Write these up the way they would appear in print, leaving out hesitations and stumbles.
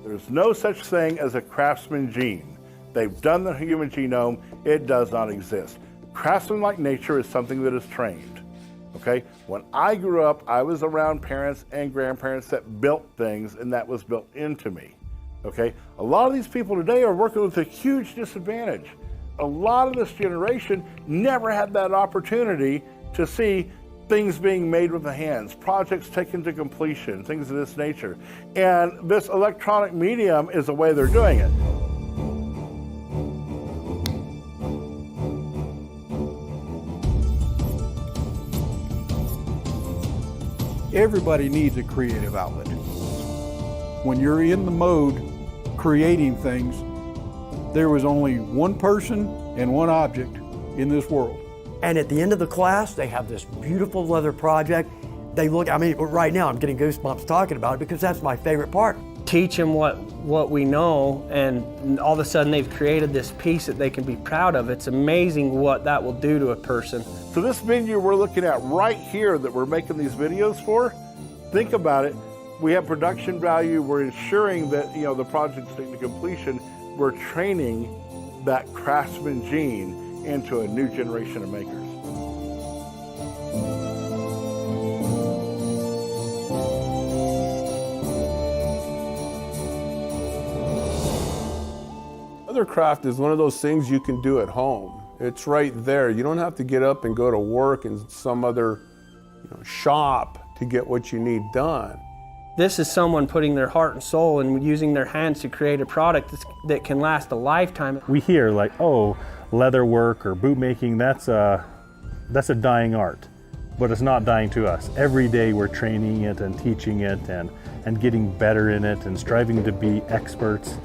There's no such thing as a craftsman gene. They've done the human genome. It does not exist. Craftsman-like nature is something that is trained. Okay? When I grew up, I was around parents and grandparents that built things, and that was built into me. Okay? A lot of these people today are working with a huge disadvantage. A lot of this generation never had that opportunity to see things being made with the hands, projects taken to completion, things of this nature. And this electronic medium is the way they're doing it. Everybody needs a creative outlet. When you're in the mode creating things, there was only one person and one object in this world. And at the end of the class, they have this beautiful leather project. They look, I mean, right now I'm getting goosebumps talking about it because that's my favorite part. Teach them what we know, and all of a sudden they've created this piece that they can be proud of. It's amazing what that will do to a person. So this venue we're looking at right here that we're making these videos for, think about it. We have production value. We're ensuring that, you know, the project's taken to completion. We're training that craftsman gene into a new generation of makers. Leathercraft is one of those things you can do at home. It's right there. You don't have to get up and go to work in some other shop to get what you need done. This is someone putting their heart and soul and using their hands to create a product that can last a lifetime. We hear like, oh, leather work or boot making, that's a dying art, but it's not dying to us. Every day we're training it and teaching it and getting better in it and striving to be experts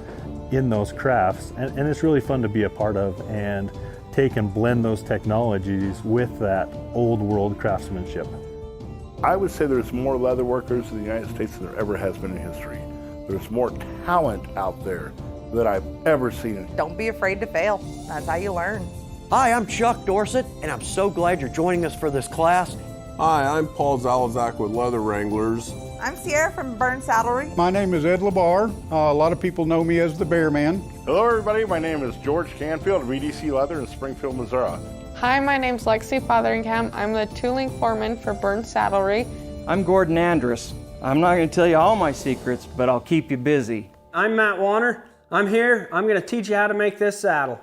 in those crafts. And it's really fun to be a part of and take and blend those technologies with that old world craftsmanship. I would say there's more leather workers in the United States than there ever has been in history. There's more talent out there than I've ever seen. Don't be afraid to fail. That's how you learn. Hi, I'm Chuck Dorsett, and I'm so glad you're joining us for this class. Hi, I'm Paul Zalazak with Leather Wranglers. I'm Sierra from Burn Saddlery. My name is Ed LaBar. A lot of people know me as the Bear Man. Hello everybody, my name is George Canfield of EDC Leather in Springfield, Missouri. Hi, my name's Lexi Fotheringham. I'm the tooling foreman for Burn Saddlery. I'm Gordon Andrus. I'm not going to tell you all my secrets, but I'll keep you busy. I'm Matt Warner. I'm here. I'm going to teach you how to make this saddle.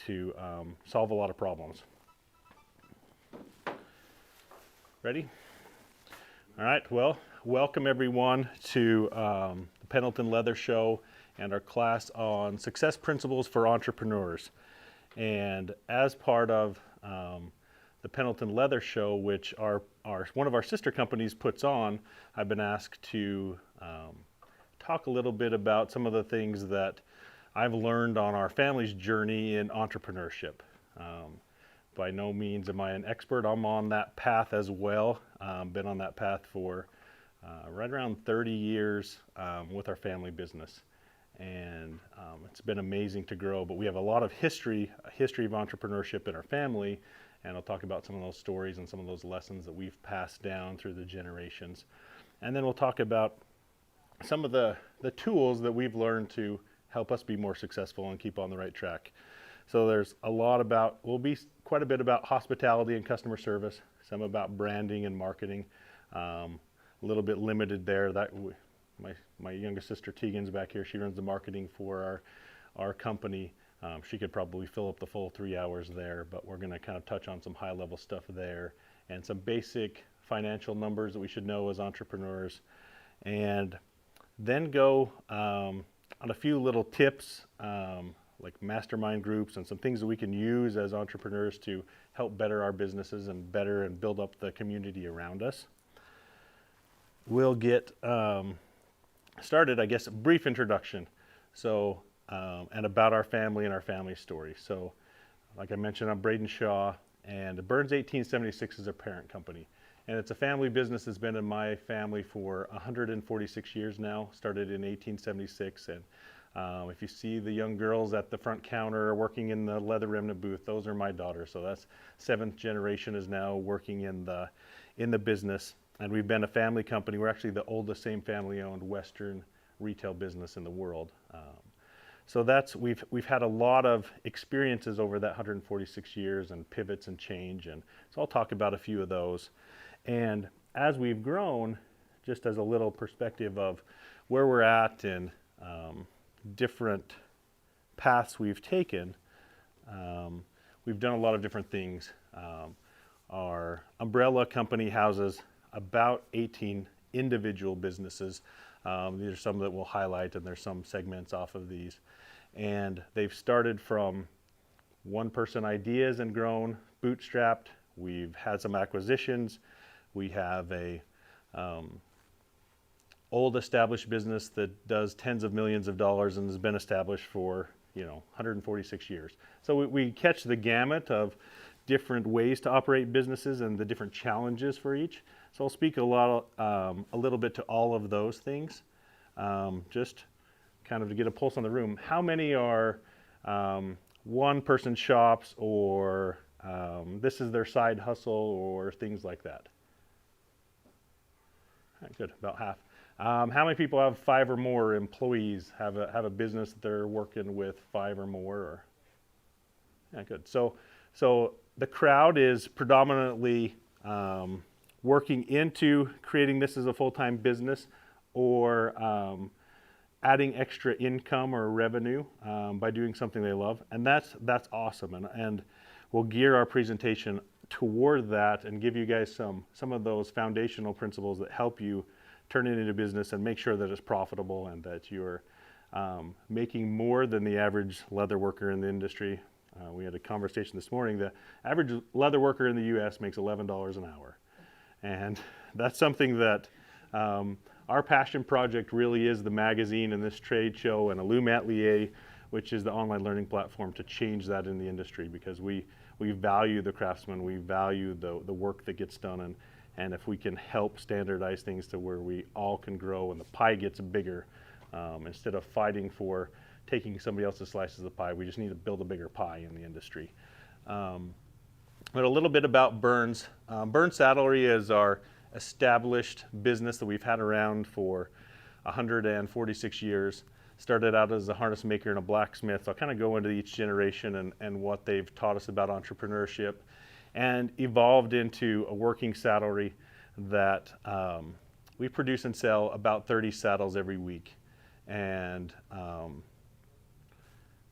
To solve a lot of problems. Ready? All right, well, welcome everyone to the Pendleton Leather Show and our class on success principles for entrepreneurs. And as part of the Pendleton Leather Show, which one of our sister companies puts on, I've been asked to talk a little bit about some of the things that I've learned on our family's journey in entrepreneurship. By no means am I an expert. I'm on that path as well. Been on that path for right around 30 years with our family business. And it's been amazing to grow, but we have a lot of history of entrepreneurship in our family, and I'll talk about some of those stories and some of those lessons that we've passed down through the generations. And then we'll talk about some of the tools that we've learned to help us be more successful and keep on the right track. So there's will be quite a bit about hospitality and customer service, some about branding and marketing, a little bit limited there. My youngest sister Tegan's back here. She runs the marketing for our company. She could probably fill up the full 3 hours there, but we're going to kind of touch on some high-level stuff there and some basic financial numbers that we should know as entrepreneurs, and then go on a few little tips like mastermind groups and some things that we can use as entrepreneurs to help better our businesses and build up the community around us. We'll get started, I guess, a brief introduction. So, and about our family and our family story. So, like I mentioned, I'm Braydan Shaw, and Burns 1876 is our parent company. And it's a family business that's been in my family for 146 years now, started in 1876. And if you see the young girls at the front counter working in the leather remnant booth, those are my daughters. So that's 7th generation is now working in the business. And we've been a family company. We're actually the oldest same family-owned Western retail business in the world. So we've had a lot of experiences over that 146 years and pivots and change. And so I'll talk about a few of those. And as we've grown, just as a little perspective of where we're at and different paths we've taken, we've done a lot of different things. Our umbrella company houses about 18 individual businesses. These are some that we'll highlight, and there's some segments off of these. And they've started from one-person ideas and grown, bootstrapped. We've had some acquisitions. We have a old established business that does tens of millions of dollars and has been established for 146 years. So we catch the gamut of different ways to operate businesses and the different challenges for each. So I'll speak a little bit to all of those things, just kind of to get a pulse on the room. How many are one-person shops, or this is their side hustle, or things like that? All right, good, about half. How many people have 5 or more employees, have a business that they're working with 5 or more? Or, yeah, good. So the crowd is predominantly working into creating this as a full-time business, or adding extra income or revenue by doing something they love, and that's awesome. And we'll gear our presentation toward that and give you guys some of those foundational principles that help you turn it into business and make sure that it's profitable and that you're making more than the average leather worker in the industry. We had a conversation this morning. The average leather worker in the U.S. makes $11 an hour. And that's something that our passion project really is, the magazine and this trade show and Illum Atelier, which is the online learning platform, to change that in the industry, because we value the craftsman, we value the work that gets done, and if we can help standardize things to where we all can grow and the pie gets bigger, instead of fighting for taking somebody else's slices of the pie, we just need to build a bigger pie in the industry. But a little bit about Burns. Burns Saddlery is our established business that we've had around for 146 years. Started out as a harness maker and a blacksmith. So I'll kind of go into each generation and what they've taught us about entrepreneurship, and evolved into a working saddlery that we produce and sell about 30 saddles every week. And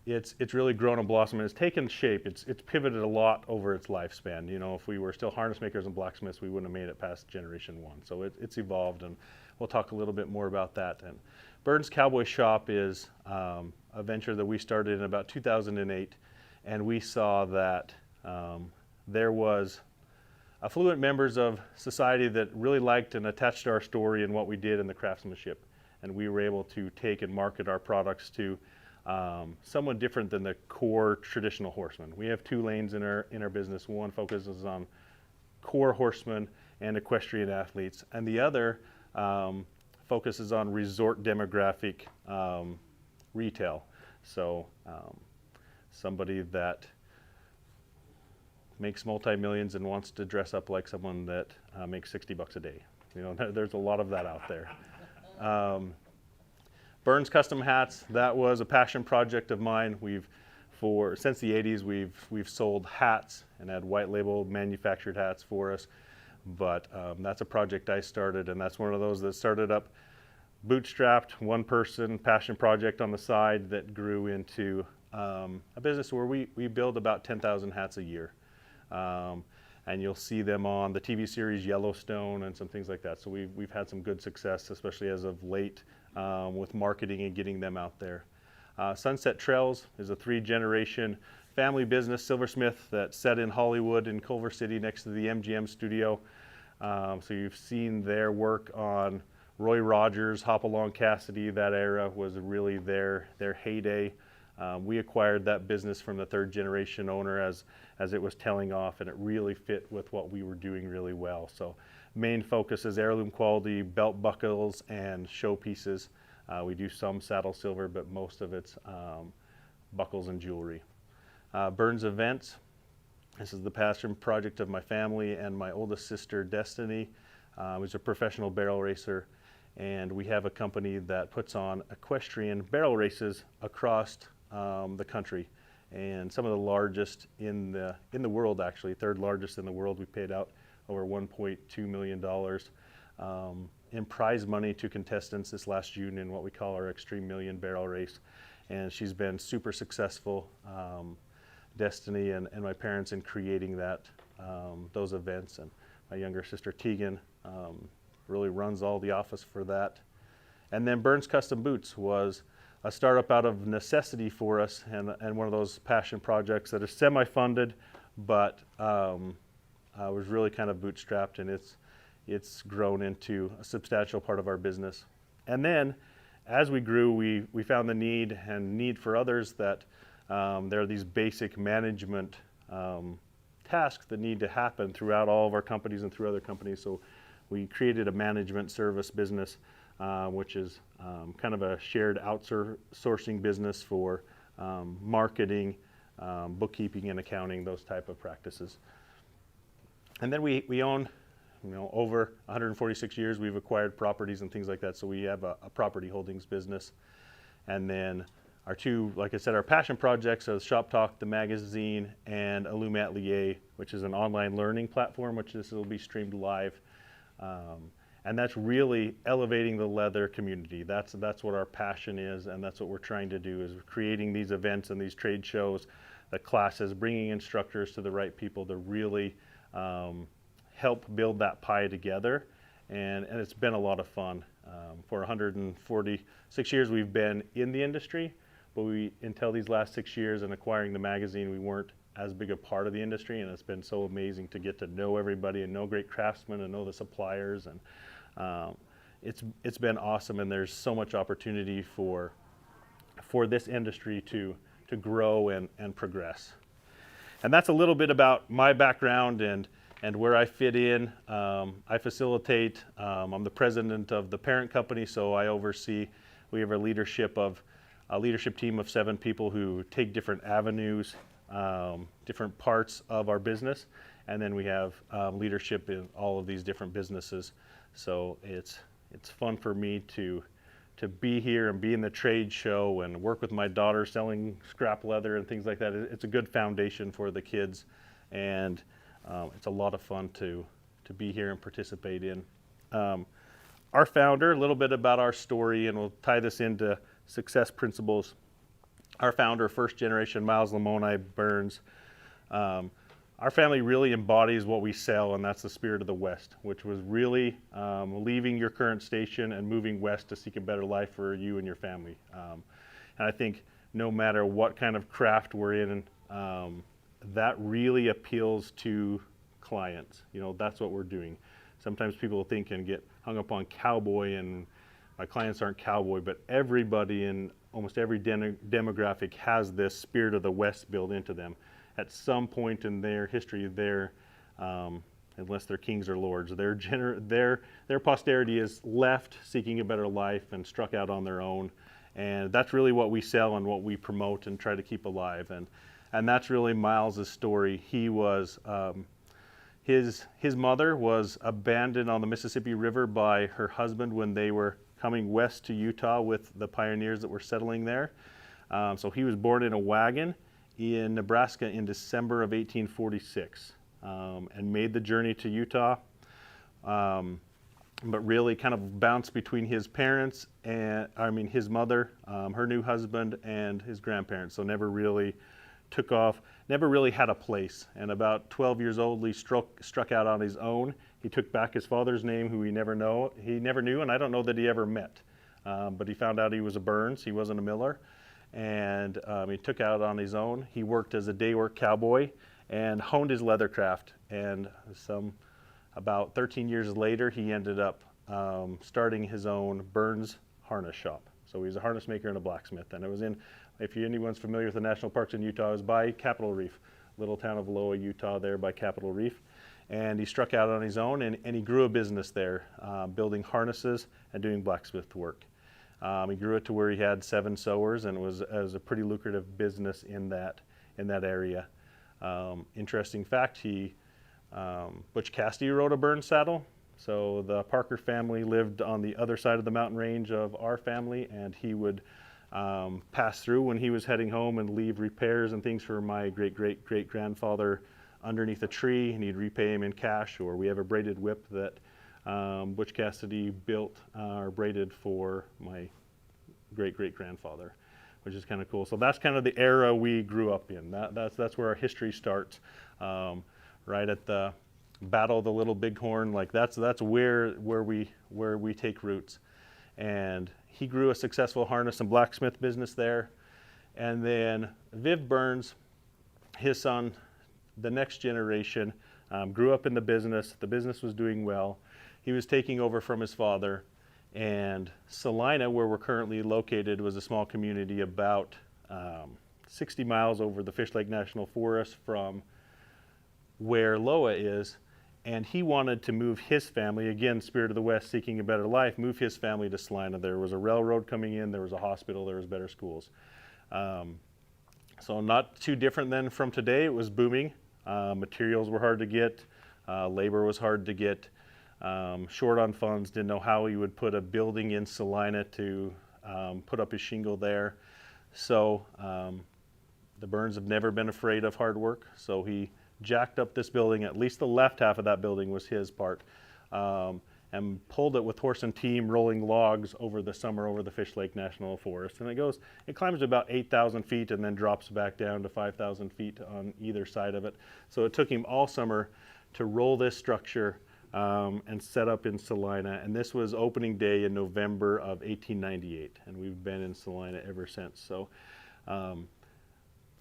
it's really grown and blossomed, and it's taken shape. It's pivoted a lot over its lifespan. If we were still harness makers and blacksmiths, we wouldn't have made it past generation 1. So it's evolved, and we'll talk a little bit more about that. And Burns Cowboy Shop is a venture that we started in about 2008, and we saw that there was affluent members of society that really liked and attached to our story and what we did in the craftsmanship. And we were able to take and market our products to someone different than the core traditional horseman. We have two lanes in our business. One focuses on core horsemen and equestrian athletes, and the other focuses on resort demographic retail. So somebody that makes multi-millions and wants to dress up like someone that makes $60 a day. You know, there's a lot of that out there. Burns Custom Hats, that was a passion project of mine. Since the 80s, we've sold hats and had white label manufactured hats for us. But that's a project I started, and that's one of those that started up bootstrapped, one person passion project on the side that grew into a business where we build about 10,000 hats a year. And you'll see them on the TV series Yellowstone and some things like that. So we've had some good success, especially as of late, with marketing and getting them out there. Sunset Trails is a 3-generation family business, silversmith, that's set in Hollywood in Culver City next to the MGM studio. So you've seen their work on Roy Rogers, Hopalong Cassidy. That era was really their heyday. We acquired that business from the 3rd-generation owner as it was tailing off, and it really fit with what we were doing really well. So main focus is heirloom quality belt buckles and showpieces. We do some saddle silver, but most of it's buckles and jewelry. Burns Events, this is the passion project of my family and my oldest sister, Destiny, who's a professional barrel racer. And we have a company that puts on equestrian barrel races across the country, and some of the largest in the world, actually, 3rd largest in the world. We paid out over $1.2 million in prize money to contestants this last June in what we call our Extreme Million Barrel Race, and she's been super successful, Destiny and my parents, in creating those events. And my younger sister Tegan really runs all the office for that. And then Burns Custom Boots was a startup out of necessity for us, and one of those passion projects that are semi-funded, but was really kind of bootstrapped, and it's grown into a substantial part of our business. And then as we grew, we found the need for others that there are these basic management tasks that need to happen throughout all of our companies and through other companies. So we created a management service business, which is kind of a shared outsourcing business for marketing, bookkeeping and accounting, those type of practices. And then we own, over 146 years, we've acquired properties and things like that. So we have a property holdings business. And then our two, like I said, our passion projects are Shop Talk, the magazine, and Illum Atelier, which is an online learning platform, which this will be streamed live. And that's really elevating the leather community. That's what our passion is, and that's what we're trying to do, is creating these events and these trade shows, the classes, bringing instructors to the right people to really help build that pie together. And it's been a lot of fun. For 146 years we've been in the industry, but until these last 6 years and acquiring the magazine, we weren't as big a part of the industry, and it's been so amazing to get to know everybody and know great craftsmen and know the suppliers, and it's been awesome, and there's so much opportunity for this industry to grow and progress. And that's a little bit about my background and where I fit in. I facilitate, I'm the president of the parent company, so I oversee, we have a leadership team of 7 people who take different avenues, different parts of our business, and then we have leadership in all of these different businesses. So it's fun for me to be here and be in the trade show and work with my daughter selling scrap leather and things like that. It's a good foundation for the kids, and it's a lot of fun to be here and participate in. Our founder, a little bit about our story, and we'll tie this into success principles. Our founder, 1st generation Miles Lamoni Burns, our family really embodies what we sell, and that's the spirit of the West, which was really leaving your current station and moving west to seek a better life for you and your family. And I think no matter what kind of craft we're in, that really appeals to clients. You know, that's what we're doing. Sometimes people think and get hung up on cowboy, and my clients aren't cowboy, but everybody in almost every demographic has this spirit of the West built into them. At some point in their history, unless they're kings or lords, their posterity is left seeking a better life and struck out on their own. And that's really what we sell and what we promote and try to keep alive. And that's really Miles's story. He was, his mother was abandoned on the Mississippi River by her husband when they were coming west to Utah with the pioneers that were settling there. So he was born in a wagon in Nebraska in December of 1846, and made the journey to Utah. But really kind of bounced between his parents and, his mother, her new husband, and his grandparents. So never really took off, never really had a place. And about 12 years old, he struck out on his own. He took back his father's name, who he never knew, and I don't know that he ever met. But he found out he was a Burns, he wasn't a Miller. And he took out on his own. He worked as a day work cowboy and honed his leather craft. And about 13 years later, he ended up starting his own Burns harness shop. So he was a harness maker and a blacksmith. And it was in, if anyone's familiar with the national parks in Utah, it was by Capitol Reef, little town of Loa, Utah, there by Capitol Reef. And he struck out on his own, and he grew a business there, building harnesses and doing blacksmith work. He grew it to where he had 7 sewers, and it was a pretty lucrative business in that area. Interesting fact, Butch Cassidy rode a Burns saddle. So the Parker family lived on the other side of the mountain range of our family, and he would pass through when he was heading home and leave repairs and things for my great-great-great-grandfather underneath a tree, and he'd repay him in cash. Or we have a braided whip that Butch Cassidy built or braided for my great-great-grandfather, which is kind of cool. So that's kind of the era we grew up in. That's where our history starts, right at the Battle of the Little Bighorn. Like that's where we take roots. And he grew a successful harness and blacksmith business there. And then Viv Burns, his son, the next generation, grew up in the business. The business was doing well. He was taking over from his father. And Salina, where we're currently located, was a small community about 60 miles over the Fish Lake National Forest from where Loa is. And he wanted to move his family, again, Spirit of the West, seeking a better life, move his family to Salina. There was a railroad coming in, there was a hospital, there was better schools. So not too different than from today. It was booming. Materials were hard to get. Labor was hard to get. Short on funds, didn't know how he would put a building in Salina to put up his shingle there. So the Burns have never been afraid of hard work. So he jacked up this building. At least the left half of that building was his part, and pulled it with horse and team, rolling logs over the summer over the Fish Lake National Forest. And it climbs to about 8,000 feet and then drops back down to 5,000 feet on either side of it. So it took him all summer to roll this structure and set up in Salina. And this was opening day in November of 1898. And we've been in Salina ever since. So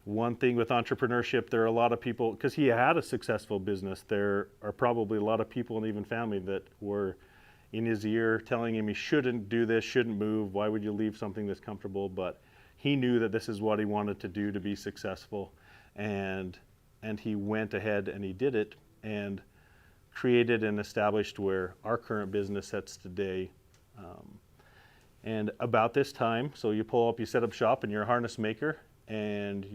one thing with entrepreneurship, there are a lot of people, because he had a successful business, there are probably a lot of people and even family that were in his ear telling him he shouldn't do this, shouldn't move, why would you leave something that's comfortable? But he knew that this is what he wanted to do to be successful, and he went ahead and he did it and created and established where our current business sits today. And about this time, so you set up shop and you're a harness maker, and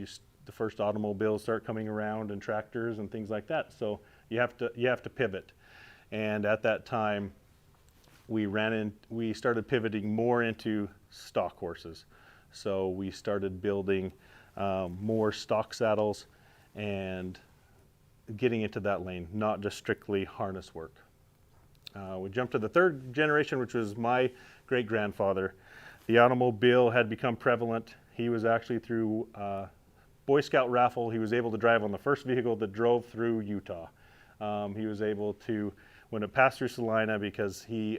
the first automobiles start coming around and tractors and things like that. So you have to pivot. And at that time, we started pivoting more into stock horses. So we started building more stock saddles and getting into that lane, not just strictly harness work. We jumped to the third generation, which was my great-grandfather. The automobile had become prevalent. He was actually through Boy Scout raffle. He was able to drive on the first vehicle that drove through Utah. He was able to, when it passed through Salina, because he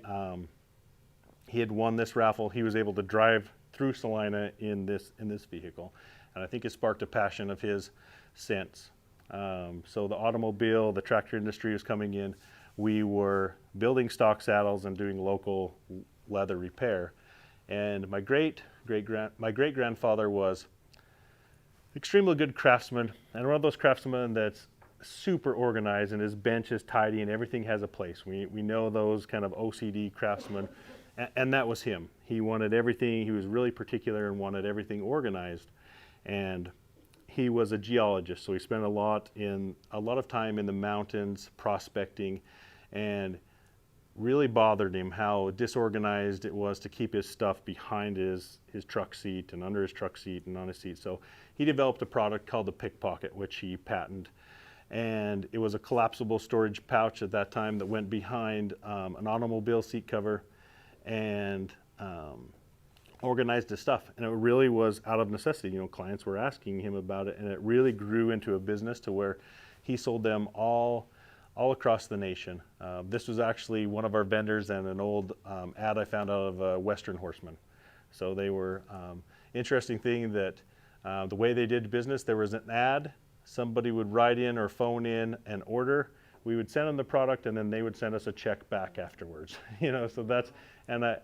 had won this raffle, he was able to drive through Salina in this vehicle. And I think it sparked a passion of his since. So the automobile, the tractor industry was coming in. We were building stock saddles and doing local leather repair. And my great grandfather was extremely good craftsman, and one of those craftsmen that's super organized, and his bench is tidy and everything has a place. We know those kind of OCD craftsmen, and that was him. He wanted everything, he was really particular and wanted everything organized. And he was a geologist, so he spent a lot of time in the mountains prospecting, and really bothered him how disorganized it was to keep his stuff behind his truck seat and under his truck seat and on his seat. So he developed a product called the Pickpocket, which he patented. And it was a collapsible storage pouch at that time that went behind an automobile seat cover and organized his stuff. And it really was out of necessity. You know, clients were asking him about it, and it really grew into a business to where he sold them all across the nation. This was actually one of our vendors and an old ad I found out of Western Horseman. So they were, interesting thing that the way they did business, there was an ad, somebody would write in or phone in an order, we would send them the product, and then they would send us a check back afterwards. You know, so that's, and I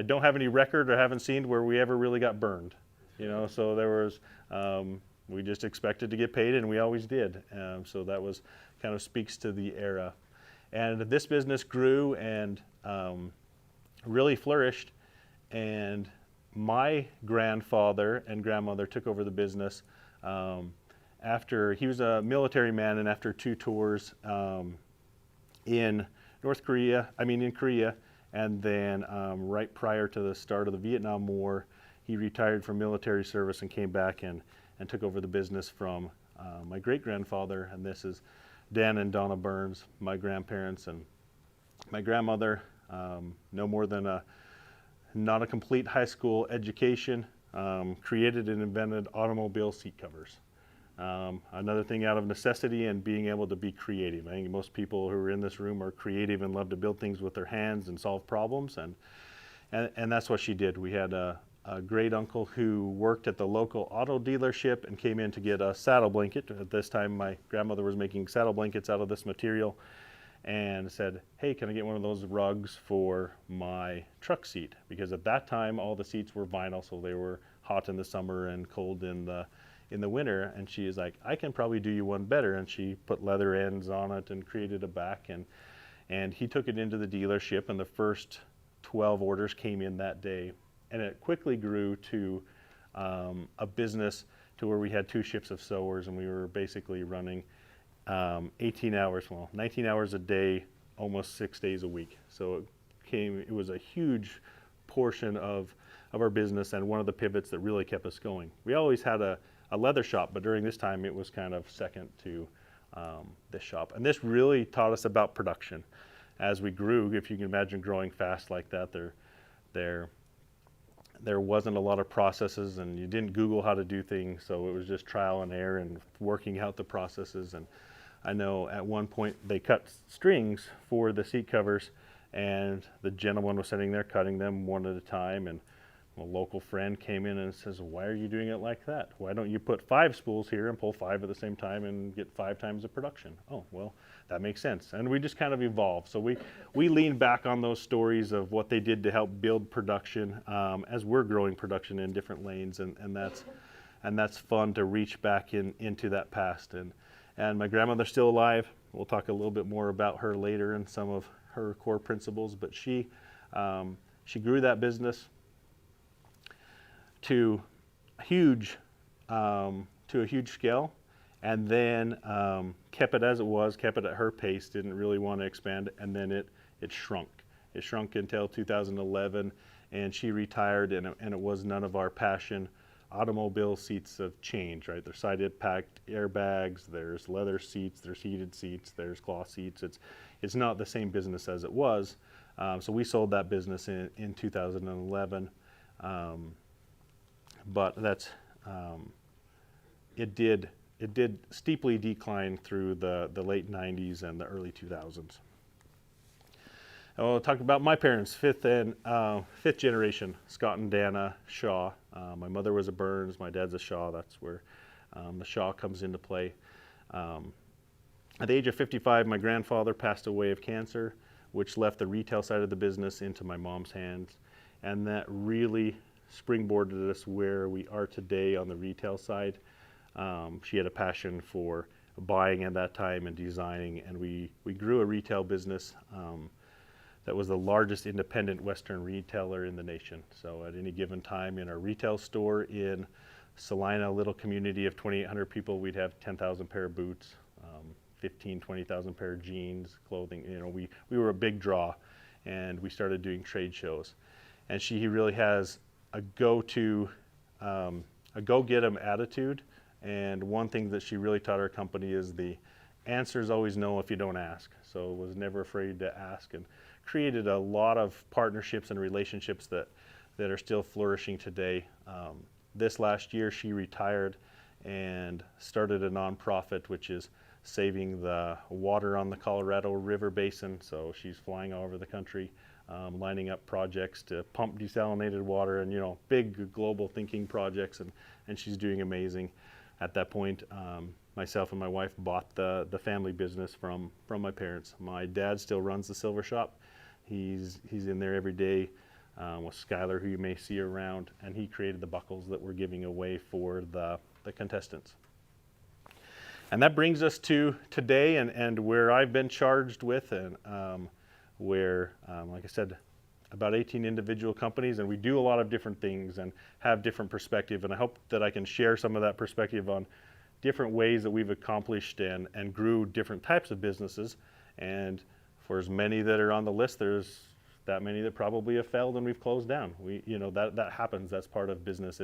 don't have any record or haven't seen where we ever really got burned. You know, so there was, we just expected to get paid, and we always did. So that was kind of speaks to the era. And this business grew and really flourished. And my grandfather and grandmother took over the business after he was a military man, and after 2 tours in Korea, and then right prior to the start of the Vietnam War, he retired from military service and came back and took over the business from my great-grandfather. And this is Dan and Donna Burns, my grandparents, and my grandmother. No more than not a complete high school education, created and invented automobile seat covers. Another thing out of necessity and being able to be creative. I think most people who are in this room are creative and love to build things with their hands and solve problems, and that's what she did. We had a great uncle who worked at the local auto dealership and came in to get a saddle blanket. At this time, my grandmother was making saddle blankets out of this material, and said, hey, can I get one of those rugs for my truck seat? Because at that time, all the seats were vinyl, so they were hot in the summer and cold in the winter. And she is like, I can probably do you one better. And she put leather ends on it and created a back. And he took it into the dealership, and the first 12 orders came in that day. And it quickly grew to a business to where we had 2 shifts of sewers, and we were basically running 19 hours a day, almost 6 days a week. So it was a huge portion of our business, and one of the pivots that really kept us going. We always had a leather shop, but during this time it was kind of second to this shop. And this really taught us about production. As we grew, if you can imagine growing fast like that, there wasn't a lot of processes, and you didn't Google how to do things, so it was just trial and error and working out the processes. And I know at one point they cut strings for the seat covers, and the gentleman was sitting there cutting them one at a time, and a local friend came in and says, why are you doing it like that? Why don't you put 5 spools here and pull 5 at the same time and get 5 times the production? Oh, well, that makes sense. And we just kind of evolved. So we lean back on those stories of what they did to help build production as we're growing production in different lanes, and that's fun to reach back into that past. And my grandmother's still alive. We'll talk a little bit more about her later and some of her core principles, but she grew that business to a huge scale, and then kept it as it was, kept it at her pace, didn't really want to expand, and then it shrunk. It shrunk until 2011, and she retired, and it was none of our passion. Automobile seats have changed, right? There's side impact airbags, there's leather seats, there's heated seats, there's cloth seats. It's not the same business as it was. So we sold that business in 2011. But that's it did steeply decline through the late 90s and the early 2000s. I'll talk about my parents, fifth generation, Scott and Dana Shaw. My mother was a Burns, my dad's a Shaw. That's where the Shaw comes into play. At the age of 55, my grandfather passed away of cancer, which left the retail side of the business into my mom's hands. And that really springboarded us where we are today on the retail side. She had a passion for buying at that time and designing, and we grew a retail business that was the largest independent Western retailer in the nation. So at any given time in our retail store in Salina, a little community of 2,800 people, we'd have 10,000 pair of boots, 15, 20,000 pair of jeans, clothing. You know, we were a big draw, and we started doing trade shows. And she really has a go-to, a go-get-em attitude. And one thing that she really taught our company is the answer is always no if you don't ask. So was never afraid to ask, and created a lot of partnerships and relationships that are still flourishing today. This last year she retired and started a nonprofit which is saving the water on the Colorado River Basin. So she's flying all over the country, lining up projects to pump desalinated water, and big global thinking projects, and she's doing amazing. At that point, myself and my wife bought the family business from my parents. My dad still runs the silver shop. He's in there every day with Skylar, who you may see around, and he created the buckles that we're giving away for the contestants. And that brings us to today and where I've been charged with, and where, like I said, about 18 individual companies, and we do a lot of different things and have different perspective, and I hope that I can share some of that perspective on different ways that we've accomplished and grew different types of businesses. And for as many that are on the list, there's that many that probably have failed and we've closed down. That happens. That's part of business.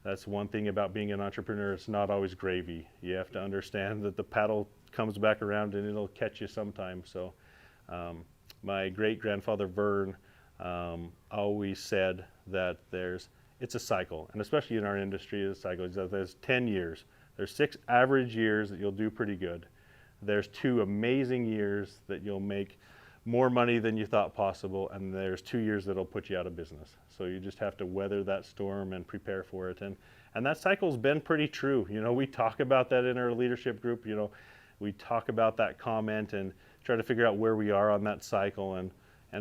That's one thing about being an entrepreneur. It's not always gravy. You have to understand that the paddle comes back around and it'll catch you sometime. So my great-grandfather Vern always said that it's a cycle, and especially in our industry, it's a cycle. There's 10 years. There's 6 average years that you'll do pretty good. There's 2 amazing years that you'll make more money than you thought possible, and there's 2 years that'll put you out of business. So you just have to weather that storm and prepare for it. And that cycle's been pretty true. We talk about that in our leadership group. We talk about that comment and try to figure out where we are on that cycle. And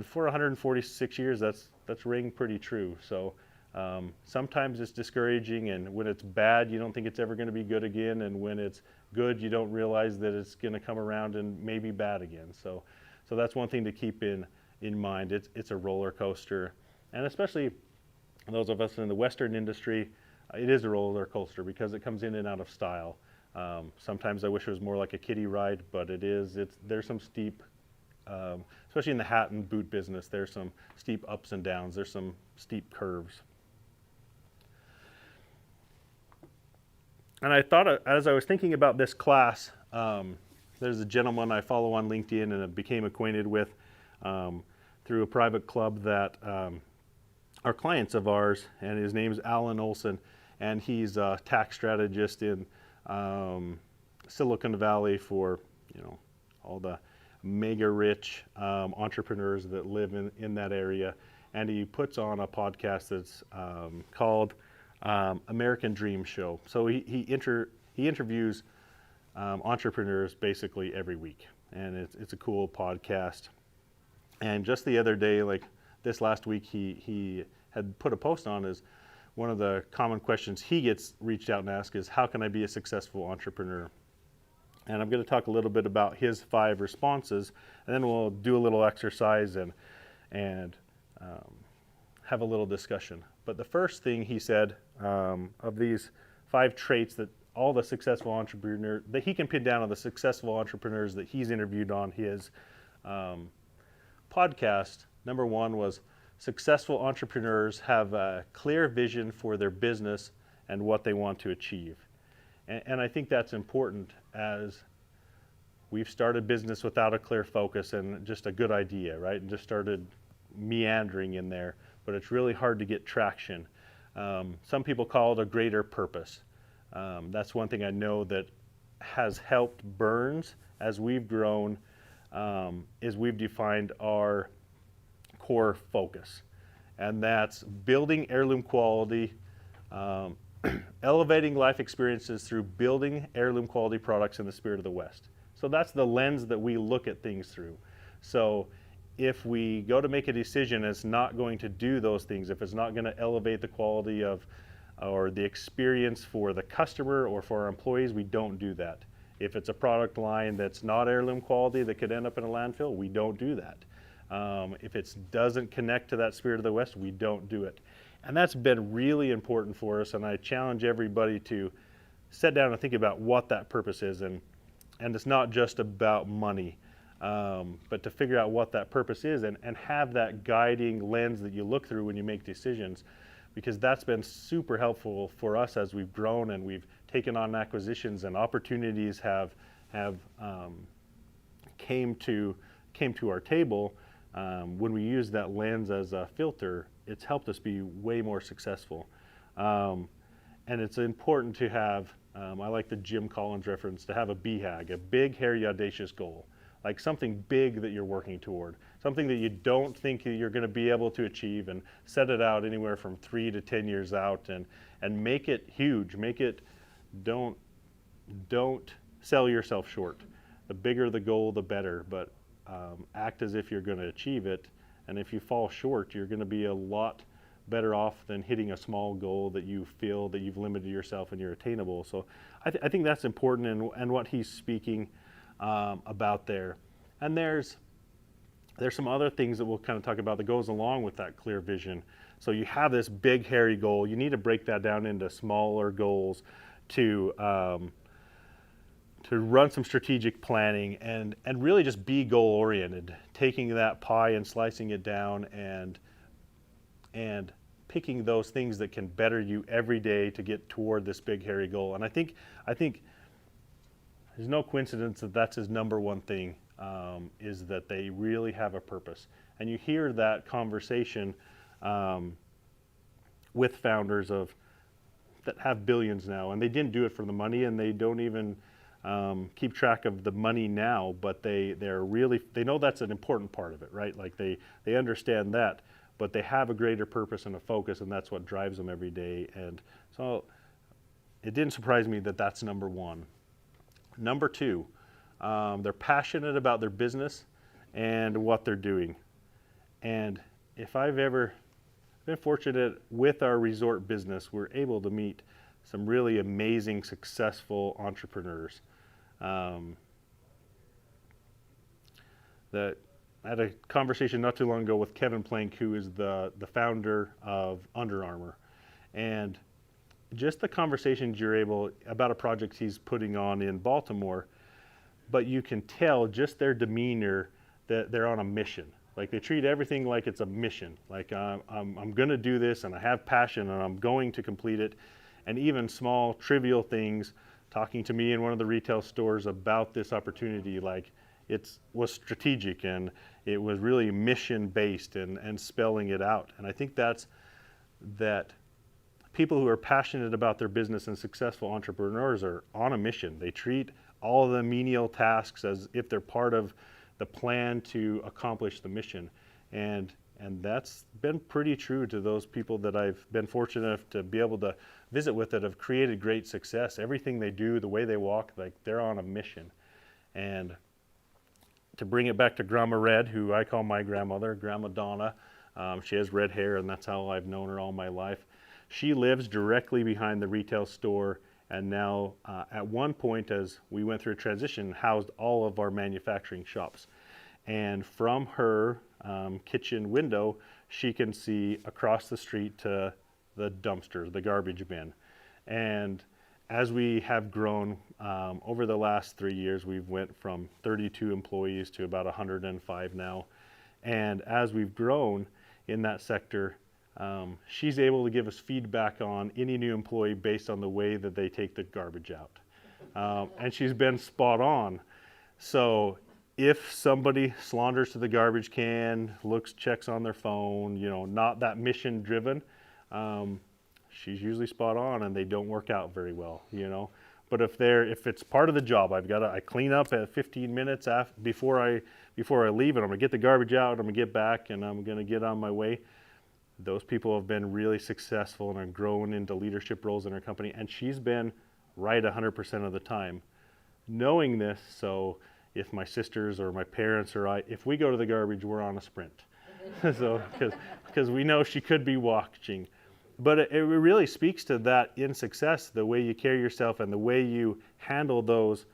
for 146 years, that's ring pretty true. So sometimes it's discouraging, and when it's bad, you don't think it's ever going to be good again. And when it's good, you don't realize that it's going to come around and maybe bad again. So that's one thing to keep in mind. It's a roller coaster, and especially those of us in the Western industry, it is a roller coaster because it comes in and out of style. Sometimes I wish it was more like a kiddie ride, but there's some steep, especially in the hat and boot business, there's some steep ups and downs. There's some steep curves. And I thought, as I was thinking about this class, there's a gentleman I follow on LinkedIn and I became acquainted with through a private club that are clients of ours, and his name's Alan Olson, and he's a tax strategist in Silicon Valley for all the mega rich entrepreneurs that live in that area. And he puts on a podcast that's called American Dream Show. So he interviews entrepreneurs basically every week, and it's a cool podcast. And just the other day, like this last week, he had put a post on as one of the common questions he gets reached out and asked is, how can I be a successful entrepreneur? And I'm going to talk a little bit about his 5 responses, and then we'll do a little exercise and have a little discussion. But the first thing he said of these 5 traits that all the successful entrepreneurs, that he can pin down on the successful entrepreneurs that he's interviewed on his podcast, number 1 was successful entrepreneurs have a clear vision for their business and what they want to achieve. And I think that's important, as we've started business without a clear focus and just a good idea, right? And just started meandering in there, but it's really hard to get traction. Some people call it a greater purpose. That's one thing I know that has helped Burns as we've grown, is we've defined our core focus, and that's building heirloom quality, elevating life experiences through building heirloom quality products in the spirit of the West. So that's the lens that we look at things through. So if we go to make a decision, it's not going to do those things, if it's not going to elevate the quality of or the experience for the customer or for our employees, we don't do that. If it's a product line that's not heirloom quality that could end up in a landfill, we don't do that. If it doesn't connect to that spirit of the West, we don't do it. And that's been really important for us, and I challenge everybody to sit down and think about what that purpose is. And it's not just about money, but to figure out what that purpose is and have that guiding lens that you look through when you make decisions, because that's been super helpful for us as we've grown and we've taken on acquisitions and opportunities have came to our table. When we use that lens as a filter, it's helped us be way more successful. And it's important to have, I like the Jim Collins reference, to have a BHAG, a big, hairy, audacious goal. Like something big that you're working toward, something that you don't think you're going to be able to achieve, and set it out anywhere from 3 to 10 years out, and make it huge. Make it, don't sell yourself short. The bigger the goal, the better, but act as if you're going to achieve it. And if you fall short, you're going to be a lot better off than hitting a small goal that you feel that you've limited yourself and you're attainable. So I think that's important, and what he's speaking about there. And there's some other things that we'll kind of talk about that goes along with that clear vision. So you have this big, hairy goal. You need to break that down into smaller goals to run some strategic planning and really just be goal-oriented, taking that pie and slicing it down and picking those things that can better you every day to get toward this big, hairy goal. And I think there's no coincidence that that's his number one thing, is that they really have a purpose. And you hear that conversation with founders that have billions now, and they didn't do it for the money, and they don't even keep track of the money now, but they know that's an important part of it, right? Like they understand that, but they have a greater purpose and a focus, and that's what drives them every day. And so it didn't surprise me that that's number one. Number two, they're passionate about their business and what they're doing. And if I've ever been fortunate with our resort business, we're able to meet some really amazing, successful entrepreneurs. I had a conversation not too long ago with Kevin Plank, who is the founder of Under Armour. And just the conversations you're able about a project he's putting on in Baltimore, but you can tell just their demeanor that they're on a mission. Like they treat everything like it's a mission. Like I'm going to do this, and I have passion, and I'm going to complete it. And even small, trivial things, talking to me in one of the retail stores about this opportunity, like it was strategic and it was really mission-based and spelling it out. And I think that people who are passionate about their business and successful entrepreneurs are on a mission. They treat all the menial tasks as if they're part of the plan to accomplish the mission. And that's been pretty true to those people that I've been fortunate enough to be able to visit with that have created great success. Everything they do, the way they walk, like they're on a mission. And to bring it back to Grandma Red, who I call my grandmother, Grandma Donna, she has red hair, and that's how I've known her all my life. She lives directly behind the retail store, and now at one point, as we went through a transition, housed all of our manufacturing shops. And from her kitchen window, she can see across the street to the dumpster, the garbage bin. And as we have grown over the last 3 years, we've went from 32 employees to about 105 now. And as we've grown in that sector, she's able to give us feedback on any new employee based on the way that they take the garbage out. And she's been spot on. So if somebody slaunders to the garbage can, checks on their phone, not that mission driven, she's usually spot on, and they don't work out very well, you know. But if it's part of the job, I clean up at 15 minutes before I leave, and I'm gonna get the garbage out, I'm gonna get back, and I'm gonna get on my way. Those people have been really successful and are growing into leadership roles in our company, and she's been right 100% of the time. Knowing this, so if my sisters or my parents or if we go to the garbage, we're on a sprint. So because we know she could be watching. But it really speaks to that in success, the way you carry yourself and the way you handle those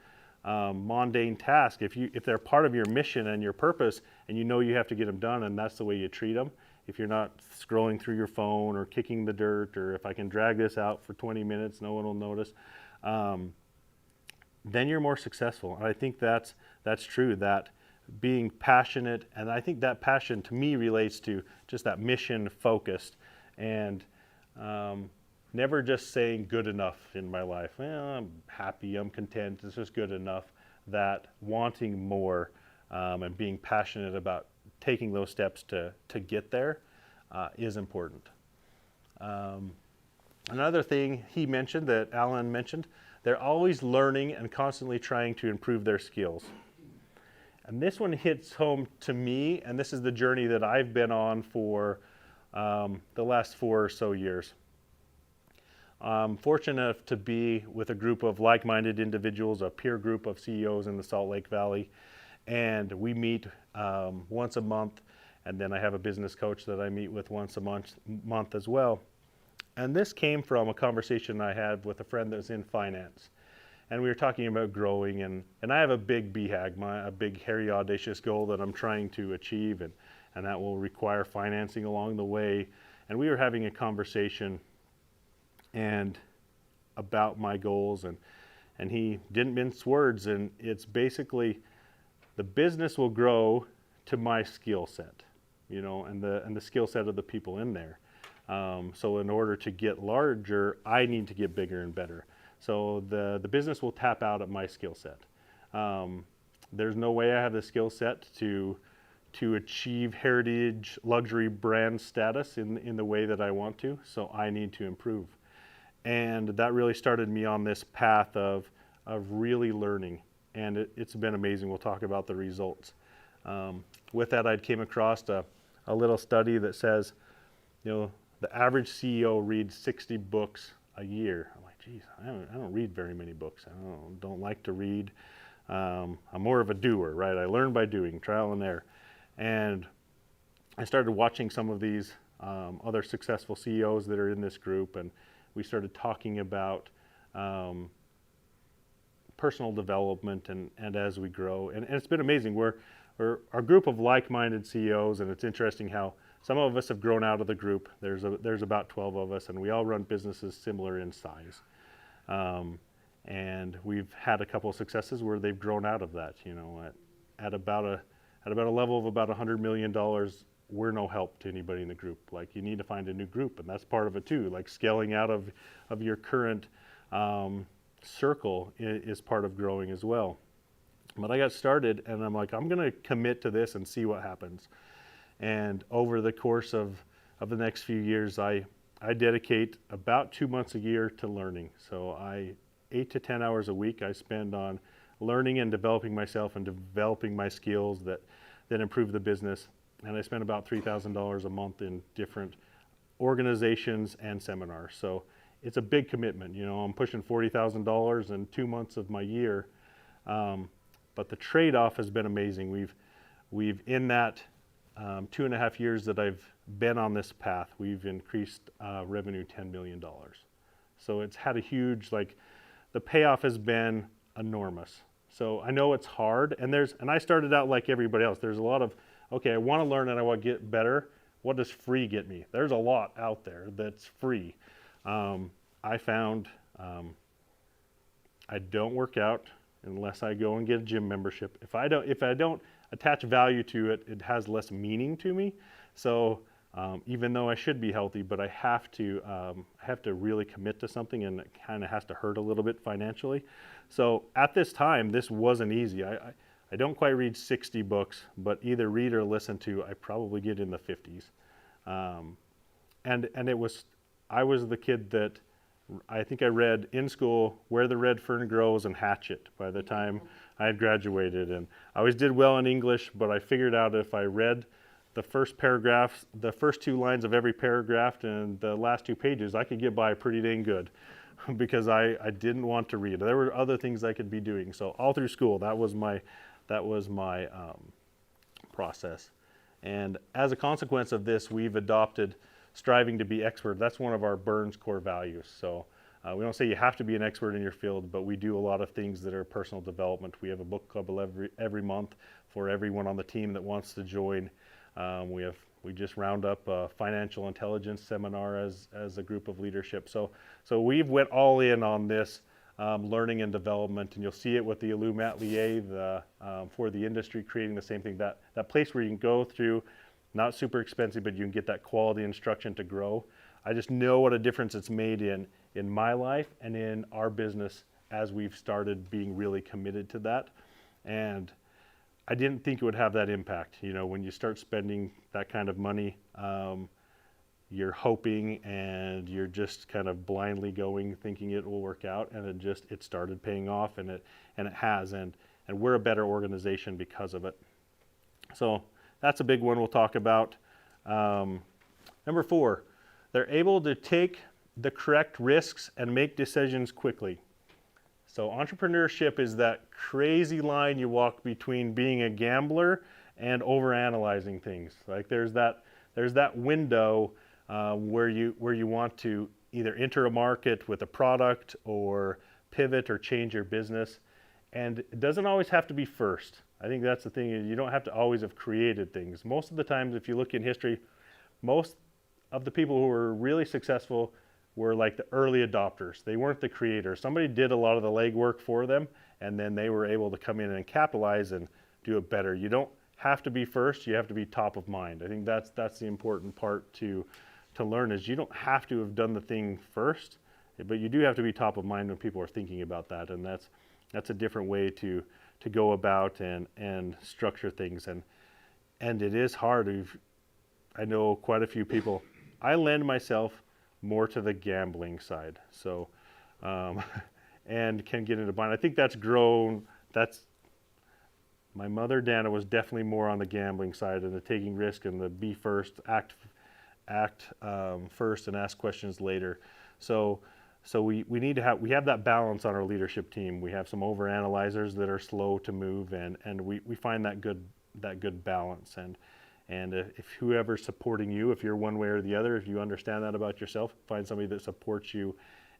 mundane tasks. If they're part of your mission and your purpose, and you know you have to get them done, and that's the way you treat them. If you're not scrolling through your phone or kicking the dirt, or if I can drag this out for 20 minutes, no one will notice, then you're more successful. And I think that's true, that being passionate, and I think that passion to me relates to just that mission focused, and never just saying good enough in my life. Well, I'm happy, I'm content, it's just good enough. That wanting more and being passionate about taking those steps to get there is important. Another thing he mentioned, that Alan mentioned, they're always learning and constantly trying to improve their skills. And this one hits home to me, and this is the journey that I've been on for the last 4 or so years. I'm fortunate enough to be with a group of like-minded individuals, a peer group of CEOs in the Salt Lake Valley, and we meet once a month, and then I have a business coach that I meet with once a month as well. And this came from a conversation I had with a friend that's in finance. And we were talking about growing, and I have a big BHAG, a big, hairy, audacious goal that I'm trying to achieve, and that will require financing along the way. And we were having a conversation and about my goals, and he didn't mince words, and it's basically the business will grow to my skill set, you know, and the skill set of the people in there. So in order to get larger, I need to get bigger and better. So the business will tap out at my skill set. There's no way I have the skill set to achieve heritage luxury brand status in the way that I want to, so I need to improve. And that really started me on this path of really learning, and it's been amazing. We'll talk about the results. With that, I came across a little study that says, you know, the average CEO reads 60 books a year. I'm like, geez, I don't read very many books. I don't like to read. I'm more of a doer, right? I learn by doing, trial and error. And I started watching some of these other successful CEOs that are in this group, and we started talking about personal development and as we grow. And it's been amazing. We're a group of like-minded CEOs, and it's interesting how some of us have grown out of the group. There's about 12 of us, and we all run businesses similar in size. And we've had a couple of successes where they've grown out of that. You know, at about a level of about $100 million, we're no help to anybody in the group. Like, you need to find a new group, and that's part of it too. Like, scaling out of your current circle is part of growing as well. But I got started, and I'm like, I'm going to commit to this and see what happens. And over the course of the next few years, I dedicate about 2 months a year to learning. So 8 to 10 hours a week I spend on learning and developing myself and developing my skills that improve the business. And I spend about $3,000 a month in different organizations and seminars. So it's a big commitment. You know, I'm pushing $40,000 in 2 months of my year. But the trade-off has been amazing. We've in that 2.5 years that I've been on this path, we've increased revenue $10 million. So it's had a huge, the payoff has been enormous. So I know it's hard, and I started out like everybody else. There's a lot of, okay, I want to learn and I want to get better. What does free get me? There's a lot out there that's free. I found I don't work out unless I go and get a gym membership. If I don't attach value to it, it has less meaning to me. So even though I should be healthy, but I have to really commit to something, and it kind of has to hurt a little bit financially. So at this time, this wasn't easy. I don't quite read 60 books, but either read or listen to, I probably get in the 50s. And it was I was the kid that I think I read in school Where the Red Fern Grows and Hatchet by the time I had graduated. And I always did well in English, but I figured out if I read the first paragraph, the first 2 lines of every paragraph and the last 2 pages, I could get by pretty dang good because I didn't want to read. There were other things I could be doing. So all through school, that was my process. And as a consequence of this, we've adopted striving to be expert. That's one of our Burns core values. So we don't say you have to be an expert in your field, but we do a lot of things that are personal development. We have a book club every month for everyone on the team that wants to join. We just round up a financial intelligence seminar as a group of leadership. So we've went all in on this learning and development, and you'll see it with the Illum Atelier for the industry, creating the same thing. That place where you can go through, not super expensive, but you can get that quality instruction to grow. I just know what a difference it's made in my life and in our business as we've started being really committed to that. And I didn't think it would have that impact. You know, when you start spending that kind of money, you're hoping and you're just kind of blindly going, thinking it will work out, and it started paying off, and it has, and we're a better organization because of it. So that's a big one we'll talk about. Number 4, they're able to take the correct risks and make decisions quickly. So entrepreneurship is that crazy line you walk between being a gambler and overanalyzing things. Like there's that window where you want to either enter a market with a product or pivot or change your business, and it doesn't always have to be first. I think that's the thing. You don't have to always have created things. Most of the times, if you look in history, most of the people who were really successful were like the early adopters. They weren't the creators. Somebody did a lot of the legwork for them, and then they were able to come in and capitalize and do it better. You don't have to be first. You have to be top of mind. I think that's the important part to learn, is you don't have to have done the thing first, but you do have to be top of mind when people are thinking about that, and that's a different way to go about and structure things. And it is hard. I know quite a few people. I lend myself more to the gambling side, so and can get into bind. I think that's grown. My mother Dana was definitely more on the gambling side and the taking risk and the be first, act first and ask questions later. So we need to have that balance on our leadership team. We have some overanalyzers that are slow to move, and we find that good balance. And if whoever's supporting you, if you're one way or the other, if you understand that about yourself, find somebody that supports you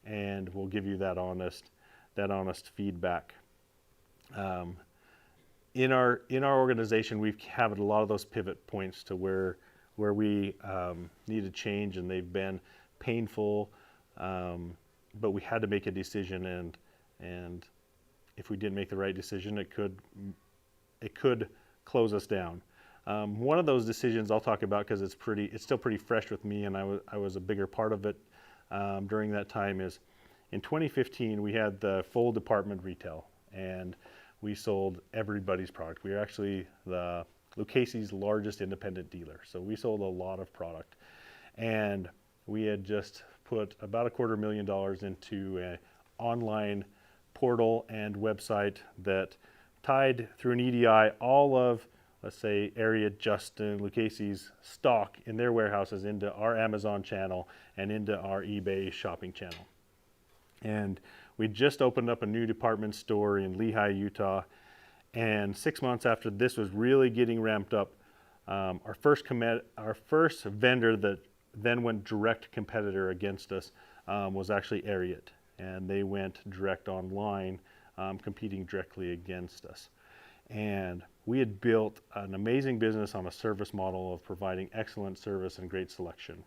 and will give you that honest feedback. In our organization, we've had a lot of those pivot points to where we need to change, and they've been painful, but we had to make a decision, and if we didn't make the right decision, it could close us down. One of those decisions I'll talk about because it's still pretty fresh with me, and I was a bigger part of it during that time, is in 2015 we had the full department retail, and we sold everybody's product. We were actually the Lucchese's largest independent dealer, so we sold a lot of product, and we had just put about $250,000 into an online portal and website that tied through an EDI all of, let's say, Area Justin, Lucchese's stock in their warehouses into our Amazon channel and into our eBay shopping channel. And we just opened up a new department store in Lehi, Utah, and 6 months after this was really getting ramped up, our first vendor that then went direct competitor against us was actually Ariat, and they went direct online, competing directly against us. And we had built an amazing business on a service model of providing excellent service and great selection.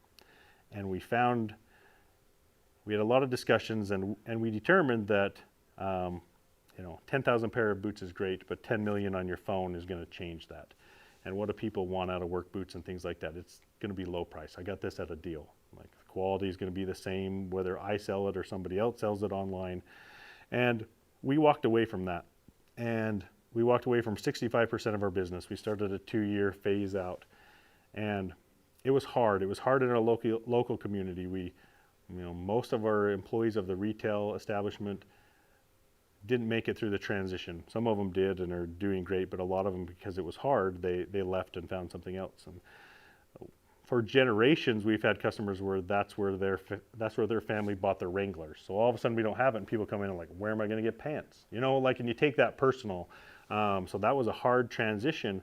And we had a lot of discussions, and we determined that 10,000 pair of boots is great, but 10 million on your phone is going to change that. And what do people want out of work boots and things like that? It's going to be low price. I got this at a deal. Like, the quality is going to be the same whether I sell it or somebody else sells it online. And we walked away from that. And we walked away from 65% of our business. We started a 2-year phase out. And it was hard. It was hard in our local community. most of our employees of the retail establishment didn't make it through the transition. Some of them did and are doing great, but a lot of them, because it was hard, they left and found something else. And for generations, we've had customers where that's where their family bought their Wranglers. So all of a sudden we don't have it, and people come in and like, where am I going to get pants? And you take that personal. So that was a hard transition.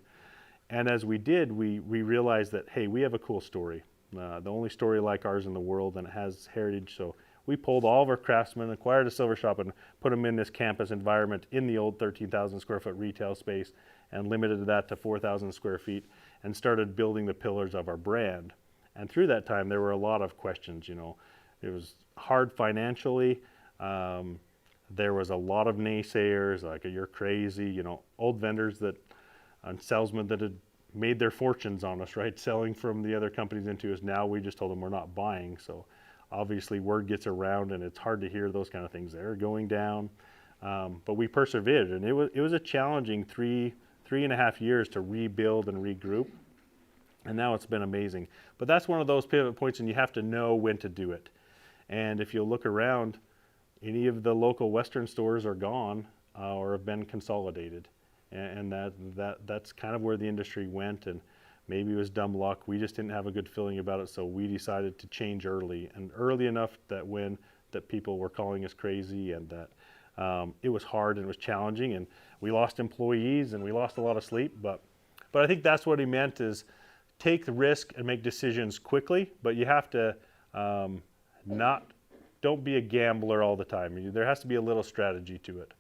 And as we did, we realized that, hey, we have a cool story. The only story like ours in the world, and it has heritage. So we pulled all of our craftsmen, acquired a silver shop, and put them in this campus environment in the old 13,000 square foot retail space, and limited that to 4,000 square feet, and started building the pillars of our brand. And through that time, there were a lot of questions. It was hard financially. There was a lot of naysayers, like, you're crazy. Old vendors and salesmen that had made their fortunes on us, right? Selling from the other companies into us. Now we just told them we're not buying. So obviously word gets around, and it's hard to hear those kind of things. They're going down, but we persevered, and it was a challenging three and a half years to rebuild and regroup, and now it's been amazing. But that's one of those pivot points, and you have to know when to do it. And if you look around, any of the local Western stores are gone or have been consolidated, and that's kind of where the industry went. And maybe it was dumb luck. We just didn't have a good feeling about it, so we decided to change early, and early enough that people were calling us crazy, and that it was hard and it was challenging, and we lost employees and we lost a lot of sleep. But I think that's what he meant, is take the risk and make decisions quickly, but you have to don't be a gambler all the time. There has to be a little strategy to it.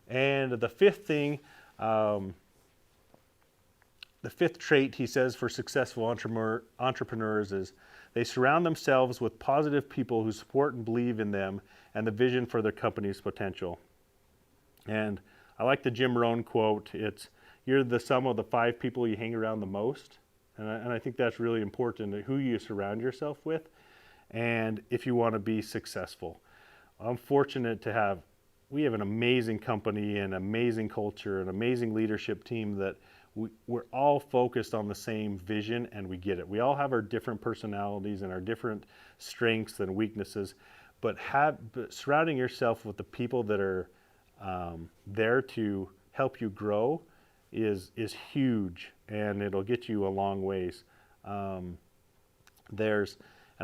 And the fifth thing, the fifth trait, he says, for successful entrepreneurs is they surround themselves with positive people who support and believe in them and the vision for their company's potential. And I like the Jim Rohn quote, you're the sum of the 5 people you hang around the most. And I think that's really important, who you surround yourself with, and if you want to be successful. I'm fortunate to we have an amazing company and amazing culture, an amazing leadership team that we're all focused on the same vision, and we get it. We all have our different personalities and our different strengths and weaknesses, but surrounding yourself with the people that are there to help you grow is huge, and it'll get you a long ways. And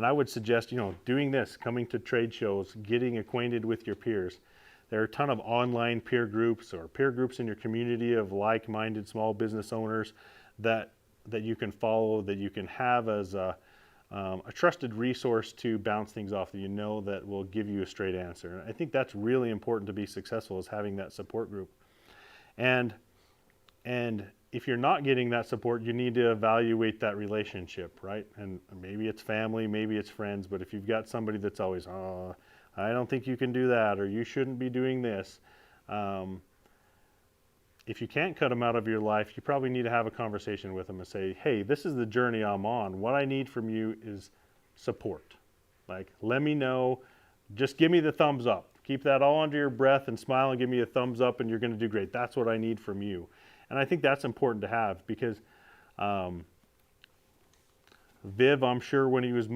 I would suggest, doing this, coming to trade shows, getting acquainted with your peers. There are a ton of online peer groups or peer groups in your community of like-minded small business owners that you can follow, that you can have as a trusted resource to bounce things off that will give you a straight answer. And I think that's really important to be successful, is having that support group. And if you're not getting that support, you need to evaluate that relationship, right? And maybe it's family, maybe it's friends, but if you've got somebody that's always, I don't think you can do that, or you shouldn't be doing this. If you can't cut them out of your life, you probably need to have a conversation with them and say, hey, this is the journey I'm on. What I need from you is support. Like, let me know, just give me the thumbs up. Keep that all under your breath and smile and give me a thumbs up, and you're going to do great. That's what I need from you. And I think that's important to have, because Viv, I'm sure when he was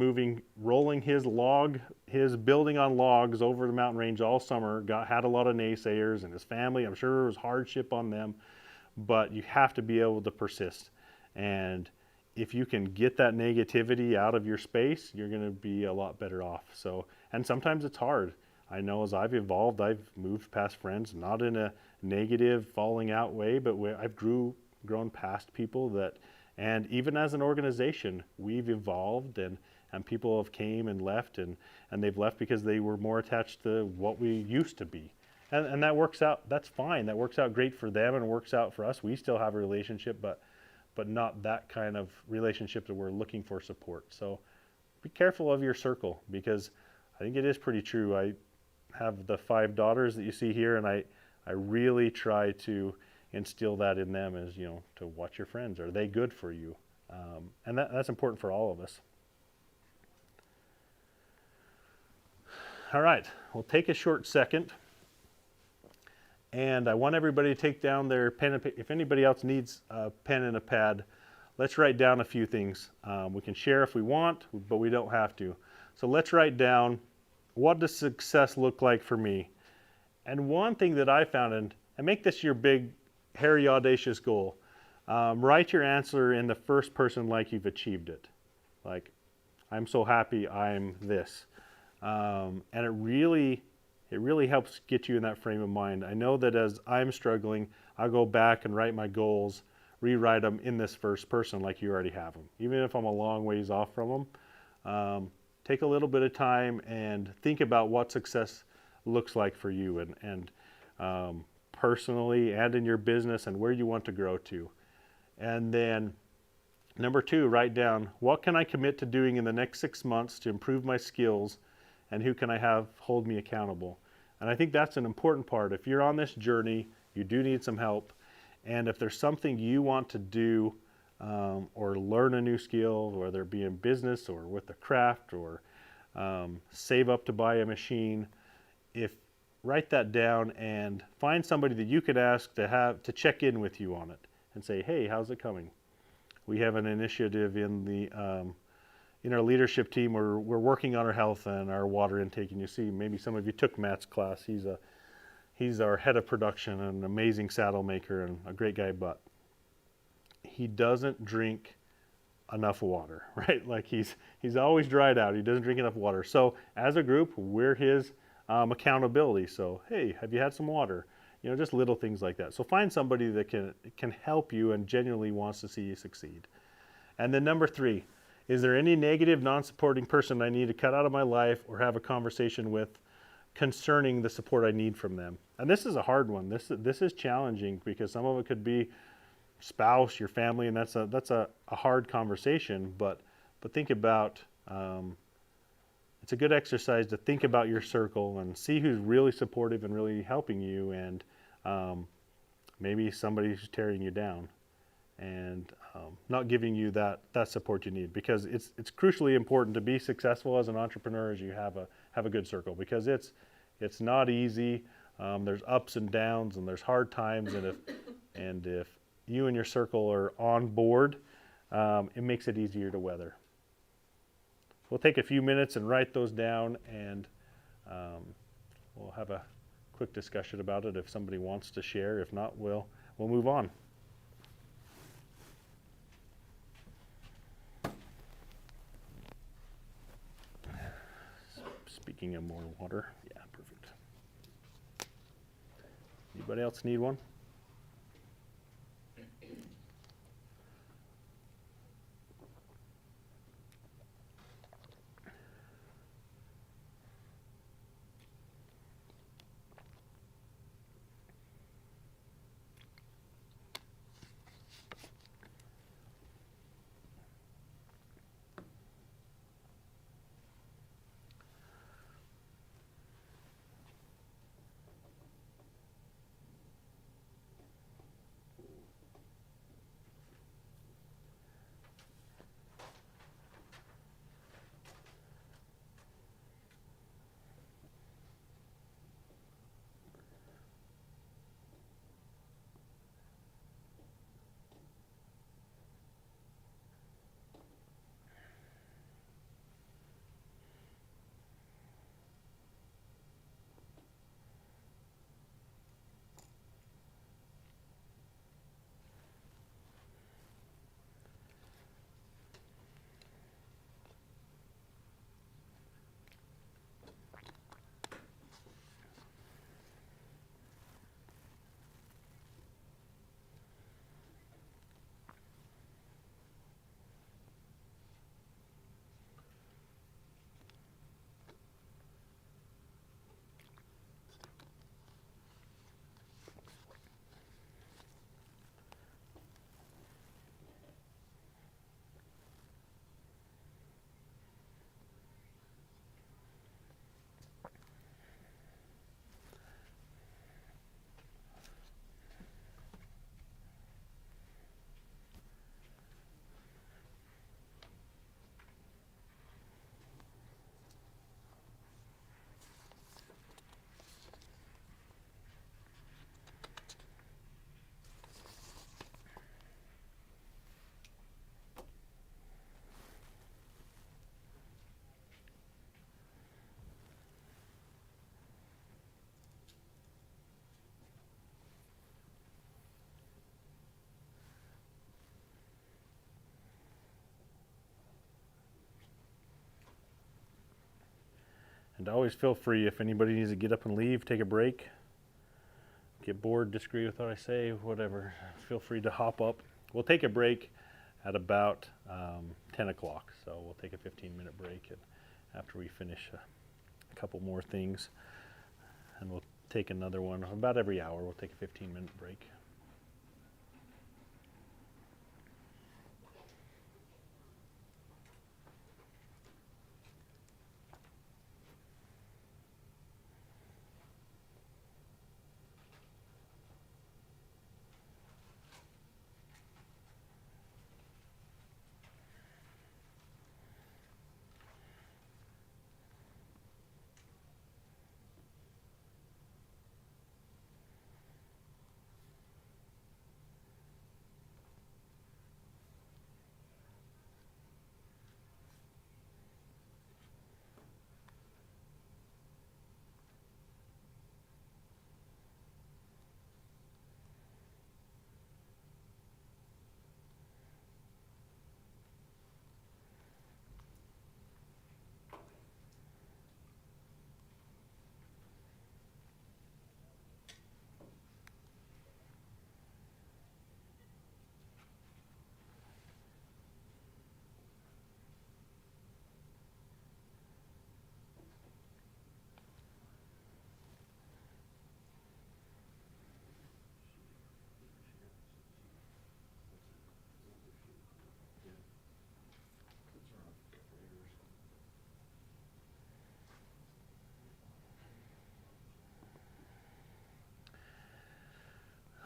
rolling his building on logs over the mountain range all summer, had a lot of naysayers, and his family, I'm sure it was hardship on them, but you have to be able to persist. And if you can get that negativity out of your space, you're going to be a lot better off. And sometimes it's hard. I know as I've evolved, I've moved past friends, not in a negative falling out way, but I've grown past people and even as an organization, we've evolved, and people have came and left, and they've left because they were more attached to what we used to be. And that works out, that's fine. That works out great for them and works out for us. We still have a relationship, but not that kind of relationship that we're looking for support. So be careful of your circle, because I think it is pretty true. I have the 5 daughters that you see here, and I really try to instill that in them, as to watch your friends. Are they good for you? And that's important for all of us. All right, we'll take a short second, and I want everybody to take down their pen and paper. If anybody else needs a pen and a pad, let's write down a few things. We can share if we want, but we don't have to. So let's write down, what does success look like for me? And one thing that I found, and make this your big, hairy, audacious goal, write your answer in the first person like you've achieved it. Like, I'm so happy I'm this. And it really helps get you in that frame of mind. I know that as I'm struggling, I'll go back and write my goals, rewrite them in this first person like you already have them. Even if I'm a long ways off from them, take a little bit of time and think about what success looks like for you, and personally and in your business, and where you want to grow to. And then number 2, write down, what can I commit to doing in the next 6 months to improve my skills, and who can I have hold me accountable? And I think that's an important part. If you're on this journey, you do need some help. And if there's something you want to do, or learn a new skill, whether it be in business or with the craft, or save up to buy a machine, write that down and find somebody that you could ask to check in with you on it and say, hey, how's it coming? We have an initiative in our leadership team where we're working on our health and our water intake. And you see, maybe some of you took Matt's class. He's our head of production, an amazing saddle maker and a great guy, but he doesn't drink enough water, right? Like he's always dried out. He doesn't drink enough water. So as a group, we're his accountability. So, hey, have you had some water? Just little things like that. So find somebody that can help you and genuinely wants to see you succeed. And then number 3, is there any negative, non-supporting person I need to cut out of my life or have a conversation with concerning the support I need from them? And this is a hard one. This is challenging because some of it could be spouse, your family, and that's a hard conversation. But think about, it's a good exercise to think about your circle and see who's really supportive and really helping you, and maybe somebody who's tearing you down and not giving you that support you need, because it's crucially important to be successful as an entrepreneur as you have a good circle, because it's not easy. There's ups and downs and there's hard times, and if you and your circle are on board, it makes it easier to weather. We'll take a few minutes and write those down, and we'll have a quick discussion about it if somebody wants to share. If not, we'll move on. Speaking of more water, yeah, perfect. Anybody else need one? And always feel free, if anybody needs to get up and leave, take a break, get bored, disagree with what I say, whatever, feel free to hop up. We'll take a break at about 10 o'clock, so we'll take a 15-minute break and after we finish a couple more things, and we'll take another one about every hour. We'll take a 15-minute break.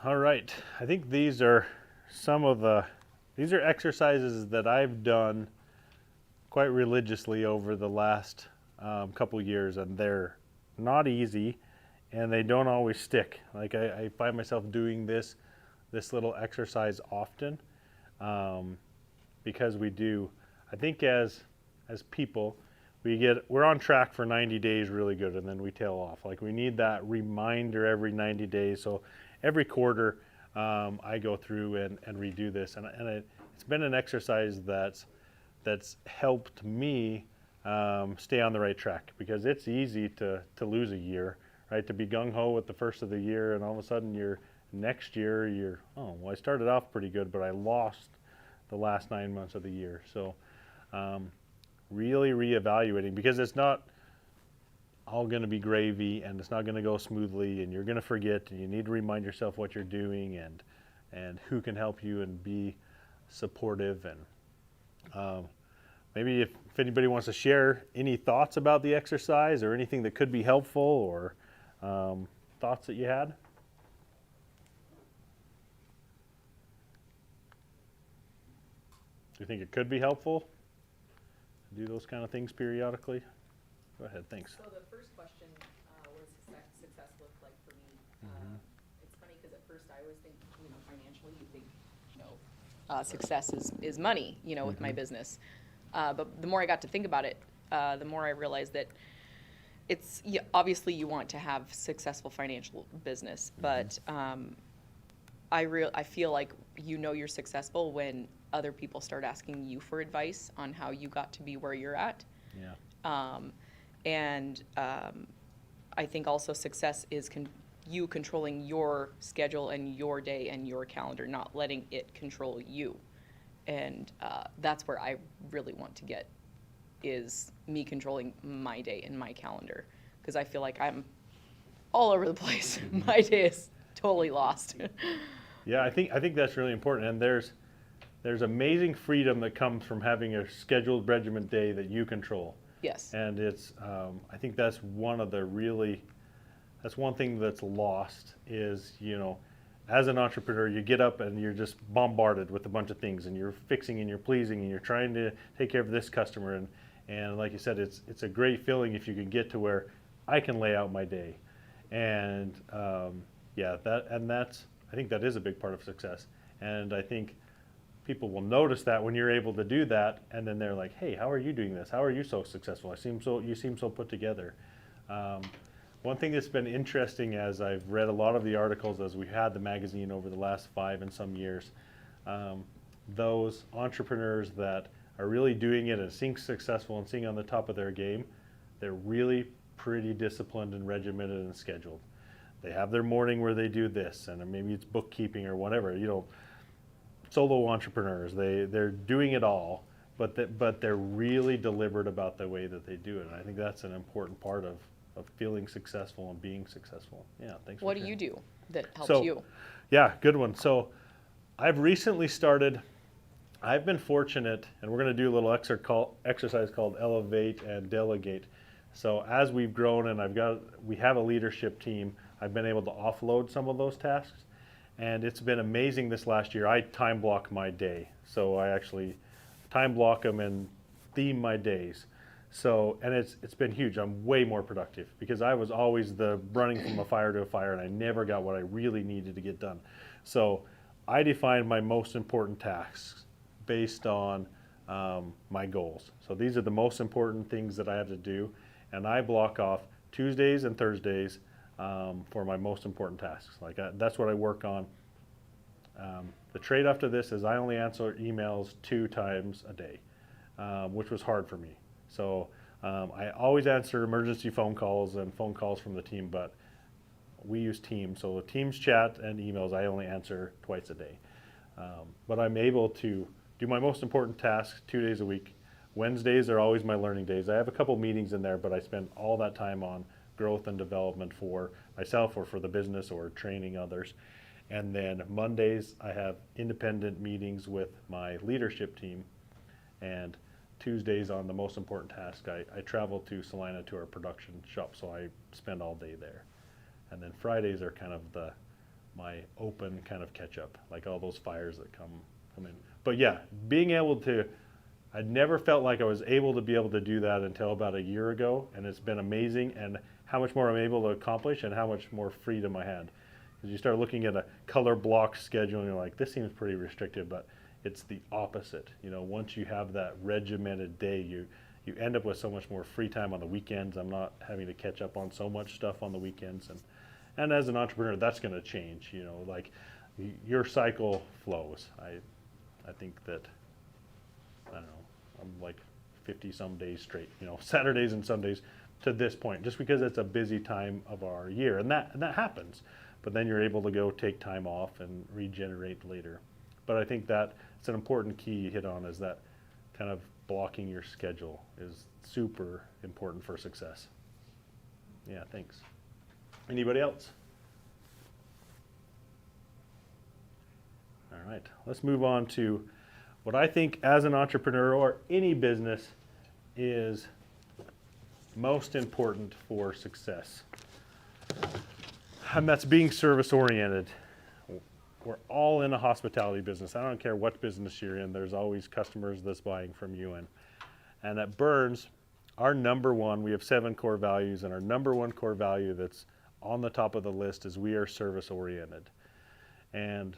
All right, I think these are these are exercises that I've done quite religiously over the last couple years, and they're not easy and they don't always stick. Like I find myself doing this little exercise often because we do, I think as people, we're on track for 90 days really good, and then we tail off. Like we need that reminder every 90 days. So every quarter I go through and redo this, and it's been an exercise that's helped me stay on the right track, because it's easy to lose a year, right? To be gung-ho with the first of the year, and all of a sudden next year oh, well, I started off pretty good, but I lost the last 9 months of the year. So really reevaluating, because it's not all going to be gravy, and it's not going to go smoothly, and you're going to forget, and you need to remind yourself what you're doing and who can help you and be supportive. And maybe if anybody wants to share any thoughts about the exercise or anything that could be helpful, or thoughts that you had. Do you think it could be helpful to do those kind of things periodically? Go ahead, thanks. So the first question, what does success look like for me? It's funny because at first I always think, financially, you think, success is money, with my business. But the more I got to think about it, the more I realized that it's obviously you want to have successful financial business, but I feel like you're successful when other people start asking you for advice on how you got to be where you're at. Yeah. And I think also success is you controlling your schedule and your day and your calendar, not letting it control you. And that's where I really want to get, is me controlling my day and my calendar, because I feel like I'm all over the place. My day is totally lost. Yeah, I think that's really important, and there's amazing freedom that comes from having a scheduled regiment day that you control. Yes. And it's, I think that's one thing that's lost is, as an entrepreneur, you get up and you're just bombarded with a bunch of things, and you're fixing and you're pleasing and you're trying to take care of this customer. And like you said, it's a great feeling if you can get to where I can lay out my day. And I think that is a big part of success. And I think people will notice that when you're able to do that, and then they're like, hey, how are you doing this? How are you so successful? You seem so put together. One thing that's been interesting, as I've read a lot of the articles as we had the magazine over the last 5 and some years, those entrepreneurs that are really doing it and seeing successful and seeing on the top of their game, they're really pretty disciplined and regimented and scheduled. They have their morning where they do this, and maybe it's bookkeeping or whatever. Solo entrepreneurs, they're doing it all, but they're really deliberate about the way that they do it. And I think that's an important part of feeling successful and being successful. Yeah, thanks. What do you do that helps you? Yeah, good one. So I've recently started. I've been fortunate, and we're going to do a little exercise called Elevate and Delegate. So as we've grown and we have a leadership team, I've been able to offload some of those tasks, and it's been amazing this last year. I time block my day, so I actually time block them and theme my days. So, and it's been huge. I'm way more productive because I was always the running from a fire to a fire, and I never got what I really needed to get done. So I defined my most important tasks based on my goals. So these are the most important things that I have to do, and I block off Tuesdays and Thursdays for my most important tasks. That's what I work on. The trade-off to this is I only answer emails 2 times a day, which was hard for me. So I always answer emergency phone calls and phone calls from the team, but we use Teams. So the Teams chat and emails I only answer twice a day. But I'm able to do my most important tasks 2 days a week. Wednesdays are always my learning days. I have a couple meetings in there, but I spend all that time on growth and development for myself or for the business or training others. And then Mondays, I have independent meetings with my leadership team. And Tuesdays on the most important task, I travel to Salina to our production shop, so I spend all day there. And then Fridays are kind of my open kind of catch up, like all those fires that come in. But yeah, being able to, I never felt like I was able to do that until about a year ago, and it's been amazing, and how much more I'm able to accomplish and how much more freedom I had. Because you start looking at a color block schedule and you're like, this seems pretty restrictive, but it's the opposite. Once you have that regimented day, you end up with so much more free time on the weekends. I'm not having to catch up on so much stuff on the weekends, and as an entrepreneur, that's going to change. Like your cycle flows. I think that, I don't know, I'm like 50 some days straight, Saturdays and Sundays to this point, just because it's a busy time of our year, and that happens. But then you're able to go take time off and regenerate later. But I think that it's an important key you hit on, is that kind of blocking your schedule is super important for success. Yeah, thanks. Anybody else? All right, let's move on to what I think as an entrepreneur or any business is most important for success. And that's being service oriented. We're all in a hospitality business. I don't care what business you're in, there's always customers that's buying from you. And at Burns, our number one, we have 7 core values, and our number one core value that's on the top of the list is we are service oriented. And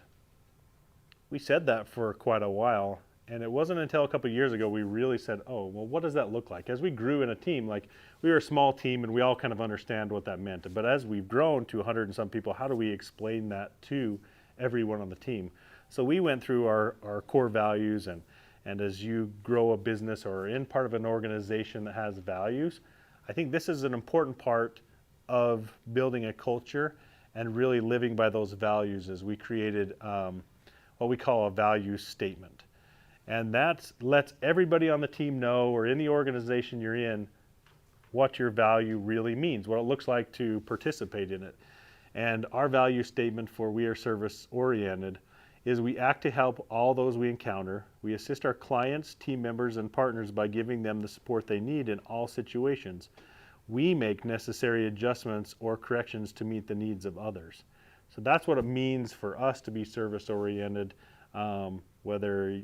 we said that for quite a while, and it wasn't until a couple of years ago we really said, oh, well, what does that look like? As we grew in a team, like we were a small team and we all kind of understand what that meant. But as we've grown to 100 and some people, how do we explain that to everyone on the team? So we went through our core values, and as you grow a business or are in part of an organization that has values, I think this is an important part of building a culture and really living by those values. As we created what we call a value statement. And that lets everybody on the team know, or in the organization you're in, what your value really means, what it looks like to participate in it. And our value statement for We Are Service Oriented is we act to help all those we encounter. We assist our clients, team members, and partners by giving them the support they need in all situations. We make necessary adjustments or corrections to meet the needs of others. So that's what it means for us to be service oriented, whether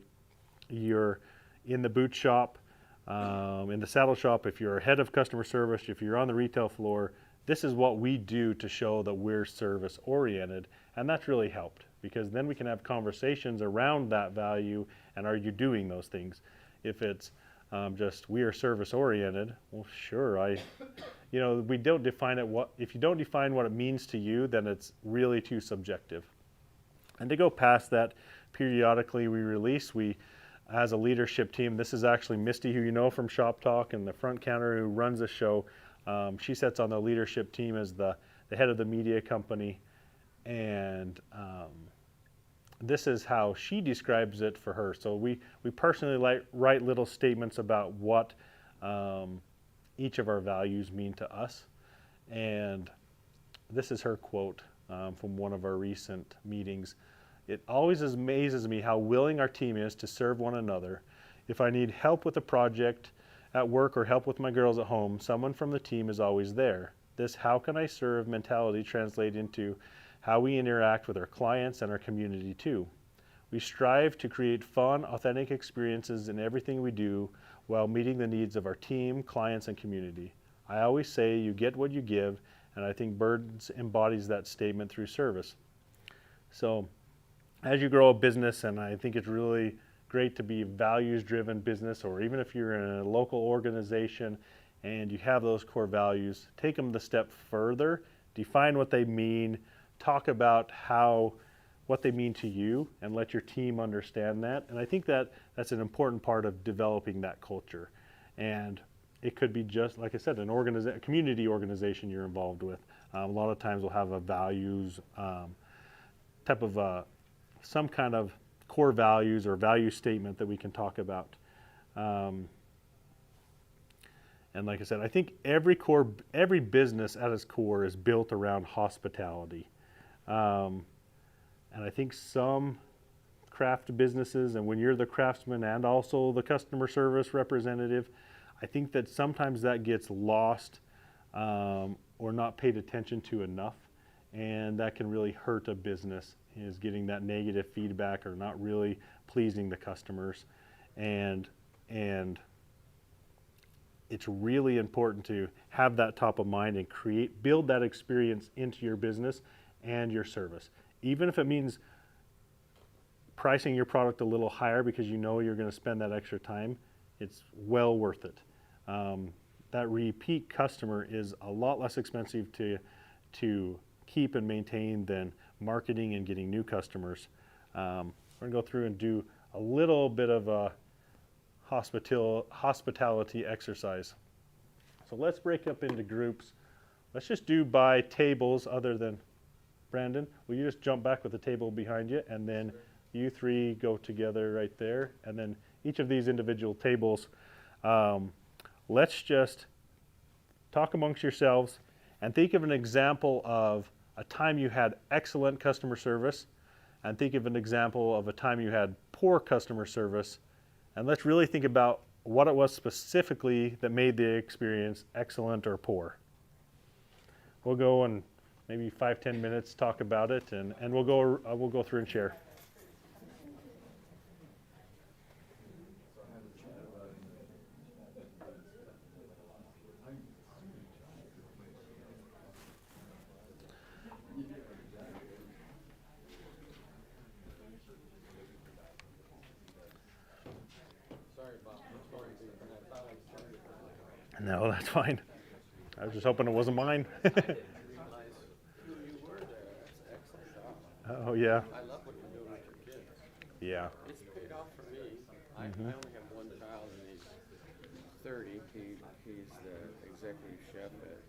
you're in the boot shop, in the saddle shop, if you're head of customer service, if you're on the retail floor, this is what we do to show that we're service oriented. And that's really helped, because then we can have conversations around that value and are you doing those things? If it's just we are service oriented, well, sure, we don't define it. If you don't define what it means to you, then it's really too subjective. And to go past that, periodically we as a leadership team, this is actually Misty, who you know from Shop Talk, and the front counter who runs the show. She sits on the leadership team as the head of the media company, and this is how she describes it for her. So we personally write little statements about what each of our values mean to us. And this is her quote from one of our recent meetings. "It always amazes me how willing our team is to serve one another. If I need help with a project at work or help with my girls at home, someone from the team is always there. This how can I serve mentality translates into how we interact with our clients and our community too. We strive to create fun, authentic experiences in everything we do while meeting the needs of our team, clients, and community. I always say you get what you give, and I think Birds embodies that statement through service." So as you grow a business, and I think it's really great to be a values-driven business, or even if you're in a local organization and you have those core values, take them the step further, define what they mean, talk about what they mean to you, and let your team understand that. And I think that's an important part of developing that culture. And it could be just, like I said, a community organization you're involved with. A lot of times we'll have a values type of some kind of core values or value statement that we can talk about. And like I said, I think every business at its core is built around hospitality. And I think some craft businesses, and when you're the craftsman and also the customer service representative, I think that sometimes that gets lost or not paid attention to enough. And that can really hurt a business, is getting that negative feedback or not really pleasing the customers. And it's really important to have that top of mind and build that experience into your business and your service. Even if it means pricing your product a little higher because you know you're going to spend that extra time, it's well worth it. That repeat customer is a lot less expensive to keep and maintain than marketing and getting new customers. We're going to go through and do a little bit of a hospitality exercise. So let's break up into groups. Let's just do by tables other than Brandon. Will you just jump back with the table behind you, and then you three go together right there, and then each of these individual tables, let's just talk amongst yourselves and think of an example of a time you had excellent customer service, and think of an example of a time you had poor customer service, and let's really think about what it was specifically that made the experience excellent or poor. We'll go and maybe 5-10 minutes talk about it, and we'll go through and share. No, that's fine. I was just hoping it wasn't mine. Oh, yeah. I love what you're doing with your kids. Yeah. It's paid off for me. I only have one child, and he's 30. He's the executive chef at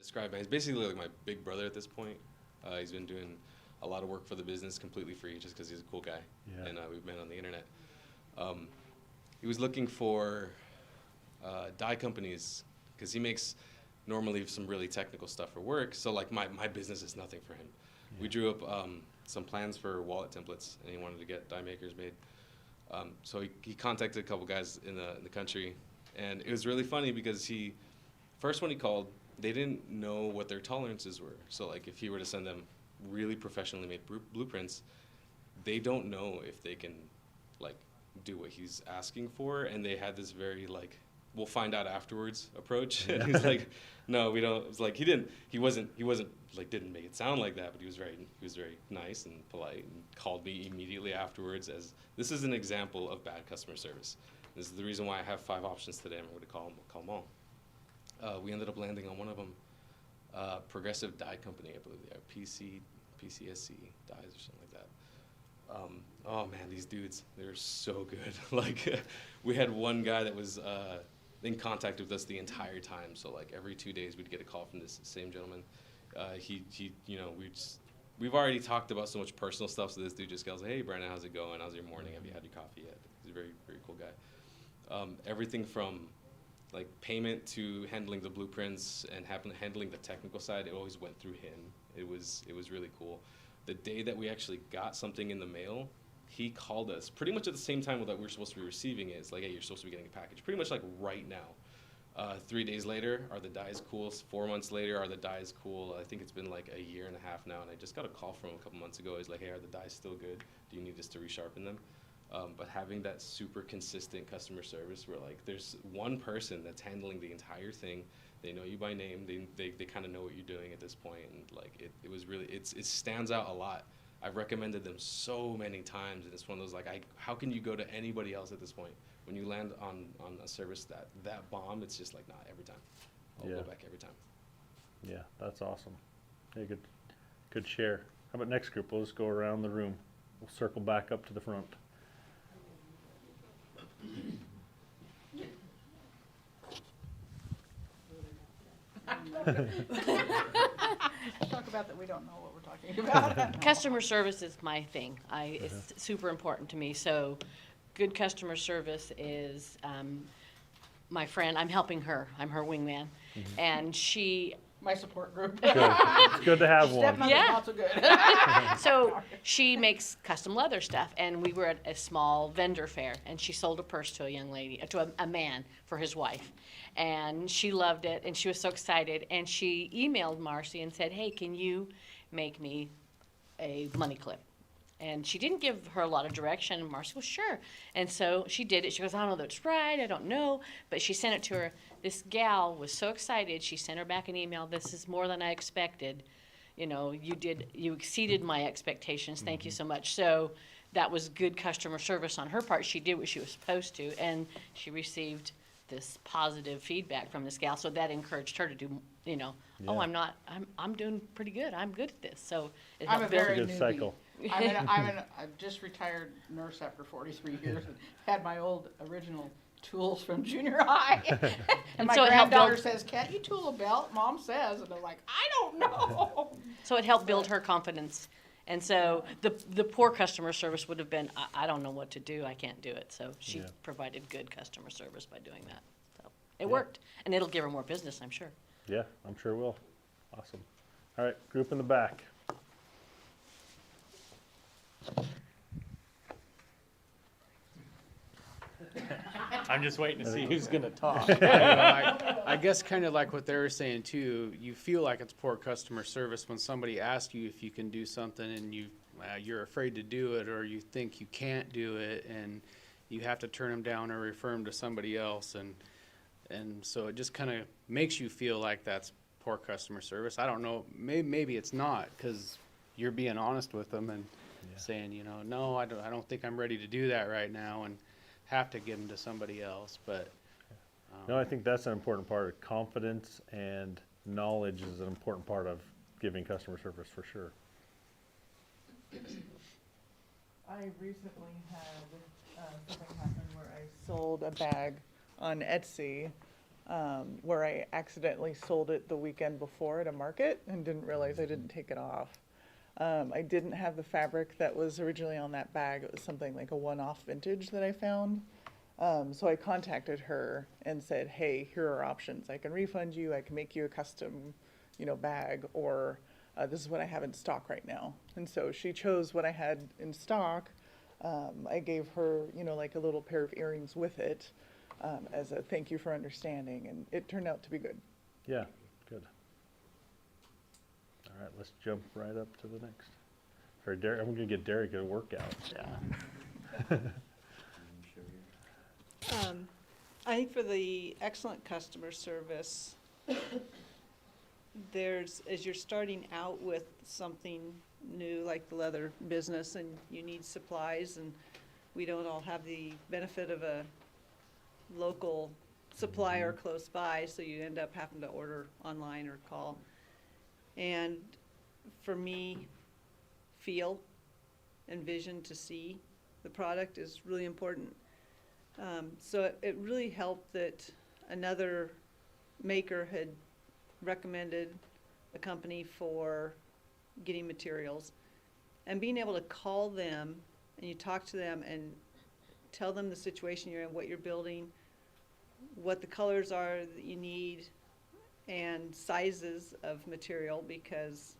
describe him. He's basically like my big brother at this point. He's been doing a lot of work for the business completely free just because he's a cool guy. Yeah. And we've met on the internet. He was looking for dye companies because he makes normally some really technical stuff for work. So like my business is nothing for him. Yeah. We drew up some plans for wallet templates, and he wanted to get dye makers made. So he contacted a couple guys in the country, and it was really funny because first when he called, they didn't know what their tolerances were. So like if he were to send them really professionally made blueprints, they don't know if they can like do what he's asking for, and they had this very like, we'll find out afterwards approach. Yeah. He's like, no, we don't. It's like he wasn't like, didn't make it sound like that, but he was very nice and polite and called me immediately afterwards as, this is an example of bad customer service. This is the reason why I have 5 options today. I'm going to call them all. We ended up landing on one of them, Progressive Dye Company, I believe they are, PCSC dyes or something like that. Oh man, these dudes, they're so good. Like, we had one guy that was in contact with us the entire time. So like every 2 days we'd get a call from this same gentleman. You know, we've already talked about so much personal stuff. So this dude just goes, hey Braydan, how's it going? How's your morning? Have you had your coffee yet? He's a very, very cool guy. Everything from like payment to handling the blueprints and handling the technical side, it always went through him. It was really cool. The day that we actually got something in the mail, he called us pretty much at the same time that we were supposed to be receiving it. It's like, hey, you're supposed to be getting a package. Pretty much like right now. 3 days later, are the dyes cool? 4 months later, are the dyes cool? I think it's been like a year and a half now, and I just got a call from him a couple months ago. He's like, hey, are the dyes still good? Do you need us to resharpen them? But having that super consistent customer service where like there's one person that's handling the entire thing. They know you by name. They kind of know what you're doing at this point, and like it was really, it stands out a lot. I've recommended them so many times, and it's one of those like, how can you go to anybody else at this point? When you land on a service that bomb, it's just like, nah, every time. I'll go back every time. Yeah, that's awesome. Hey, good share. How about next group? We'll just go around the room. We'll circle back up to the front. Talk about that we don't know what we're talking about. Customer service is my thing. It's super important to me. So good customer service is my friend. I'm helping her. I'm her wingman. Mm-hmm. And she... My support group. Good. It's good to have one. Yeah. Not so good. So she makes custom leather stuff, and we were at a small vendor fair, and she sold a purse to a young lady, to a man for his wife. And she loved it, and she was so excited, and she emailed Marcy and said, hey, can you make me a money clip? And she didn't give her a lot of direction, and Marcy was sure. And so she did it. She goes, I don't know that's right, I don't know. But she sent it to her. This gal was so excited, she sent her back an email, this is more than I expected. You know, you exceeded my expectations, thank you so much. So that was good customer service on her part. She did what she was supposed to, and she received this positive feedback from this gal. So that encouraged her to do, you know, oh, I'm doing pretty good. I'm good at this. So it helped I'm a very good cycle. I'm a just retired nurse after 43 years and had my old original tools from junior high. And my so granddaughter says, can't you tool a belt? Mom says. And I'm like, I don't know. So it helped build her confidence. And so the poor customer service would have been, I don't know what to do. I can't do it. So she provided good customer service by doing that. So it worked. And it'll give her more business, I'm sure. Yeah, I'm sure it will. Awesome. All right, group in the back. I'm just waiting to see who's going to talk. I guess kind of like what they were saying too, you feel like it's poor customer service when somebody asks you if you can do something and you're afraid to do it, or you think you can't do it, and you have to turn them down or refer them to somebody else, and so it just kind of makes you feel like that's poor customer service. I don't know, maybe it's not, because you're being honest with them and saying, you know, no, I don't think I'm ready to do that right now, and have to give them to somebody else. But no, I think that's an important part of confidence, and knowledge is an important part of giving customer service for sure. I recently had something happen where I sold a bag on Etsy where I accidentally sold it the weekend before at a market and didn't realize I didn't take it off. I didn't have the fabric that was originally on that bag. It was something like a one-off vintage that I found. So I contacted her and said, hey, here are options. I can refund you, I can make you a custom, bag, or this is what I have in stock right now. And so she chose what I had in stock. I gave her, like a little pair of earrings with it as a thank you for understanding, and it turned out to be good. Yeah, good. All right, let's jump right up to the next. For Derek, I'm going to get Derek a workout. Yeah. I think for the excellent customer service, as you're starting out with something new like the leather business and you need supplies, and we don't all have the benefit of a local supplier close by, so you end up having to order online or call. And for me, feel and vision to see the product is really important. So it really helped that another maker had recommended a company for getting materials, and being able to call them and you talk to them and tell them the situation you're in, what you're building, what the colors are that you need, and sizes of material, because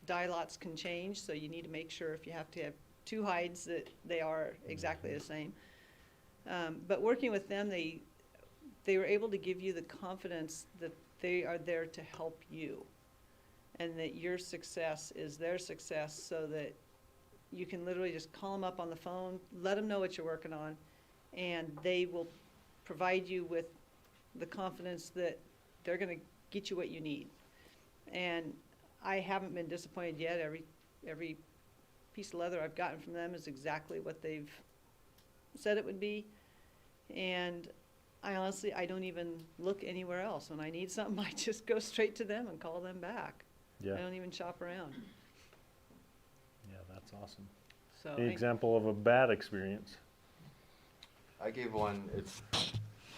dye lots can change, so you need to make sure if you have to have two hides that they are exactly the same. But working with them, they were able to give you the confidence that they are there to help you, and that your success is their success, so that you can literally just call them up on the phone, let them know what you're working on, and they will provide you with the confidence that they're going to get you what you need. And I haven't been disappointed yet. Every piece of leather I've gotten from them is exactly what they've said it would be. And I honestly, I don't even look anywhere else. When I need something, I just go straight to them and call them back. Yeah. I don't even shop around. Yeah, that's awesome. So An example of a bad experience. I gave one, it's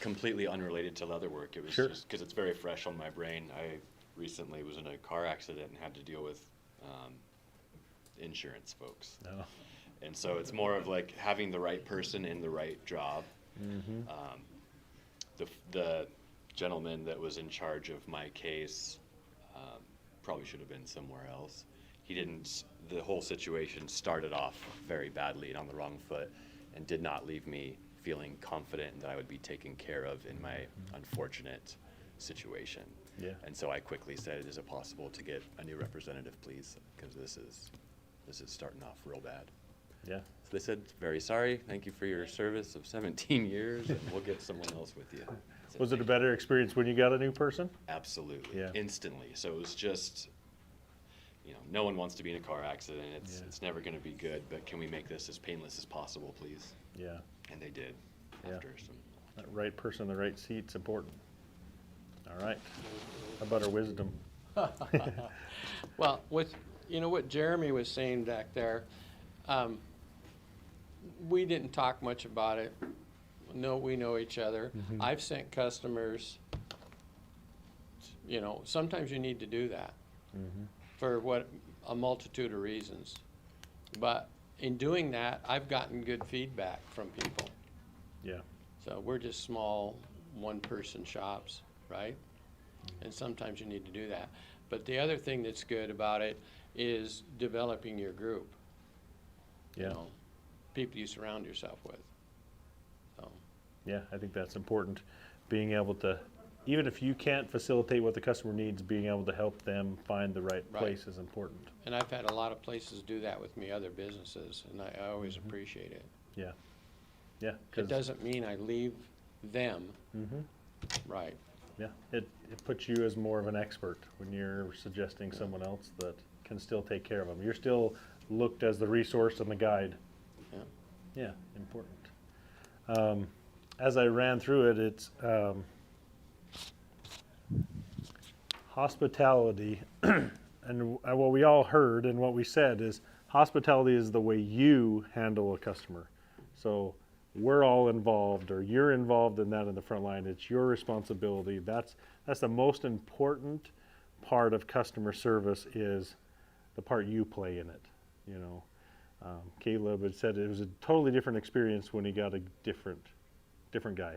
completely unrelated to leatherwork. It was Sure. just because it's very fresh on my brain. I recently was in a car accident and had to deal with insurance folks. No. And so it's more of like having the right person in the right job. Mm-hmm. The gentleman that was in charge of my case probably should have been somewhere else. He didn't, the whole situation started off very badly and on the wrong foot, and did not leave me feeling confident that I would be taken care of in my unfortunate situation. Yeah. And so I quickly said, is it possible to get a new representative, please? Because this is starting off real bad. Yeah. So they said, very sorry, thank you for your service of 17 years, and we'll get someone else with you. Was it a better experience when you got a new person? Absolutely, Yeah. instantly. So it was just, no one wants to be in a car accident. It's never going to be good, but can we make this as painless as possible, please? Yeah. And they did. Yeah. After some. That right person in the right seat's important. All right. How about our wisdom? Well, with what Jeremy was saying back there, we didn't talk much about it. No, we know each other. Mhm. I've sent customers, sometimes you need to do that Mm-hmm. for a multitude of reasons. But in doing that, I've gotten good feedback from people. Yeah. So we're just small one-person shops, right? And sometimes you need to do that. But the other thing that's good about it is developing your group. Yeah. People you surround yourself with. So. Yeah, I think that's important. Being able to, even if you can't facilitate what the customer needs, being able to help them find the right place is important. And I've had a lot of places do that with me, other businesses, and I always appreciate it. Yeah. Yeah. It doesn't mean I leave them. Mm-hmm. Right. Yeah, it puts you as more of an expert when you're suggesting someone else that can still take care of them. You're still looked as the resource and the guide. Yeah. Yeah, important. As I ran through it, it's hospitality, and what we all heard and what we said is hospitality is the way you handle a customer. So we're all involved, or you're involved in that in the front line. It's your responsibility. That's the most important part of customer service, is the part you play in it. You know, Caleb had said it was a totally different experience when he got a different guy.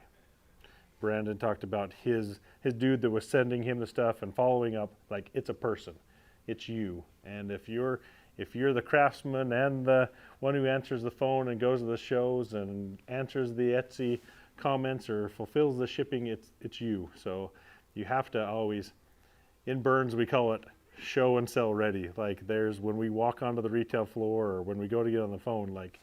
Brandon talked about his dude that was sending him the stuff and following up. Like, it's a person, it's you. And if you're the craftsman and the one who answers the phone and goes to the shows and answers the Etsy comments or fulfills the shipping, it's you. So you have to always, in Burns we call it show and sell ready. Like, there's, when we walk onto the retail floor or when we go to get on the phone, like,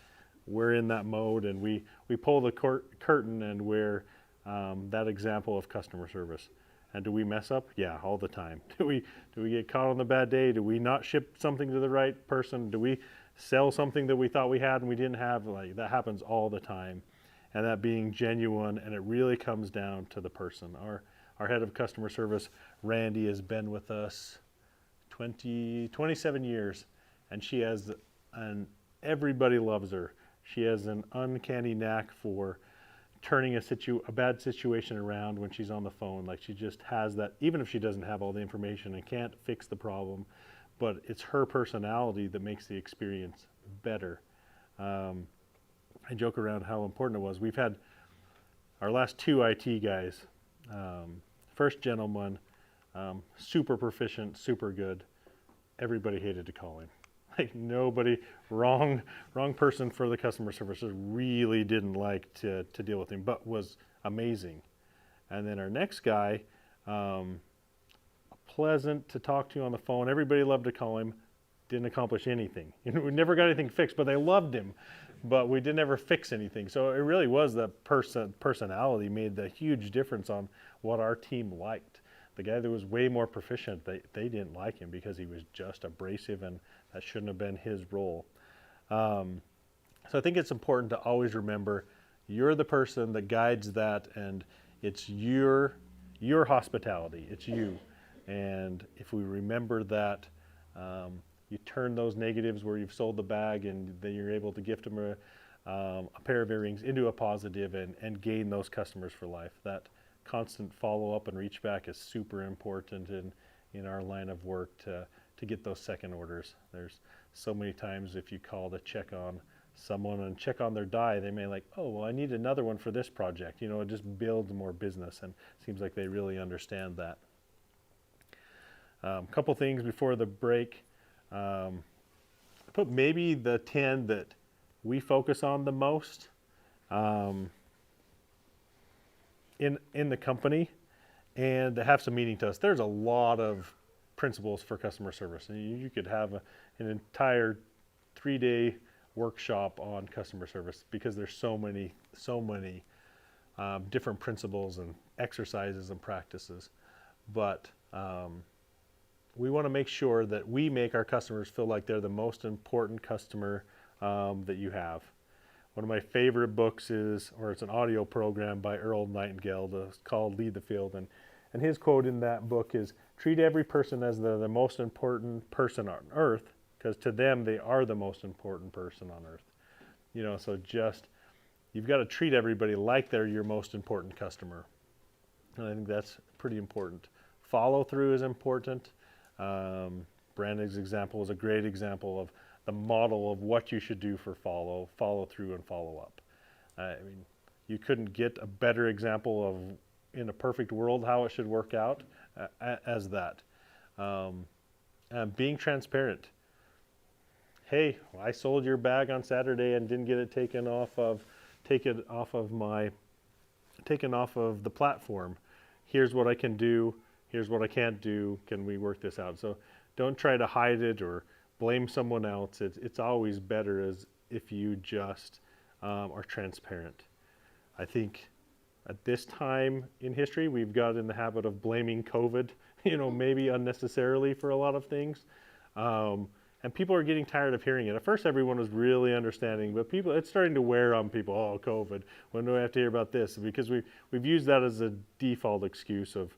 we're in that mode, and we pull the curtain and we're that example of customer service. And do we mess up? Yeah, all the time. Do we get caught on the bad day? Do we not ship something to the right person? Do we sell something that we thought we had and we didn't have? Like, that happens all the time. And that being genuine, and it really comes down to the person. Our head of customer service, Randy, has been with us 27 years, and she has everybody loves her. She has an uncanny knack for turning a bad situation around when she's on the phone. Like, she just has that, even if she doesn't have all the information and can't fix the problem, but it's her personality that makes the experience better. I joke around how important it was. We've had our last 2 IT guys. First gentleman, super proficient, super good. Everybody hated to call him. Like, nobody, wrong person for the customer services, really didn't like to deal with him, but was amazing. And then our next guy, pleasant to talk to on the phone. Everybody loved to call him. Didn't accomplish anything. You know, we never got anything fixed, but they loved him. But we didn't ever fix anything. So it really was that personality made the huge difference on what our team liked. The guy that was way more proficient, they didn't like him because he was just abrasive, and that shouldn't have been his role. So I think it's important to always remember you're the person that guides that, and it's your hospitality. It's you. And if we remember that, you turn those negatives where you've sold the bag and then you're able to gift them a pair of earrings into a positive and gain those customers for life. That constant follow-up and reach back is super important in our line of work to get those second orders. There's so many times if you call to check on someone and check on their die, they may like, oh, well, I need another one for this project. You know, it just builds more business, and it seems like they really understand that. Couple things before the break. I put maybe the 10 that we focus on the most in the company, and that have some meaning to us. There's a lot of principles for customer service, and you could have an entire 3-day workshop on customer service because there's so many different principles and exercises and practices. But we want to make sure that we make our customers feel like they're the most important customer that you have. One of my favorite books it's an audio program by Earl Nightingale. It's called Lead the Field, and his quote in that book is, treat every person as the most important person on earth, because to them they are the most important person on earth. You know, so just, you've got to treat everybody like they're your most important customer. And I think that's pretty important. Follow through is important. Brandon's example is a great example of the model of what you should do for follow through and follow up. I mean, you couldn't get a better example of, in a perfect world, how it should work out as that. Being transparent. Hey, I sold your bag on Saturday and didn't get it taken off of the platform. Here's what I can do. Here's what I can't do. Can we work this out? So don't try to hide it or blame someone else. It's always better as if you just are transparent. I think at this time in history, we've got in the habit of blaming COVID, maybe unnecessarily for a lot of things. And people are getting tired of hearing it. At first, everyone was really understanding, but it's starting to wear on people. Oh, COVID, when do I have to hear about this? Because we've used that as a default excuse of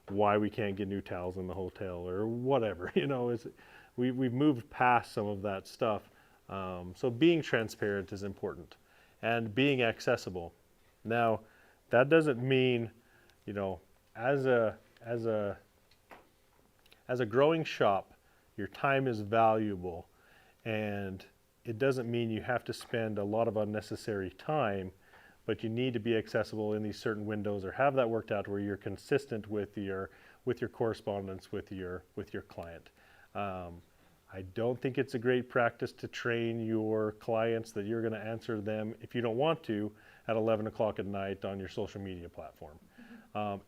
why we can't get new towels in the hotel or whatever. We've moved past some of that stuff. So being transparent is important. and being accessible. Now, that doesn't mean, you know, as a growing shop, your time is valuable, and it doesn't mean you have to spend a lot of unnecessary time, but you need to be accessible in these certain windows or have that worked out where you're consistent with your correspondence with your client. I don't think it's a great practice to train your clients that you're going to answer them, if you don't want to, at 11 o'clock at night on your social media platform.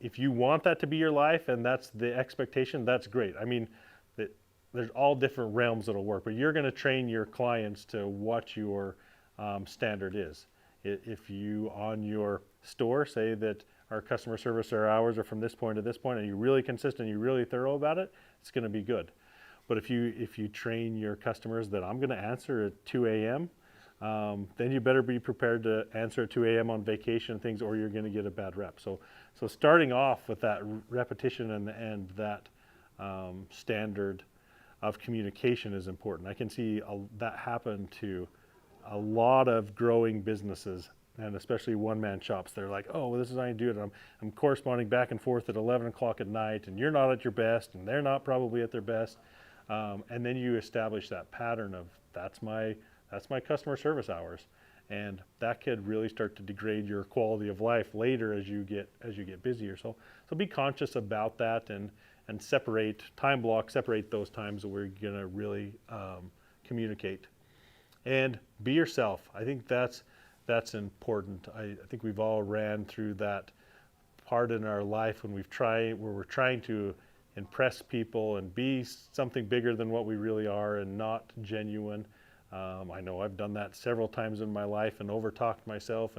If you want that to be your life and that's the expectation, that's great. I mean, there's all different realms that'll work, but you're going to train your clients to what your standard is. If you on your store say that our customer service hours are from this point to this point, and you're really consistent, you're really thorough about it, it's going to be good. But if you train your customers that I'm going to answer at 2 a.m., then you better be prepared to answer at 2 a.m. on vacation and things, or you're going to get a bad rep. So starting off with that repetition and that standard of communication is important. I can see that happen to a lot of growing businesses, and especially one-man shops. They're like, oh, well, this is how I do it. I'm corresponding back and forth at 11 o'clock at night, and you're not at your best, and they're not probably at their best. And then you establish that pattern of that's my customer service hours, and that could really start to degrade your quality of life later as you get busier. So be conscious about that and separate time blocks, separate those times that we're going to really communicate. And be yourself. I think that's important. I think we've all ran through that part in our life when where we're trying to impress people and be something bigger than what we really are and not genuine. I know I've done that several times in my life and overtalked myself,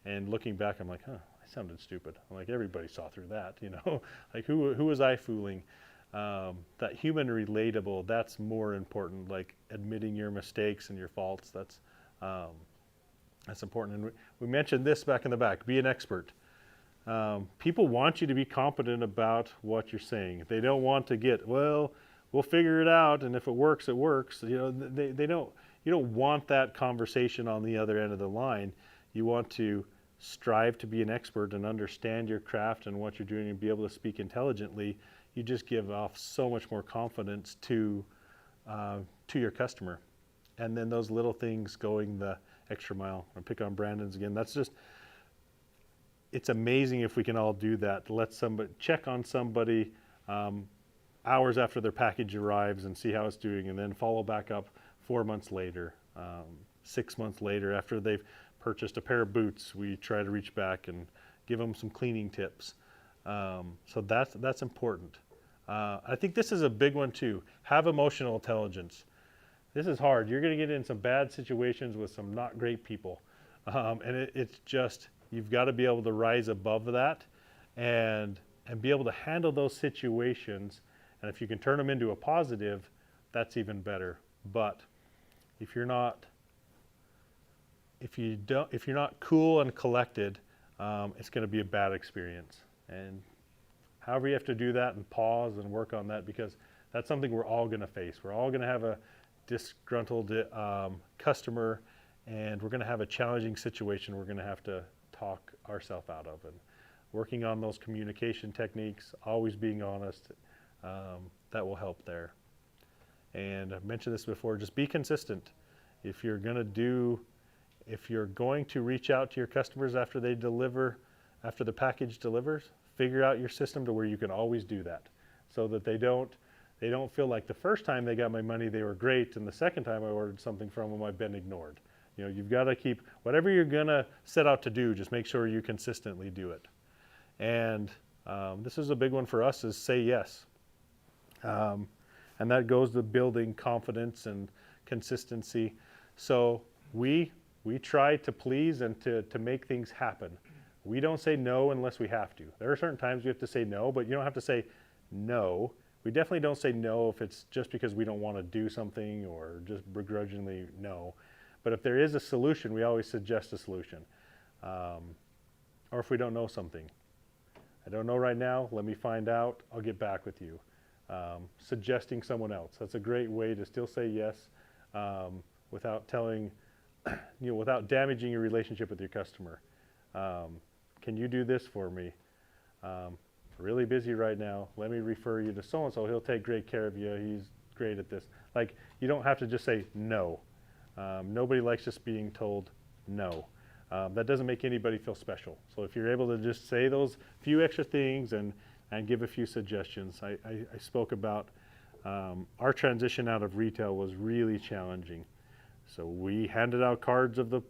and looking back, I'm like, huh, I sounded stupid. I'm like, everybody saw through that, you know. Like who was I fooling? That human relatable, that's more important, like admitting your mistakes and your faults. That's important. And we mentioned this back in the back, be an expert. People want you to be competent about what you're saying. They don't want to get, well, we'll figure it out, and if it works, it works. You know, you don't want that conversation on the other end of the line. You want to strive to be an expert and understand your craft and what you're doing and be able to speak intelligently. You just give off so much more confidence to your customer. And then those little things going the extra mile. I'll pick on Brandon's again. That's just, it's amazing if we can all do that. Let somebody check on somebody hours after their package arrives and see how it's doing, and then follow back up 4 months later, 6 months later after they've purchased a pair of boots. We try to reach back and give them some cleaning tips. So that's important. I think this is a big one too. Have emotional intelligence. This is hard. You're going to get in some bad situations with some not great people, and it's just, you've got to be able to rise above that and be able to handle those situations. And if you can turn them into a positive, that's even better. But if you're not cool and collected, it's going to be a bad experience. And however you have to do that and pause and work on that, because that's something we're all going to face. We're all going to have a disgruntled customer, and we're going to have a challenging situation we're going to have to talk ourselves out of. And working on those communication techniques, always being honest, that will help there. And I've mentioned this before, just be consistent. If you're going to reach out to your customers after the package delivers, figure out your system to where you can always do that, so that they don't feel like the first time they got my money they were great, and the second time I ordered something from them I've been ignored. You know, you've got to keep whatever you're going to set out to do, just make sure you consistently do it. And this is a big one for us, is say yes. And that goes to building confidence and consistency. So we try to please and to make things happen. We don't say no unless we have to. There are certain times we have to say no, but you don't have to say no. We definitely don't say no if it's just because we don't want to do something or just begrudgingly no. But if there is a solution, we always suggest a solution. Or if we don't know something. I don't know right now, let me find out, I'll get back with you. Suggesting someone else. That's a great way to still say yes without telling without damaging your relationship with your customer. Can you do this for me? Really busy right now. Let me refer you to so-and-so. He'll take great care of you. He's great at this. Like, you don't have to just say no. Nobody likes just being told no. That doesn't make anybody feel special. So if you're able to just say those few extra things and give a few suggestions. I spoke about our transition out of retail was really challenging. So we handed out cards of the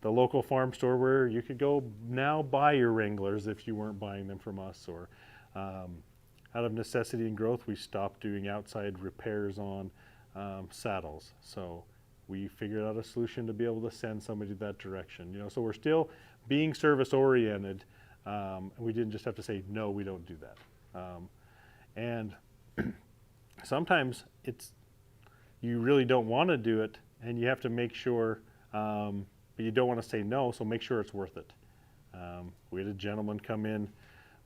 local farm store where you could go now buy your Wranglers if you weren't buying them from us. Or out of necessity and growth, we stopped doing outside repairs on saddles. So we figured out a solution to be able to send somebody that direction. So we're still being service oriented. We didn't just have to say, no, we don't do that. And sometimes you really don't want to do it, and you have to make sure, but you don't want to say no, so make sure it's worth it. We had a gentleman come in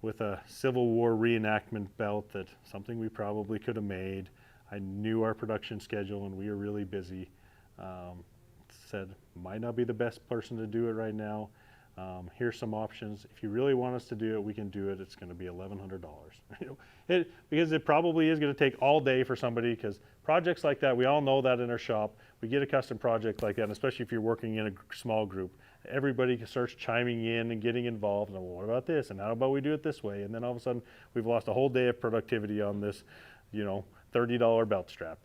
with a Civil War reenactment belt, that something we probably could have made. I knew our production schedule and we were really busy. Said, might not be the best person to do it right now. Here's some options. If you really want us to do it, we can do it. It's going to be $1,100. Because it probably is going to take all day for somebody, because projects like that, we all know that in our shop. We get a custom project like that, and especially if you're working in a small group, everybody starts chiming in and getting involved. And, well, what about this? And how about we do it this way? And then all of a sudden, we've lost a whole day of productivity on this, $30 belt strap.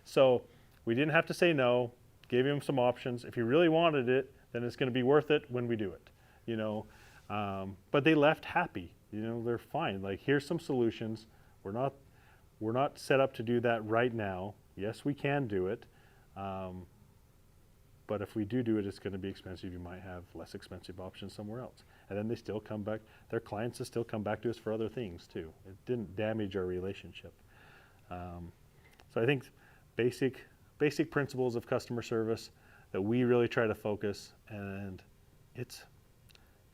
So we didn't have to say no. Gave him some options. If he really wanted it, then it's going to be worth it when we do it, But they left happy. They're fine. Like, here's some solutions. We're not set up to do that right now. Yes, we can do it. But if we do it, it's going to be expensive. You might have less expensive options somewhere else. And then they still come back. Their clients will still come back to us for other things too. It didn't damage our relationship. So I think basic principles of customer service that we really try to focus, and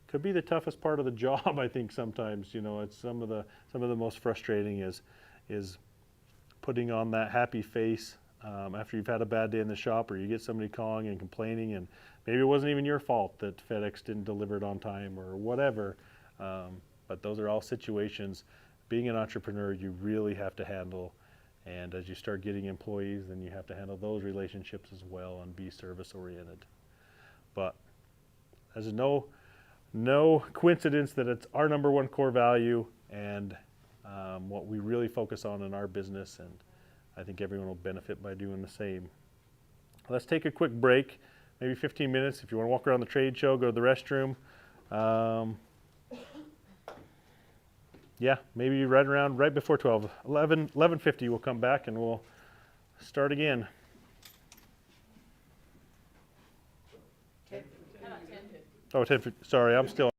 could be the toughest part of the job. I think sometimes, it's some of the most frustrating is putting on that happy face after you've had a bad day in the shop, or you get somebody calling and complaining, and maybe it wasn't even your fault that FedEx didn't deliver it on time or whatever. But those are all situations. Being an entrepreneur, you really have to handle. And as you start getting employees, then you have to handle those relationships as well and be service oriented. But there's no coincidence that it's our number one core value and what we really focus on in our business, and I think everyone will benefit by doing the same. Let's take a quick break, maybe 15 minutes. If you want to walk around the trade show, go to the restroom. Yeah, maybe right before 12. 11:50 we'll come back and we'll start again. Oh, 10:50. Sorry, I'm still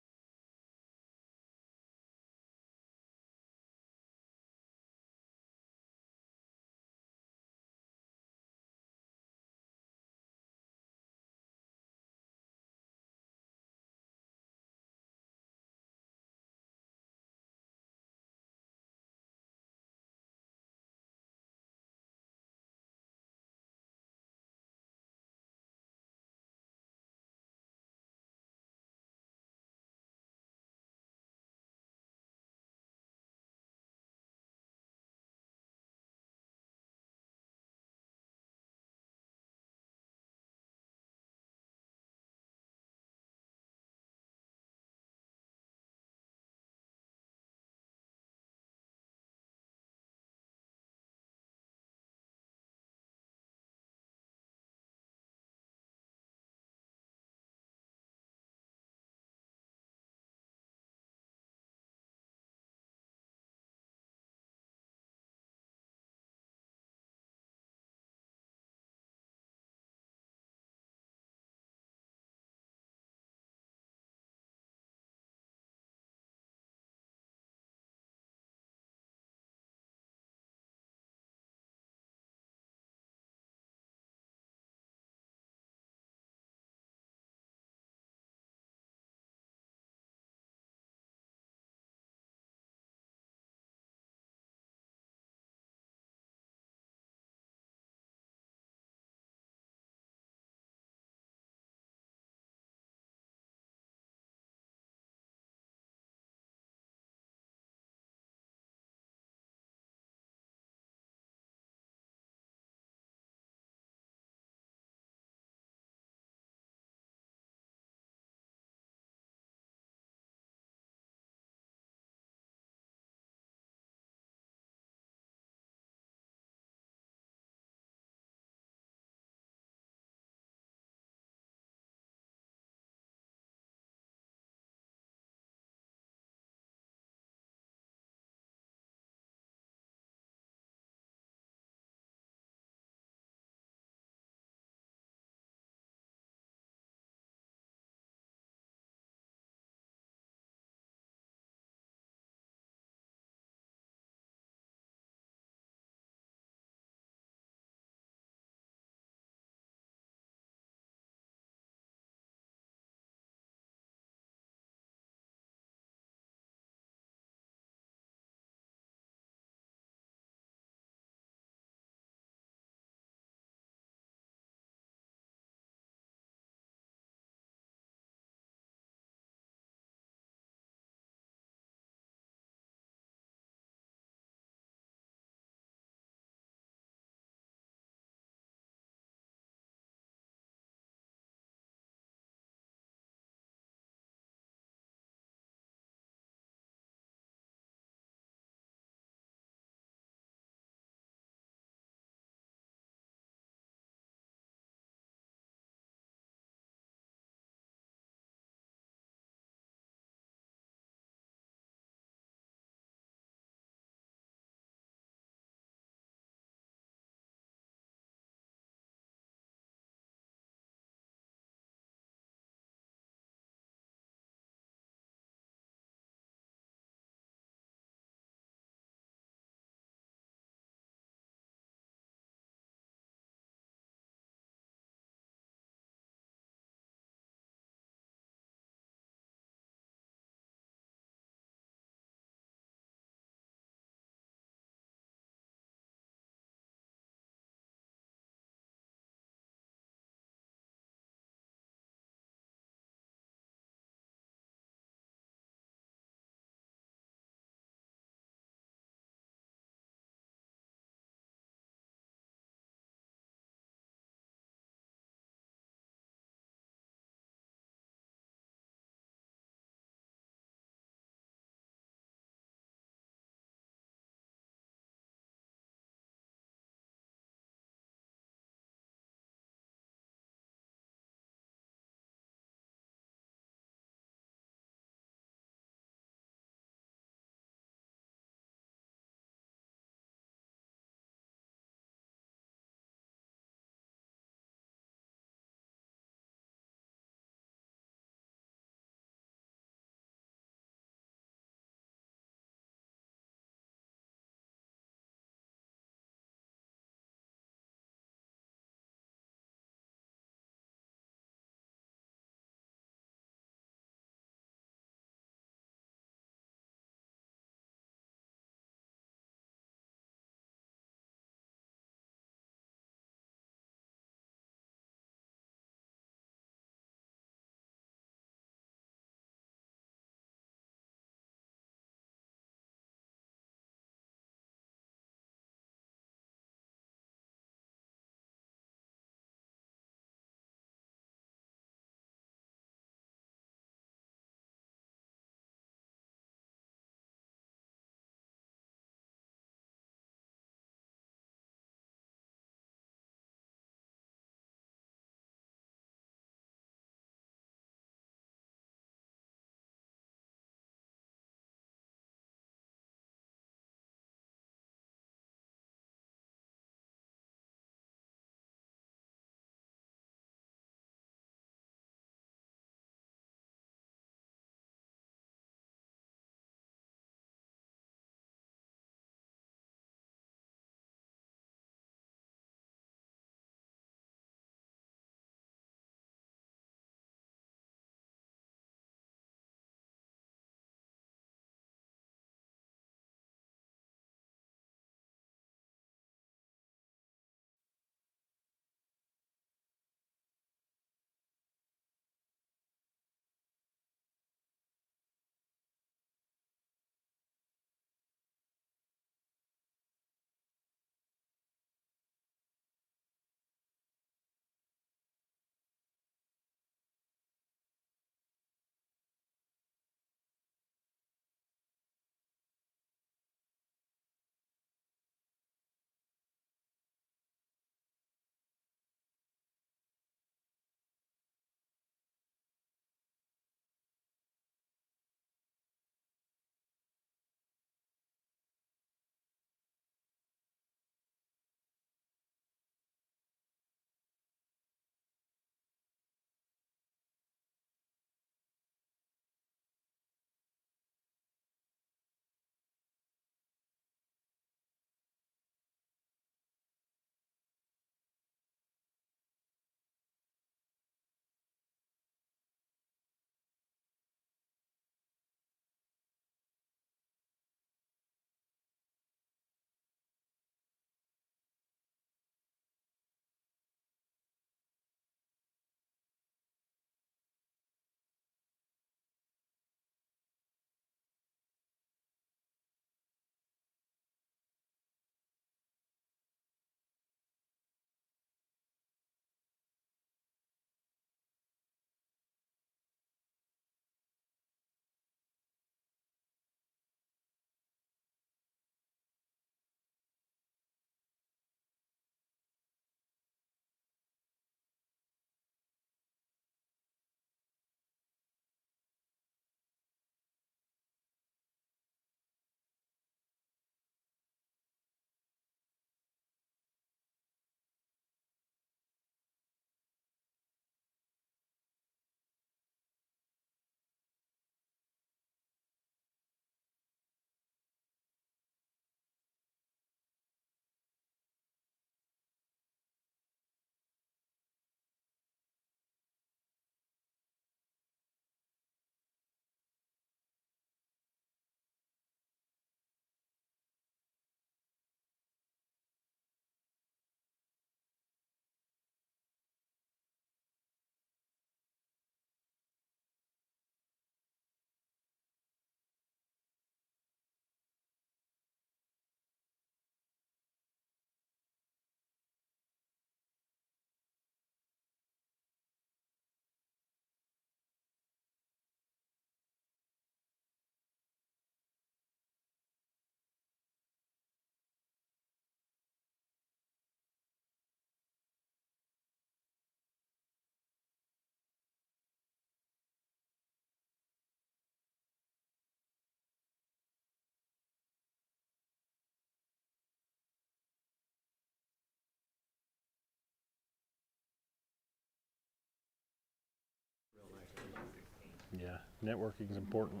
Networking is important.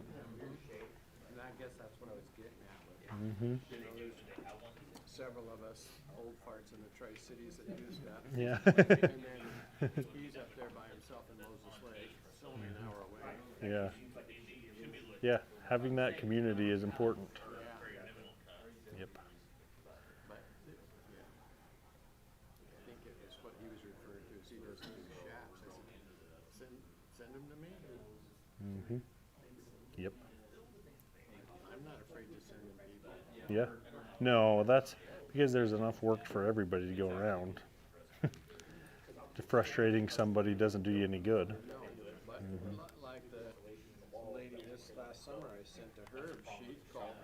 And I guess that's what I was getting at with it. Mm-hmm. You know, there's several of us old farts in the Tri-Cities that do stuff. Yeah. And then he's up there by himself in Moses Lake. It's only an hour away. Yeah. Yeah, having that community is important. Yep. But, yeah. I think it was what he was referring to, is he does new shops. I said, send them to me. Mm-hmm. Yep. I'm not afraid to send them people. Yeah. No, that's because there's enough work for everybody to go around. Frustrating somebody doesn't do you any good. No, but like the lady this last summer I sent to her, she called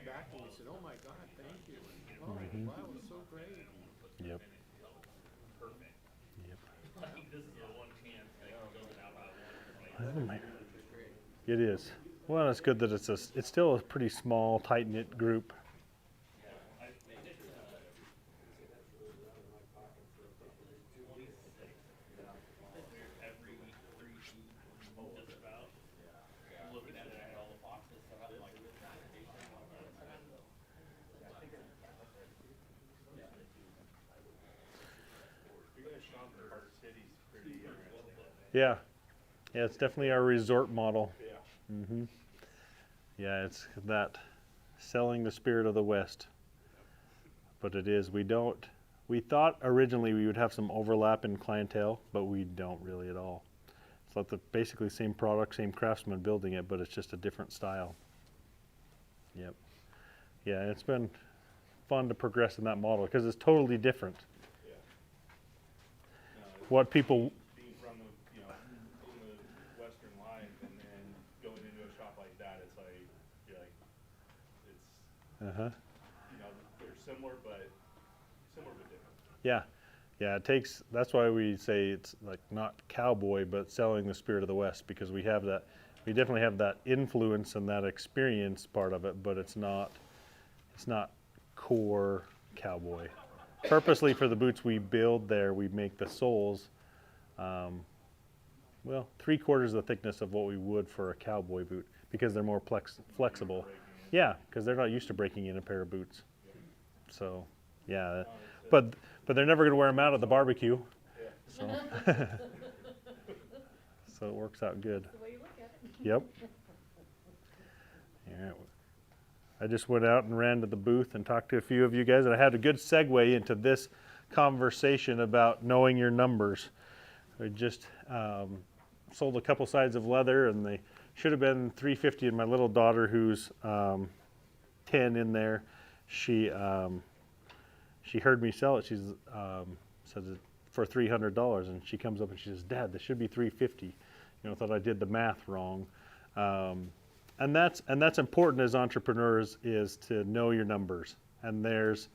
back to me and said, "Oh my God, thank you. Oh, Mhm. wow, it was so great." Yep. Yep. It is. Well, it's good that it's still a pretty small, tight-knit group. Yeah. Yeah, it's definitely our resort model. Mm-hmm. Yeah, it's that selling the spirit of the West. But it is. We thought originally we would have some overlap in clientele, but we don't really at all. It's like the basically same product, same craftsman building it, but it's just a different style. Yep. Yeah, it's been fun to progress in that model because it's totally different. Yeah. What people being from the, in the Western life and then going into a shop like that, it's like you're like it's they're similar but different. Yeah. Yeah, it takes, that's why we say it's like not cowboy, but selling the spirit of the West, because we definitely have that influence and that experience part of it, but it's not core cowboy. Purposely for the boots we build there, we make the soles, well, 3/4 the thickness of what we would for a cowboy boot, because they're more flexible. Yeah, because they're not used to breaking in a pair of boots. So, yeah, but they're never going to wear them out at the barbecue. So, so it works out good. That's the way you look at it. Yep. Yeah. I just went out and ran to the booth and talked to a few of you guys, and I had a good segue into this conversation about knowing your numbers. I just sold a couple sides of leather, and they should have been $350, and my little daughter, who's 10 in there, she heard me sell it. She's said it for $300, and she comes up and she says, "Dad, this should be $350." Thought I did the math wrong. And that's important as entrepreneurs, is to know your numbers. And there's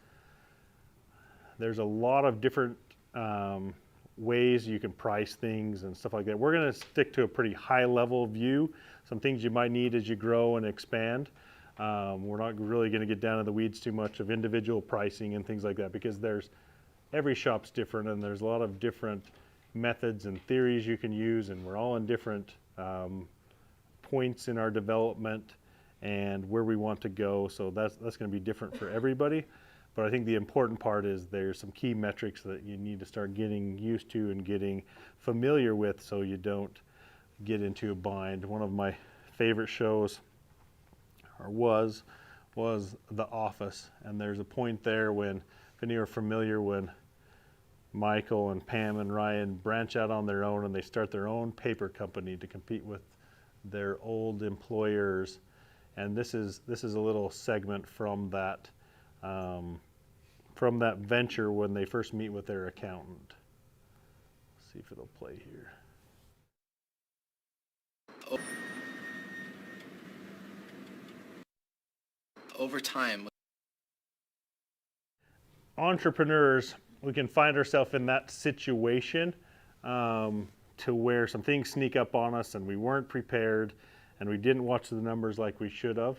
a lot of different ways you can price things and stuff like that. We're going to stick to a pretty high level view. Some things you might need as you grow and expand. We're not really going to get down to the weeds too much of individual pricing and things like that, because every shop's different, and there's a lot of different methods and theories you can use, and we're all in different points in our development and where we want to go. So that's going to be different for everybody. But I think the important part is there's some key metrics that you need to start getting used to and getting familiar with, so you don't get into a bind. One of my favorite shows was The Office, and there's a point there when, if any are familiar, when Michael and Pam and Ryan branch out on their own and they start their own paper company to compete with their old employers. And this is a little segment from that venture when they first meet with their accountant. Let's see if it'll play here. Over time, entrepreneurs, we can find ourselves in that situation to where some things sneak up on us and we weren't prepared and we didn't watch the numbers like we should have.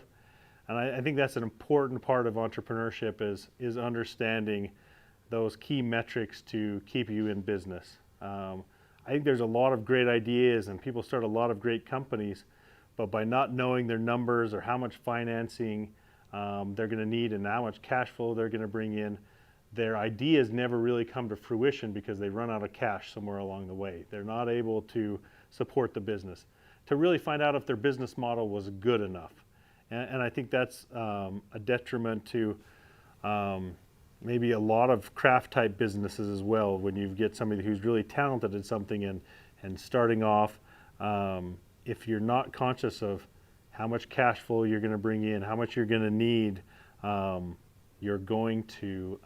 And I think that's an important part of entrepreneurship is understanding those key metrics to keep you in business. I think there's a lot of great ideas and people start a lot of great companies, but by not knowing their numbers or how much financing they're going to need and how much cash flow they're going to bring in, their ideas never really come to fruition because they run out of cash somewhere along the way. They're not able to support the business, to really find out if their business model was good enough. And I think that's a detriment to maybe a lot of craft type businesses as well. When you get somebody who's really talented at something and starting off, if you're not conscious of how much cash flow you're going to bring in, how much you're going to need, you're going to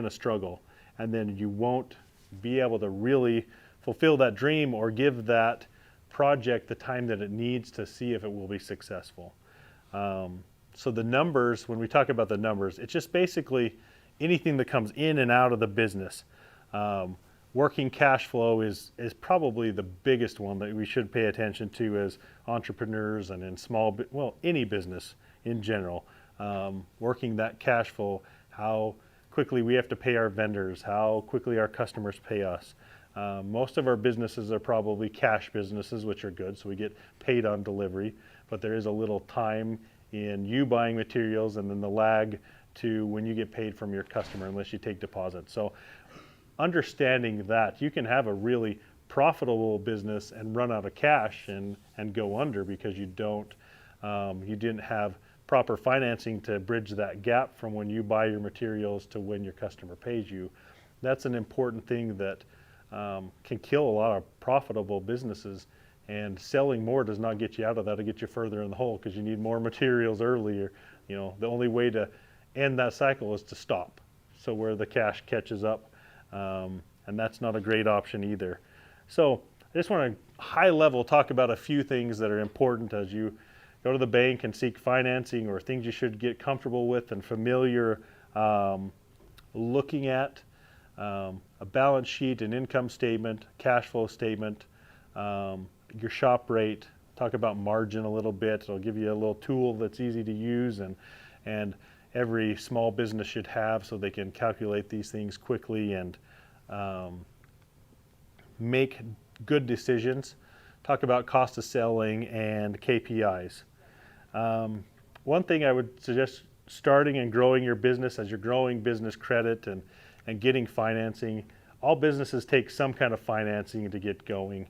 struggle, and then you won't be able to really fulfill that dream or give that project the time that it needs to see if it will be successful. So the numbers, when we talk about the numbers, it's just basically anything that comes in and out of the business. Working cash flow is probably the biggest one that we should pay attention to as entrepreneurs and in any business in general. Working that cash flow, how quickly we have to pay our vendors, how quickly our customers pay us. Most of our businesses are probably cash businesses, which are good, so we get paid on delivery, but there is a little time in you buying materials and then the lag to when you get paid from your customer unless you take deposits. So understanding that, you can have a really profitable business and run out of cash and go under because you didn't have proper financing to bridge that gap from when you buy your materials to when your customer pays you. That's an important thing that can kill a lot of profitable businesses, and selling more does not get you out of that. It'll get you further in the hole because you need more materials earlier. The only way to end that cycle is to stop, so where the cash catches up. And that's not a great option either. So I just want to high level talk about a few things that are important as you go to the bank and seek financing, or things you should get comfortable with and familiar looking at. A balance sheet, an income statement, cash flow statement, your shop rate. Talk about margin a little bit. It'll give you a little tool that's easy to use and every small business should have, so they can calculate these things quickly and make good decisions. Talk about cost of selling and KPIs. One thing I would suggest starting and growing your business, as you're growing business credit and getting financing. All businesses take some kind of financing to get going,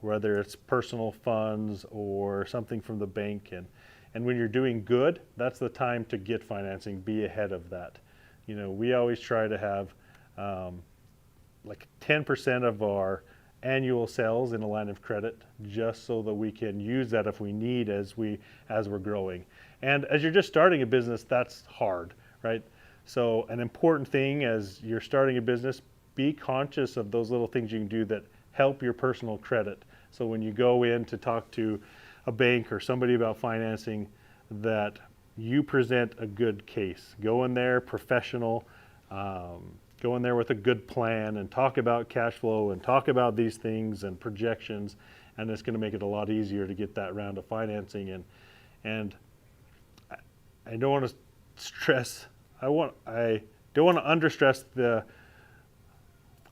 whether it's personal funds or something from the bank. And when you're doing good, that's the time to get financing. Be ahead of that. We always try to have like 10% of our annual sales in a line of credit, just so that we can use that if we need as we're growing. And as you're just starting a business, that's hard, right? So an important thing as you're starting a business, be conscious of those little things you can do that help your personal credit. So when you go in to talk to a bank or somebody about financing, that you present a good case. Go in there professional, go in there with a good plan and talk about cash flow and talk about these things and projections, and it's going to make it a lot easier to get that round of financing. And I don't want to stress, I don't want to understress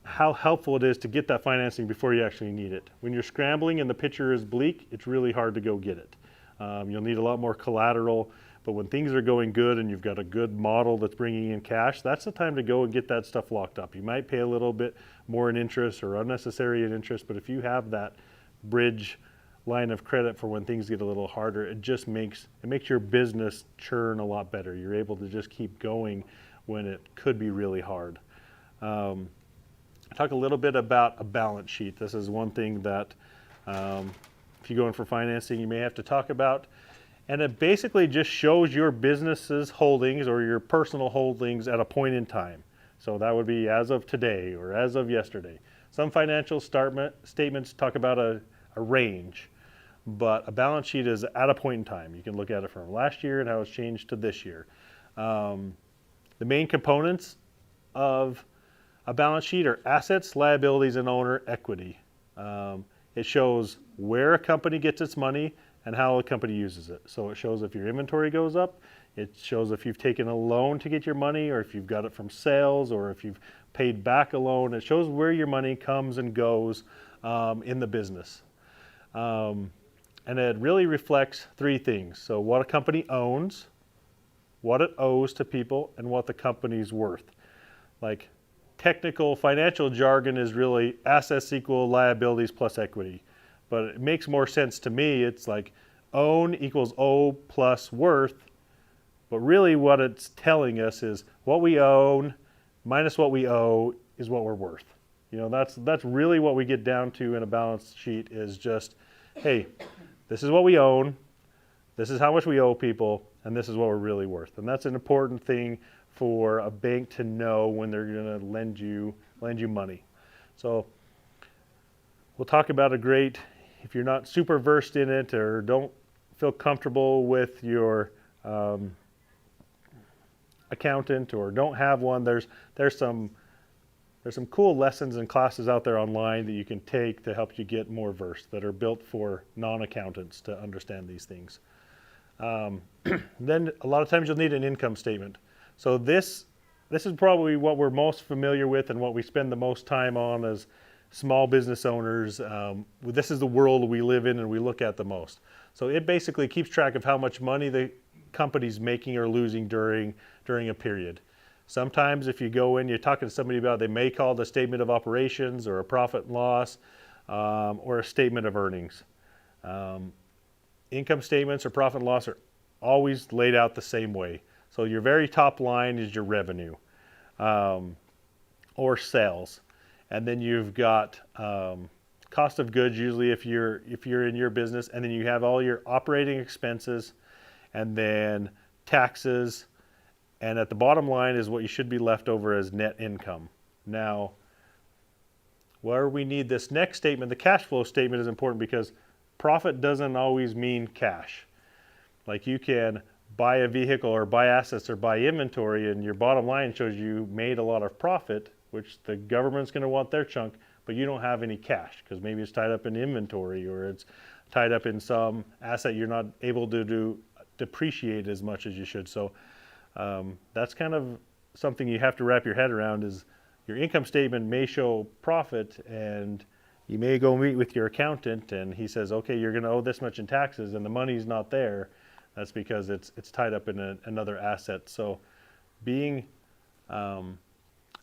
how helpful it is to get that financing before you actually need it. When you're scrambling and the picture is bleak, it's really hard to go get it. You'll need a lot more collateral, but when things are going good and you've got a good model that's bringing in cash, that's the time to go and get that stuff locked up. You might pay a little bit more in interest or unnecessary in interest, but if you have that bridge line of credit for when things get a little harder, it just makes your business churn a lot better. You're able to just keep going when it could be really hard. Talk a little bit about a balance sheet. This is one thing that if you go in for financing, you may have to talk about. And it basically just shows your business's holdings or your personal holdings at a point in time. So that would be as of today or as of yesterday. Some financial statements talk about a range, but a balance sheet is at a point in time. You can look at it from last year and how it's changed to this year. The main components of a balance sheet are assets, liabilities, and owner equity. It shows where a company gets its money and how a company uses it. So it shows if your inventory goes up, it shows if you've taken a loan to get your money, or if you've got it from sales, or if you've paid back a loan. It shows where your money comes and goes in the business. And it really reflects three things. So what a company owns, what it owes to people, and what the company's worth. Like technical financial jargon is really assets equal liabilities plus equity. But it makes more sense to me. It's like own equals owe plus worth. But really what it's telling us is what we own minus what we owe is what we're worth. You know, that's really what we get down to in a balance sheet is just, hey, this is what we own, this is how much we owe people, and this is what we're really worth. And that's an important thing for a bank to know when they're going to lend you money. So we'll talk about if you're not super versed in it or don't feel comfortable with your accountant or don't have one, there's some cool lessons and classes out there online that you can take to help you get more versed that are built for non-accountants to understand these things. Then a lot of times you'll need an income statement. So this is probably what we're most familiar with and what we spend the most time on as small business owners. This is the world we live in and we look at the most. So it basically keeps track of how much money the company's making or losing during a period. Sometimes if you go in, you're talking to somebody about it, they may call it a statement of operations or a profit and loss or a statement of earnings. Income statements or profit and loss are always laid out the same way. So your very top line is your revenue or sales. And then you've got cost of goods usually if you're in your business, and then you have all your operating expenses and then taxes. And at the bottom line is what you should be left over as net income. Now, where we need this next statement, the cash flow statement is important because profit doesn't always mean cash. Like you can buy a vehicle or buy assets or buy inventory and your bottom line shows you made a lot of profit, which the government's going to want their chunk, but you don't have any cash because maybe it's tied up in inventory or it's tied up in some asset you're not able to depreciate as much as you should. So that's kind of something you have to wrap your head around is your income statement may show profit and you may go meet with your accountant and he says, okay, you're going to owe this much in taxes and the money's not there. That's because it's tied up in another asset. So being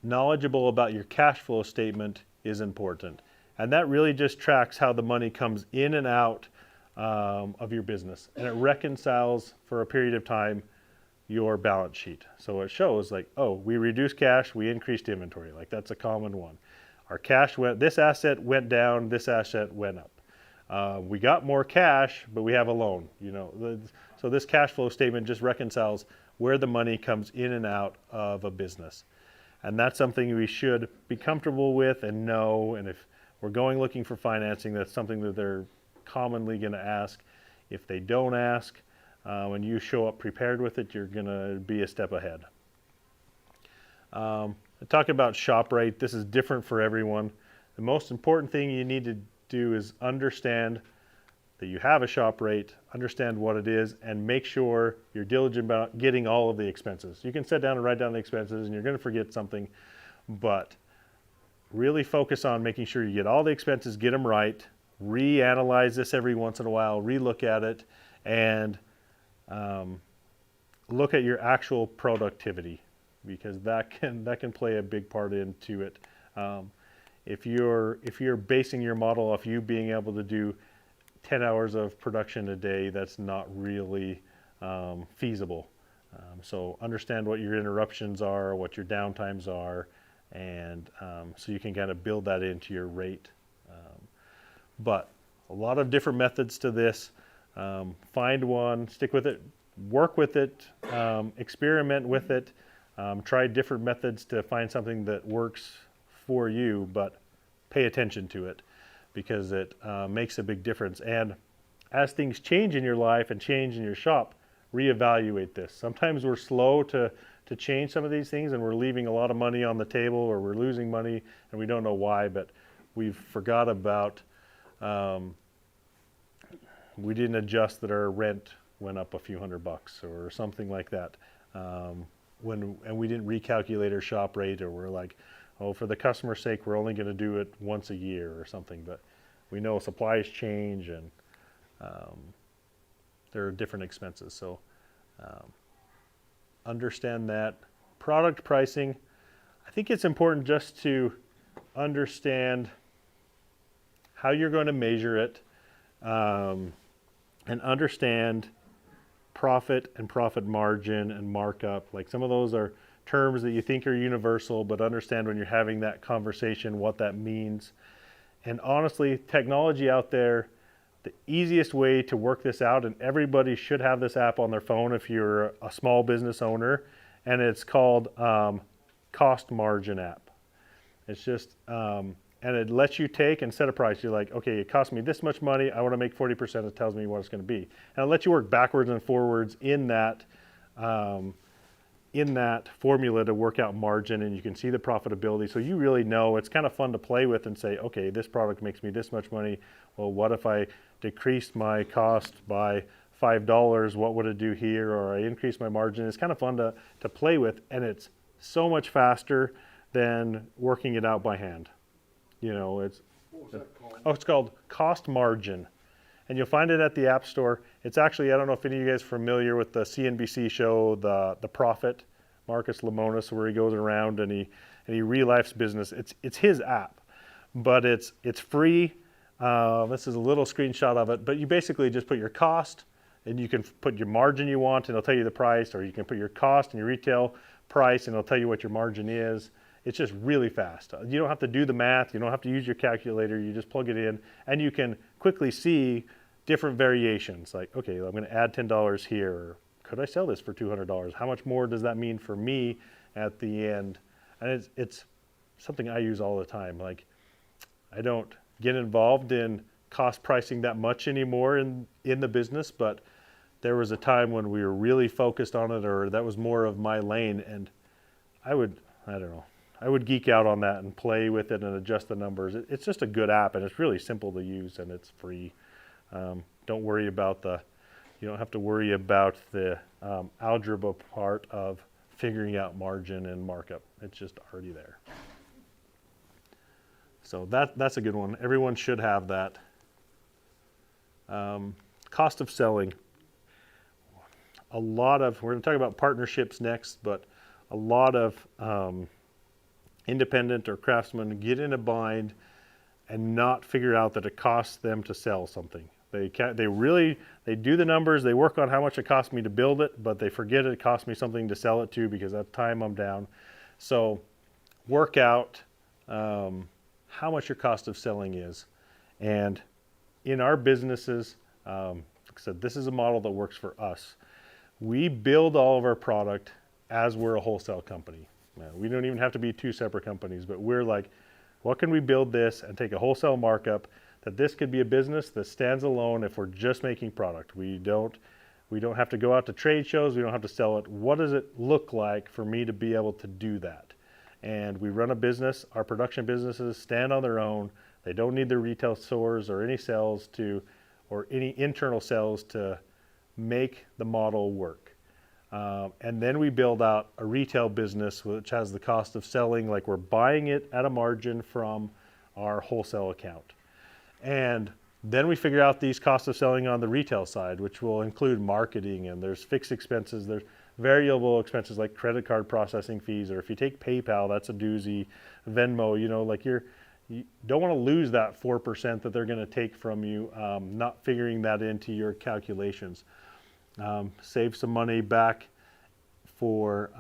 knowledgeable about your cash flow statement is important. And that really just tracks how the money comes in and out of your business. And it reconciles for a period of time your balance sheet. So it shows like, oh, we reduced cash, we increased inventory. Like that's a common one. Our cash this asset went down, this asset went up. We got more cash, but we have a loan, you know. So this cash flow statement just reconciles where the money comes in and out of a business. And that's something we should be comfortable with and know. And if we're going looking for financing, that's something that they're commonly going to ask. If they don't ask, when you show up prepared with it, you're going to be a step ahead. Talking about shop rate, this is different for everyone. The most important thing you need to do is understand that you have a shop rate, understand what it is, and make sure you're diligent about getting all of the expenses. You can sit down and write down the expenses and you're going to forget something, but really focus on making sure you get all the expenses, get them right, reanalyze this every once in a while, relook at it, and look at your actual productivity because that can play a big part into it. If you're basing your model off you being able to do 10 hours of production a day, that's not really feasible. So understand what your interruptions are, what your downtimes are, and so you can kind of build that into your rate. But a lot of different methods to this. Find one, stick with it, work with it, experiment with it, try different methods to find something that works for you, but pay attention to it because it makes a big difference. And as things change in your life and change in your shop, reevaluate this. Sometimes we're slow to change some of these things and we're leaving a lot of money on the table or we're losing money and we don't know why, but we've forgot about, we didn't adjust that our rent went up a few $100 or something like that. And we didn't recalculate our shop rate, or we're like, oh, for the customer's sake, we're only going to do it once a year or something. But we know supplies change and there are different expenses. So understand that. Product pricing, I think it's important just to understand how you're going to measure it, and understand profit and profit margin and markup. Like, some of those are terms that you think are universal, but understand when you're having that conversation what that means. And honestly, technology out there, the easiest way to work this out, and everybody should have this app on their phone if you're a small business owner, and it's called Cost Margin app. It's just, and it lets you take and set a price. You're like, okay, it cost me this much money. I want to make 40%. It tells me what it's going to be. And it lets you work backwards and forwards in that formula to work out margin, and you can see the profitability. So you really know. It's kind of fun to play with and say, okay, this product makes me this much money. Well, what if I decreased my cost by $5? What would it do here? Or I increase my margin. It's kind of fun to play with, and it's so much faster than working it out by hand. You know, it's, what was that called? Oh, it's called Cost Margin. And you'll find it at the App Store. It's actually, I don't know if any of you guys are familiar with the CNBC show, The Prophet, Marcus Lemonis, where he goes around and he real-life's business. It's his app, but it's free. This is a little screenshot of it, but you basically just put your cost, and you can put your margin you want, and it'll tell you the price, or you can put your cost and your retail price, and it'll tell you what your margin is. It's just really fast. You don't have to do the math. You don't have to use your calculator. You just plug it in, and you can quickly see different variations. Like, okay, I'm going to add $10 here. Or, could I sell this for $200? How much more does that mean for me at the end? And it's something I use all the time. Like, I don't get involved in cost pricing that much anymore in the business, but there was a time when we were really focused on it, or that was more of my lane, and I would geek out on that and play with it and adjust the numbers. It's just a good app, and it's really simple to use, and it's free. Don't worry about you don't have to worry about the algebra part of figuring out margin and markup. It's just already there. So that's a good one. Everyone should have that. Cost of selling. We're going to talk about partnerships next, but a lot of independent or craftsmen get in a bind and not figure out that it costs them to sell something. They do the numbers, they work on how much it cost me to build it, but they forget it cost me something to sell it to, because at the time I'm down. So work out how much your cost of selling is. And in our businesses, like I said, this is a model that works for us. We build all of our product as we're a wholesale company. We don't even have to be two separate companies, but we're like, what can we build this and take a wholesale markup that this could be a business that stands alone if we're just making product. We don't have to go out to trade shows. We don't have to sell it. What does it look like for me to be able to do that? And we run a business. Our production businesses stand on their own. They don't need their retail stores or any sales or any internal sales to make the model work. And then we build out a retail business which has the cost of selling, like we're buying it at a margin from our wholesale account. And then we figure out these costs of selling on the retail side, which will include marketing, and there's fixed expenses, there's variable expenses like credit card processing fees, or if you take PayPal, that's a doozy. Venmo, like you don't want to lose that 4% that they're going to take from you, not figuring that into your calculations. Save some money back for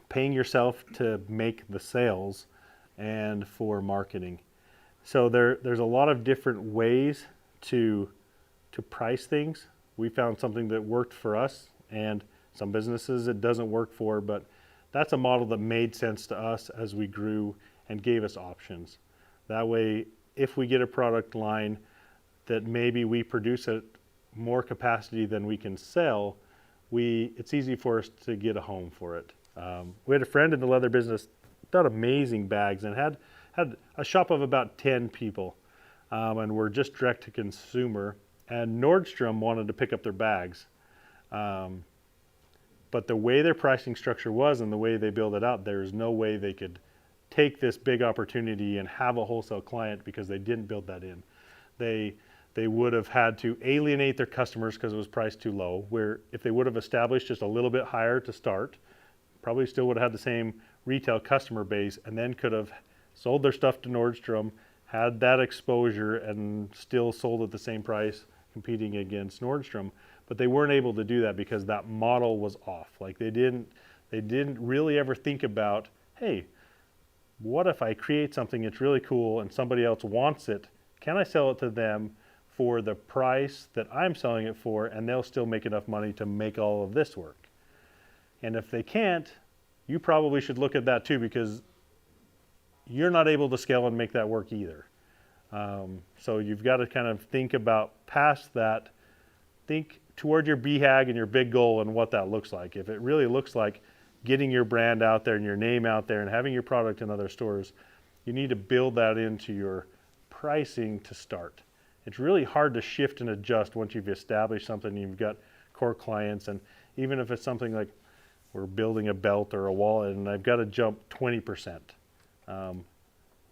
paying yourself to make the sales and for marketing. So there's a lot of different ways to price things. We found something that worked for us, and some businesses it doesn't work for, but that's a model that made sense to us as we grew and gave us options. That way, if we get a product line that maybe we produce at more capacity than we can sell, it's easy for us to get a home for it. We had a friend in the leather business, done amazing bags, and had a shop of about 10 people, and we're just direct to consumer, and Nordstrom wanted to pick up their bags. But the way their pricing structure was and the way they build it out, there's no way they could take this big opportunity and have a wholesale client because they didn't build that in. They would have had to alienate their customers because it was priced too low, where if they would have established just a little bit higher to start, probably still would have had the same retail customer base, and then could have sold their stuff to Nordstrom, had that exposure, and still sold at the same price competing against Nordstrom. But they weren't able to do that because that model was off. Like they didn't really ever think about, hey, what if I create something that's really cool and somebody else wants it? Can I sell it to them for the price that I'm selling it for, and they'll still make enough money to make all of this work? And if they can't, you probably should look at that too, because you're not able to scale and make that work either. So you've got to kind of think about past that, think toward your BHAG and your big goal and what that looks like. If it really looks like getting your brand out there and your name out there and having your product in other stores, you need to build that into your pricing to start. It's really hard to shift and adjust once you've established something, you've got core clients, and even if it's something like we're building a belt or a wallet and I've got to jump 20%.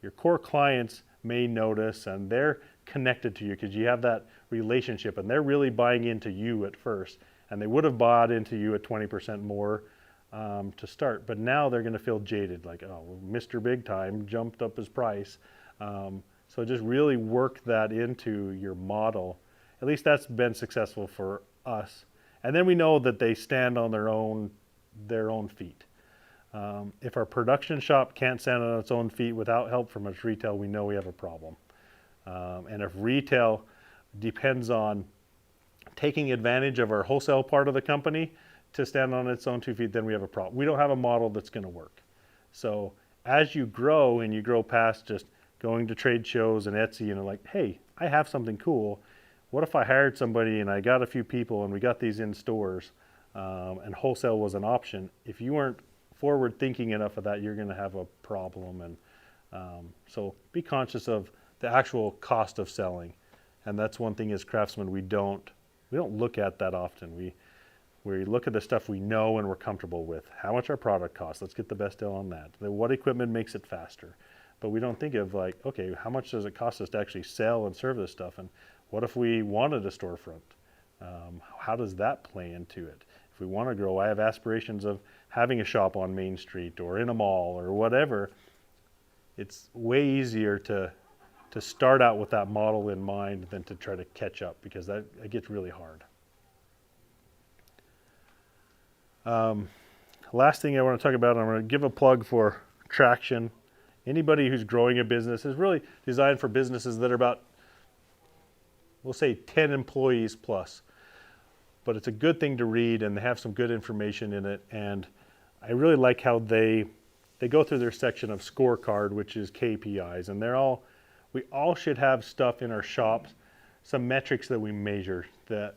Your core clients may notice, and they're connected to you because you have that relationship and they're really buying into you at first, and they would have bought into you at 20% more to start, but now they're going to feel jaded, like, oh, well, Mr. Big Time jumped up his price. So just really work that into your model. At least that's been successful for us. And then we know that they stand on their own feet. If our production shop can't stand on its own feet without help from its retail, we know we have a problem. And if retail depends on taking advantage of our wholesale part of the company to stand on its own 2 feet, then we have a problem. We don't have a model that's going to work. So as you grow and you grow past just going to trade shows and Etsy and like, hey, I have something cool. What if I hired somebody and I got a few people and we got these in stores and wholesale was an option? If you weren't forward thinking enough of that, you're going to have a problem. And so be conscious of the actual cost of selling. And that's one thing as craftsmen we don't look at that often. We look at the stuff we know and we're comfortable with. How much our product costs? Let's get the best deal on that. Then what equipment makes it faster? But we don't think of like, okay, how much does it cost us to actually sell and serve this stuff? And what if we wanted a storefront? How does that play into it? If we want to grow, I have aspirations of having a shop on Main Street or in a mall or whatever. It's way easier to start out with that model in mind than to try to catch up, because that gets really hard. Last thing I want to talk about, I'm going to give a plug for Traction. Anybody who's growing a business is really designed for businesses that are about, we'll say 10 employees plus. But it's a good thing to read, and they have some good information in it. And I really like how they go through their section of scorecard, which is KPIs. And we all should have stuff in our shops, some metrics that we measure that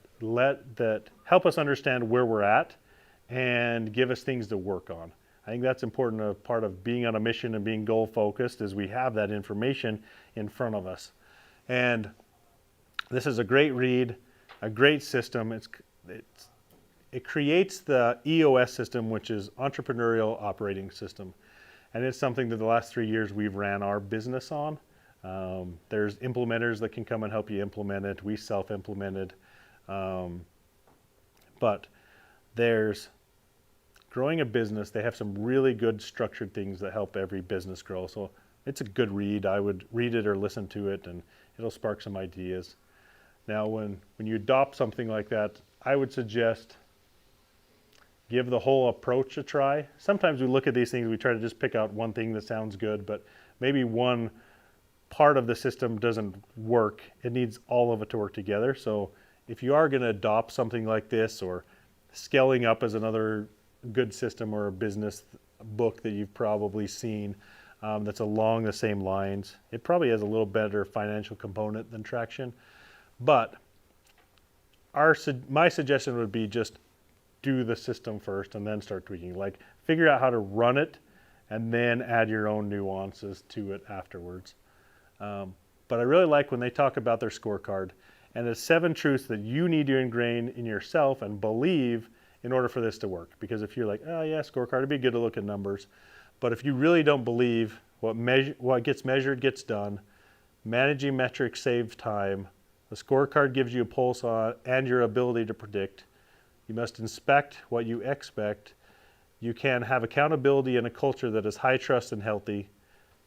help us understand where we're at and give us things to work on. I think that's important. A part of being on a mission and being goal focused is we have that information in front of us. And this is a great read, a great system. It creates the EOS system, which is Entrepreneurial Operating System. And it's something that the last 3 years we've ran our business on. There's implementers that can come and help you implement it. We self-implemented. But there's growing a business, they have some really good structured things that help every business grow. So it's a good read. I would read it or listen to it, and it'll spark some ideas. Now, when you adopt something like that, I would suggest give the whole approach a try. Sometimes we look at these things, we try to just pick out one thing that sounds good, but maybe one part of the system doesn't work. It needs all of it to work together. So if you are going to adopt something like this, or scaling up as another good system, or a business book that you've probably seen that's along the same lines, it probably has a little better financial component than Traction. But my suggestion would be just do the system first and then start tweaking. Like, figure out how to run it and then add your own nuances to it afterwards. But I really like when they talk about their scorecard, and the 7 truths that you need to ingrain in yourself and believe in order for this to work. Because if you're like, oh yeah, scorecard, it'd be good to look at numbers. But if you really don't believe what gets measured gets done, managing metrics saves time, The scorecard gives you a pulse on and your ability to predict. You must inspect what you expect. You can have accountability in a culture that is high trust and healthy.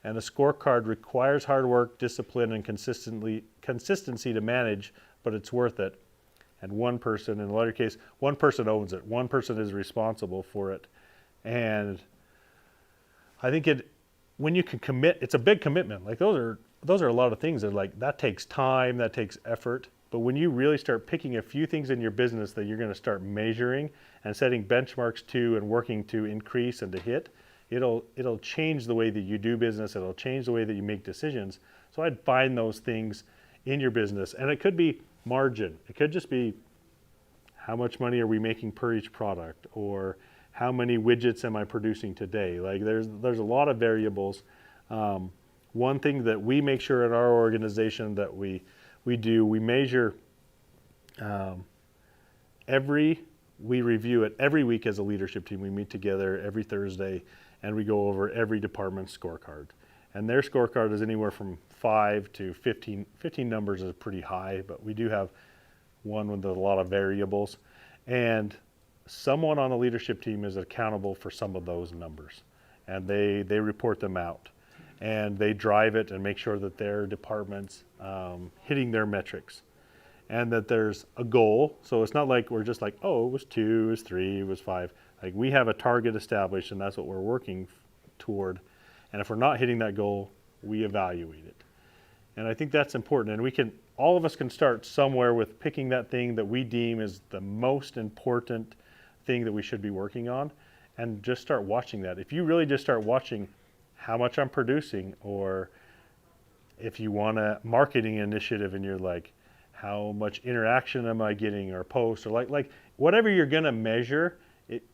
And the scorecard requires hard work, discipline, and consistency to manage, but it's worth it. And one person, in the latter case, one person owns it. One person is responsible for it. And I think when you can commit, it's a big commitment. Like those are a lot of things that takes time, that takes effort. But when you really start picking a few things in your business that you're going to start measuring and setting benchmarks to and working to increase and to hit, it'll change the way that you do business. It'll change the way that you make decisions. So I'd find those things in your business. And it could be margin. It could just be how much money are we making per each product, or how many widgets am I producing today? Like there's a lot of variables. One thing that we make sure in our organization that we measure we review it every week as a leadership team. We meet together every Thursday and we go over every department's scorecard. And their scorecard is anywhere from 5 to 15. 15 numbers is pretty high, but we do have one with a lot of variables. And someone on the leadership team is accountable for some of those numbers. And they report them out. And they drive it and make sure that their department's hitting their metrics. And that there's a goal. So it's not like we're just like, oh, it was 2, it was 3, it was 5. Like we have a target established and that's what we're working toward. And if we're not hitting that goal, we evaluate it. And I think that's important. And all of us can start somewhere with picking that thing that we deem is the most important thing that we should be working on, and just start watching that. If you really just start watching how much I'm producing, or if you want a marketing initiative and you're like, how much interaction am I getting, or posts, or like whatever you're gonna measure,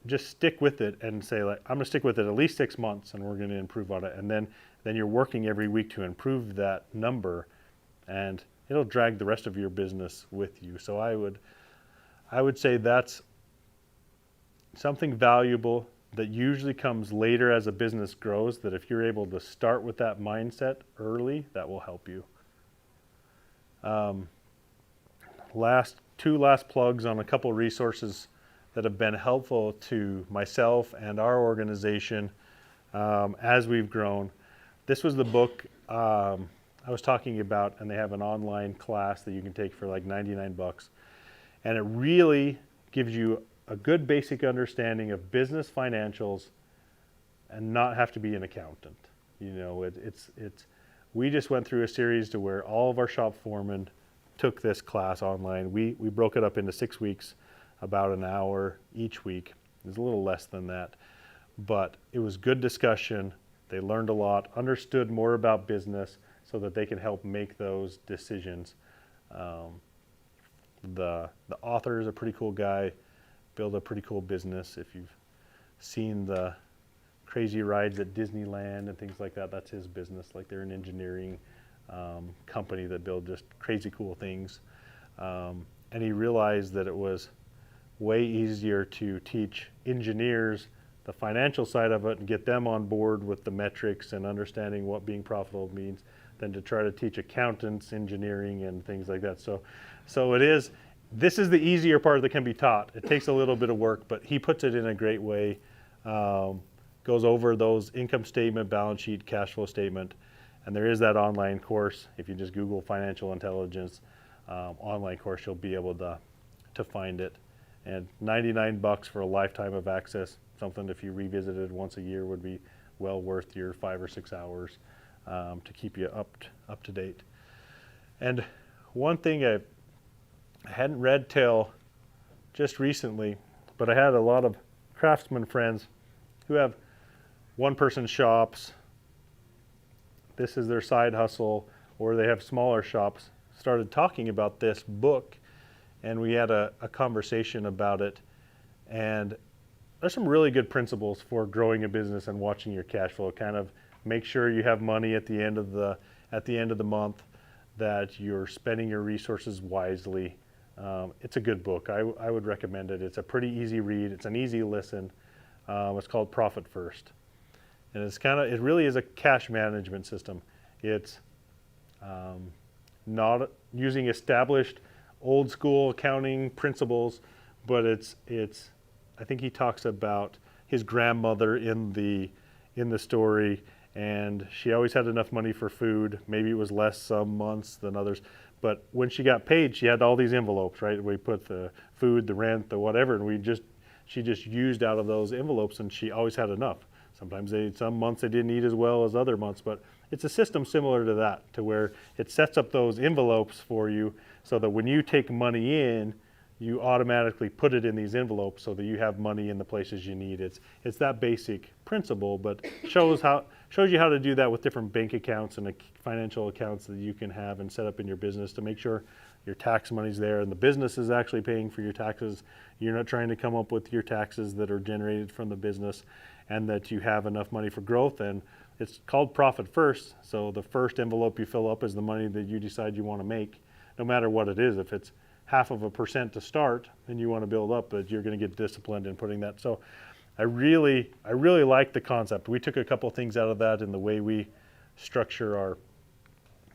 just stick with it and say like, I'm gonna stick with it at least 6 months and we're gonna improve on it. And then you're working every week to improve that number, and it'll drag the rest of your business with you. So I would say that's something valuable that usually comes later as a business grows, that if you're able to start with that mindset early, that will help you. Two last plugs on a couple resources that have been helpful to myself and our organization as we've grown. This was the book I was talking about, and they have an online class that you can take for like $99. And it really gives you a good basic understanding of business financials and not have to be an accountant. You know, we just went through a series to where all of our shop foremen took this class online. We broke it up into 6 weeks, about an hour each week. It was a little less than that, but it was good discussion. They learned a lot, understood more about business so that they can help make those decisions. The author is a pretty cool guy, built a pretty cool business. If you've seen the crazy rides at Disneyland and things like that, that's his business. Like they're an engineering company that build just crazy cool things. And he realized that it was way easier to teach engineers the financial side of it and get them on board with the metrics and understanding what being profitable means than to try to teach accountants engineering and things like that. So this is the easier part that can be taught. It takes a little bit of work, but he puts it in a great way. Goes over those income statement, balance sheet, cash flow statement. And there is that online course. If you just Google financial intelligence online course, you'll be able to find it. And $99 for a lifetime of access, something if you revisited once a year would be well worth your 5 or 6 hours to keep you up to date. And one thing I hadn't read till just recently, but I had a lot of craftsman friends who have one-person shops. This is their side hustle, or they have smaller shops, started talking about this book, and we had a conversation about it. And there's some really good principles for growing a business and watching your cash flow. Kind of make sure you have money at the end of the month, that you're spending your resources wisely. It's a good book. I would recommend it. It's a pretty easy read. It's an easy listen. It's called Profit First. And it really is a cash management system. It's not using established old school accounting principles, but it's I think he talks about his grandmother in the story, and she always had enough money for food. Maybe it was less some months than others, but when she got paid, she had all these envelopes, right? We put the food, the rent, the whatever, and she just used out of those envelopes, and she always had enough. Sometimes some months they didn't eat as well as other months, but it's a system similar to that, to where it sets up those envelopes for you so that when you take money in, you automatically put it in these envelopes so that you have money in the places you need. It's that basic principle, but shows you how to do that with different bank accounts and financial accounts that you can have and set up in your business to make sure your tax money's there and the business is actually paying for your taxes. You're not trying to come up with your taxes that are generated from the business, and that you have enough money for growth. And it's called profit first. So the first envelope you fill up is the money that you decide you want to make, no matter what it is. If it's 0.5% to start and you want to build up, but you're going to get disciplined in putting that. So I really like the concept. We took a couple of things out of that in the way we structure our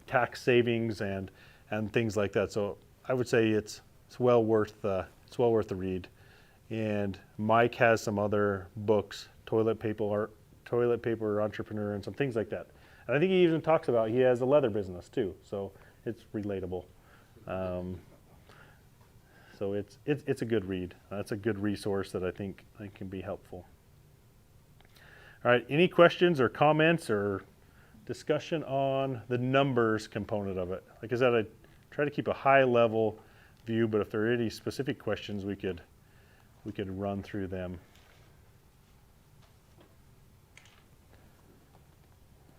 tax savings and things like that. So I would say it's well worth the read. And Mike has some other books, toilet paper entrepreneur, and some things like that. And I think he even talks about he has a leather business too, so it's relatable. So it's a good read. It's a good resource that I think can be helpful. All right, any questions or comments or discussion on the numbers component of it? Like I said, I try to keep a high level view, but if there are any specific questions, we could run through them.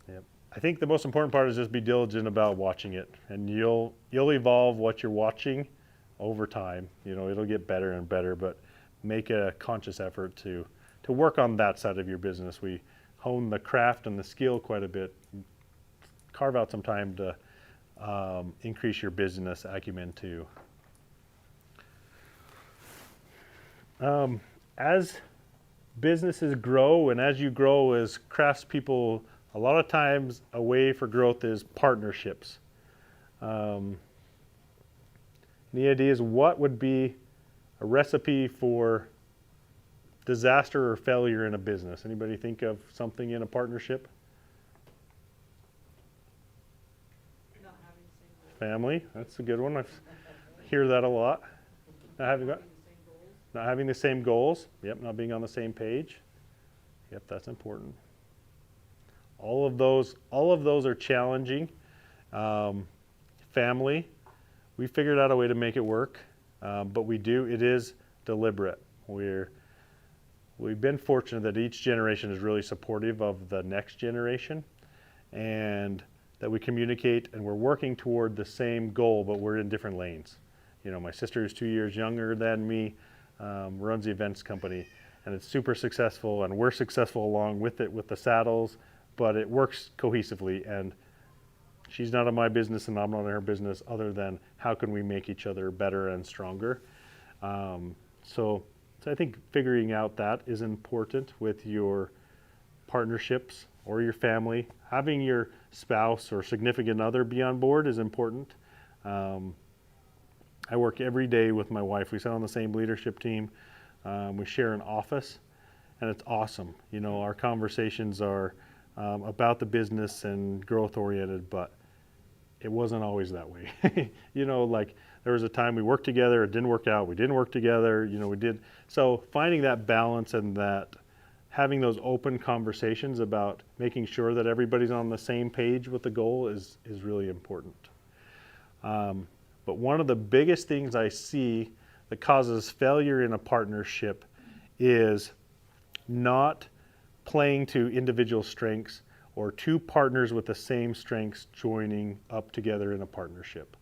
Yep. I think the most important part is just be diligent about watching it, and you'll evolve what you're watching over time. It'll get better and better, but make a conscious effort to work on that side of your business. We hone the craft and the skill quite a bit. Carve out some time to increase your business acumen too. As businesses grow, and as you grow as craftspeople, a lot of times a way for growth is partnerships. The idea is, what would be a recipe for disaster or failure in a business? Anybody think of something in a partnership? Family, that's a good one. I hear that a lot. Not having the same goals. Yep, not being on the same page. Yep, that's important. All of those are challenging. Family, we figured out a way to make it work, but it is deliberate. We've been fortunate that each generation is really supportive of the next generation, and that we communicate, and we're working toward the same goal, but we're in different lanes. My sister is 2 years younger than me, runs the events company, and it's super successful, and we're successful along with it with the saddles, but it works cohesively, and she's not in my business and I'm not in her business, other than how can we make each other better and stronger. So I think figuring out that is important with your partnerships or your family. Having your spouse or significant other be on board is important. I work every day with my wife. We sit on the same leadership team. We share an office, and it's awesome. Our conversations are about the business and growth oriented, but it wasn't always that way. Like there was a time we worked together, it didn't work out, we didn't work together, we did. So finding that balance and that having those open conversations about making sure that everybody's on the same page with the goal is really important. But one of the biggest things I see that causes failure in a partnership is not playing to individual strengths, or two partners with the same strengths joining up together in a partnership.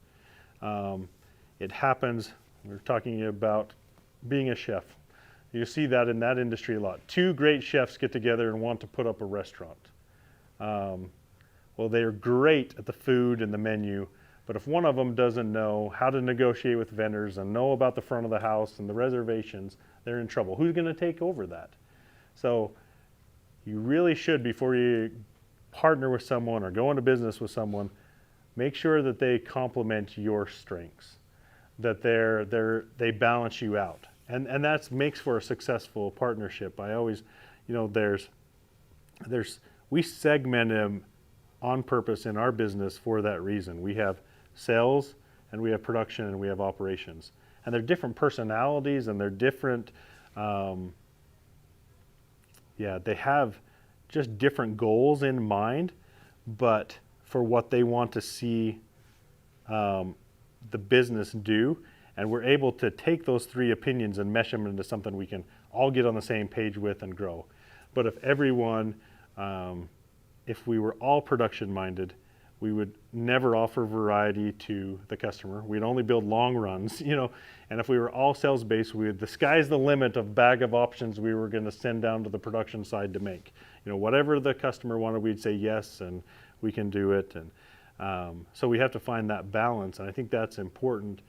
It happens, we're talking about being a chef. You see that in that industry a lot. Two great chefs get together and want to put up a restaurant. Well, they're great at the food and the menu, but if one of them doesn't know how to negotiate with vendors and know about the front of the house and the reservations, they're in trouble. Who's going to take over that? So you really should, before you partner with someone or go into business with someone, make sure that they complement your strengths, that they balance you out. And that makes for a successful partnership. I always, we segment them on purpose in our business for that reason. We have sales, and we have production, and we have operations. And they're different personalities, and they're different, they have just different goals in mind, but for what they want to see the business do. And we're able to take those three opinions and mesh them into something we can all get on the same page with and grow. But if everyone, if we were all production minded, we would never offer variety to the customer. We'd only build long runs, and if we were all sales based, the sky's the limit of bag of options we were going to send down to the production side to make. Whatever the customer wanted, we'd say yes, and we can do it. And so we have to find that balance, and I think that's important.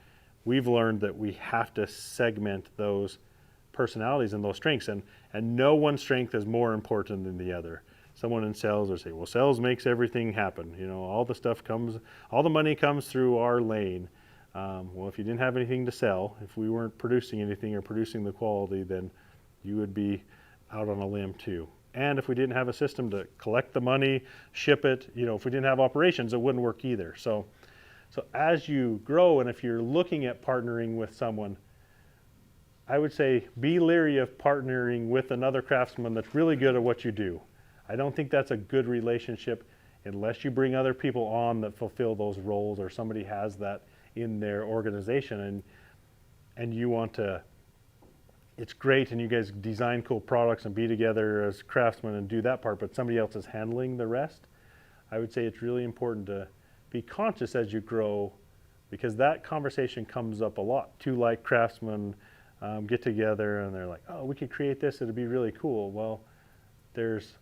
We've learned that we have to segment those personalities and those strengths, and no one strength is more important than the other. Someone in sales will say, well, sales makes everything happen. All the stuff comes, all the money comes through our lane. Well, if you didn't have anything to sell, if we weren't producing anything or producing the quality, then you would be out on a limb too. And if we didn't have a system to collect the money, ship it, if we didn't have operations, it wouldn't work either. So as you grow, and if you're looking at partnering with someone, I would say be leery of partnering with another craftsman that's really good at what you do. I don't think that's a good relationship unless you bring other people on that fulfill those roles, or somebody has that in their organization, and you want to, it's great and you guys design cool products and be together as craftsmen and do that part, but somebody else is handling the rest. I would say it's really important to be conscious as you grow, because that conversation comes up a lot. Two like craftsmen get together and they're like, oh, we could create this, it'd be really cool. Well, there's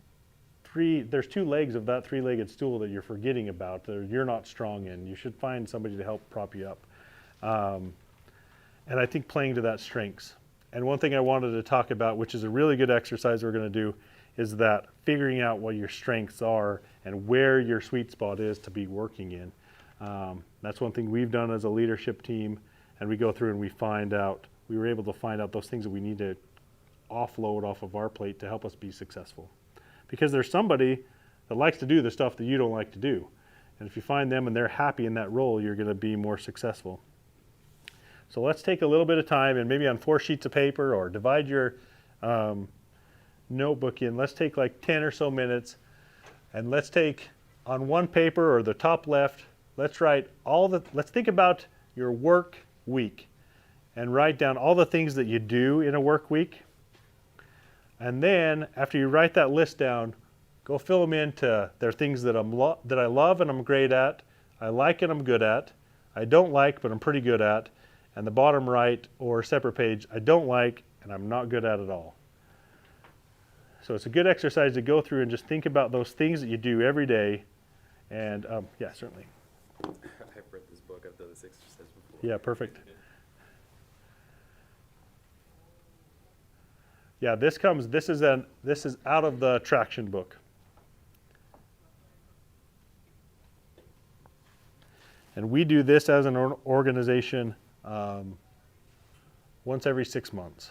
two legs of that three-legged stool that you're forgetting about, that you're not strong in. You should find somebody to help prop you up. And I think playing to that strengths. And one thing I wanted to talk about, which is a really good exercise we're going to do, is that figuring out what your strengths are and where your sweet spot is to be working in. That's one thing we've done as a leadership team, and we go through and we were able to find out those things that we need to offload off of our plate to help us be successful. Because there's somebody that likes to do the stuff that you don't like to do. And if you find them and they're happy in that role, you're going to be more successful. So let's take a little bit of time, and maybe on 4 sheets of paper, or divide your notebook in. Let's take like 10 or so minutes, and let's take on one paper, or the top left, let's think about your work week and write down all the things that you do in a work week. And then after you write that list down, go fill them into their things that I love and I'm great at, I like and I'm good at, I don't like but I'm pretty good at, and the bottom right or separate page, I don't like and I'm not good at all. So it's a good exercise to go through and just think about those things that you do every day. And yeah, certainly. I've read this book, I've done this exercise before. Yeah, perfect. Yeah, this is out of the traction book. And we do this as an organization once every 6 months.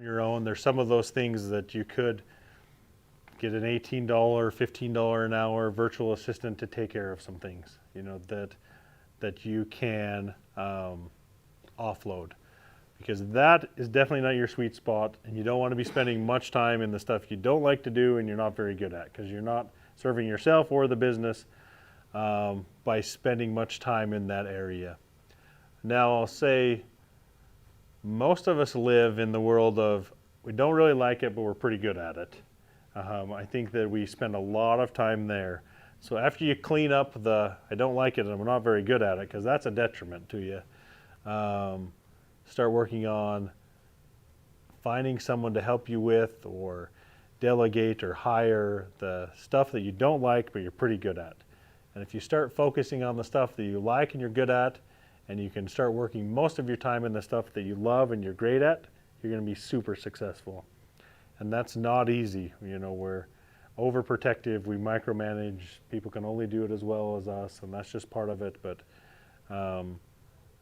On your own, there's some of those things that you could get an $18, $15 an hour virtual assistant to take care of some things, you know, that you can offload, because that is definitely not your sweet spot, and you don't want to be spending much time in the stuff you don't like to do and you're not very good at, because you're not serving yourself or the business by spending much time in that area. Now, I'll say most of us live in the world of we don't really like it, but we're pretty good at it. I think that we spend a lot of time there. So after you clean up the I don't like it and I'm not very good at it, because that's a detriment to you, start working on finding someone to help you with, or delegate or hire the stuff that you don't like but you're pretty good at. And if you start focusing on the stuff that you like and you're good at, and you can start working most of your time in the stuff that you love and you're great at, you're going to be super successful. And that's not easy. You know, we're overprotective, we micromanage, people can only do it as well as us, and that's just part of it. But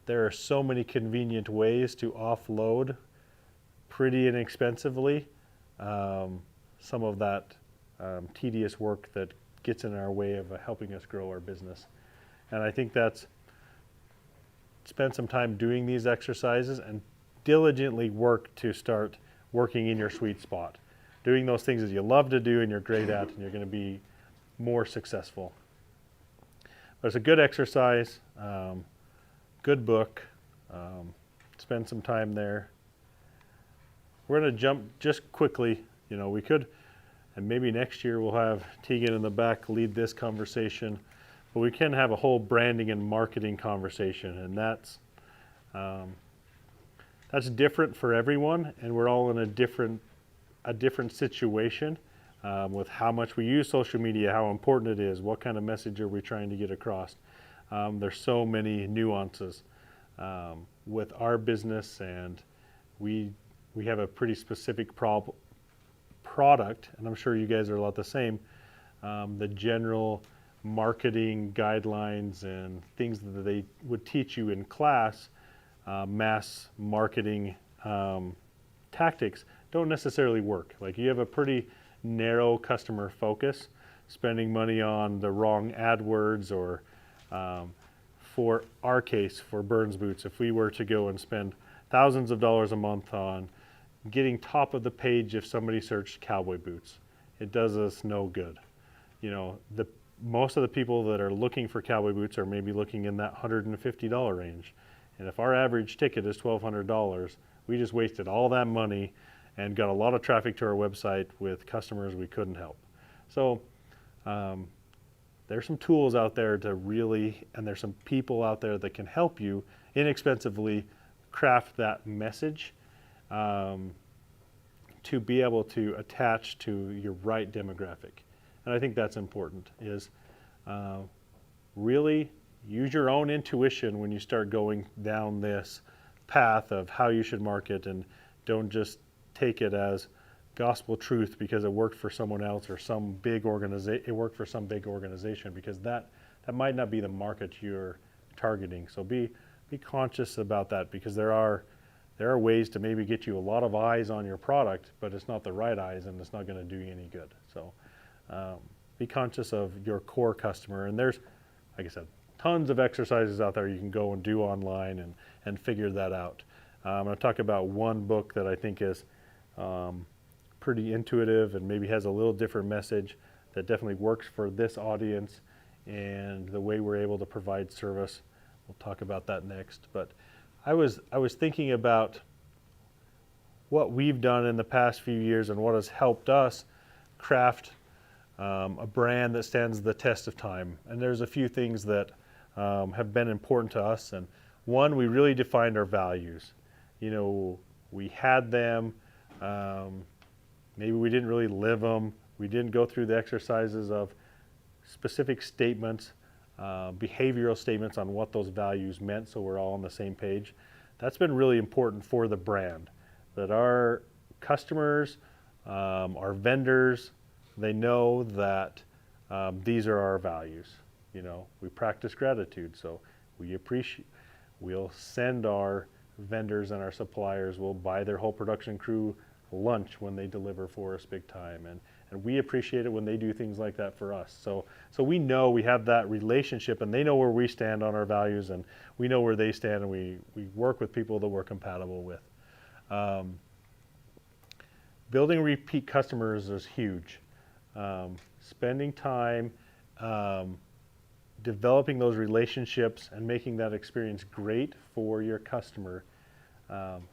there are so many convenient ways to offload pretty inexpensively some of that tedious work that gets in our way of helping us grow our business. And I think that's spend some time doing these exercises and diligently work to start working in your sweet spot. Doing those things that you love to do and you're great at, and you're going to be more successful. But it's a good exercise, good book. Spend some time there. We're going to jump just quickly. You know, we could, and maybe next year we'll have Tegan in the back lead this conversation, but we can have a whole branding and marketing conversation, and that's different for everyone, and we're all in a different situation with how much we use social media, how important it is, what kind of message are we trying to get across. There's so many nuances with our business, and we have a pretty specific product, and I'm sure you guys are a lot the same. The general marketing guidelines and things that they would teach you in class, mass marketing tactics, don't necessarily work. Like, you have a pretty narrow customer focus, spending money on the wrong AdWords, or for our case, for Burns Boots, if we were to go and spend thousands of dollars a month on getting top of the page if somebody searched cowboy boots, it does us no good. You know, most of the people that are looking for cowboy boots are maybe looking in that $150 range. And if our average ticket is $1,200, we just wasted all that money and got a lot of traffic to our website with customers we couldn't help. So there's some tools out there to really, and there's some people out there that can help you inexpensively craft that message to be able to attach to your right demographic. And I think that's important, is really use your own intuition when you start going down this path of how you should market, and don't just take it as gospel truth because it worked for someone else or some big organization. It worked for some big organization, because that might not be the market you're targeting. So be conscious about that, because there are ways to maybe get you a lot of eyes on your product, but it's not the right eyes, and it's not going to do you any good. So be conscious of your core customer. And there's, like I said, tons of exercises out there you can go and do online and figure that out. I'm going to talk about one book that I think is pretty intuitive and maybe has a little different message that definitely works for this audience and the way we're able to provide service. We'll talk about that next. But I was thinking about what we've done in the past few years and what has helped us craft a brand that stands the test of time. And there's a few things that have been important to us. And one, we really defined our values. You know, we had them, maybe we didn't really live them. We didn't go through the exercises of specific statements, behavioral statements on what those values meant, so we're all on the same page. That's been really important for the brand, that our customers, our vendors, they know that these are our values. You know, we practice gratitude, so we'll send our vendors and our suppliers, we'll buy their whole production crew lunch when they deliver for us big time, and we appreciate it when they do things like that for us. So we know we have that relationship, and they know where we stand on our values, and we know where they stand, and we work with people that we're compatible with. Building repeat customers is huge. Spending time developing those relationships and making that experience great for your customer.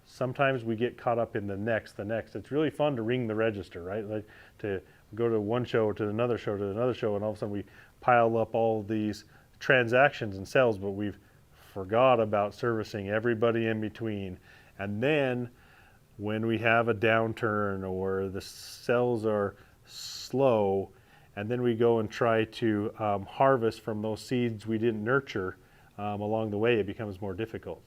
Sometimes we get caught up in the next. It's really fun to ring the register, right? Like to go to one show to another show to another show, and all of a sudden we pile up all these transactions and sales, but we've forgot about servicing everybody in between. And then when we have a downturn or the sales are slow, and then we go and try to harvest from those seeds we didn't nurture along the way, it becomes more difficult.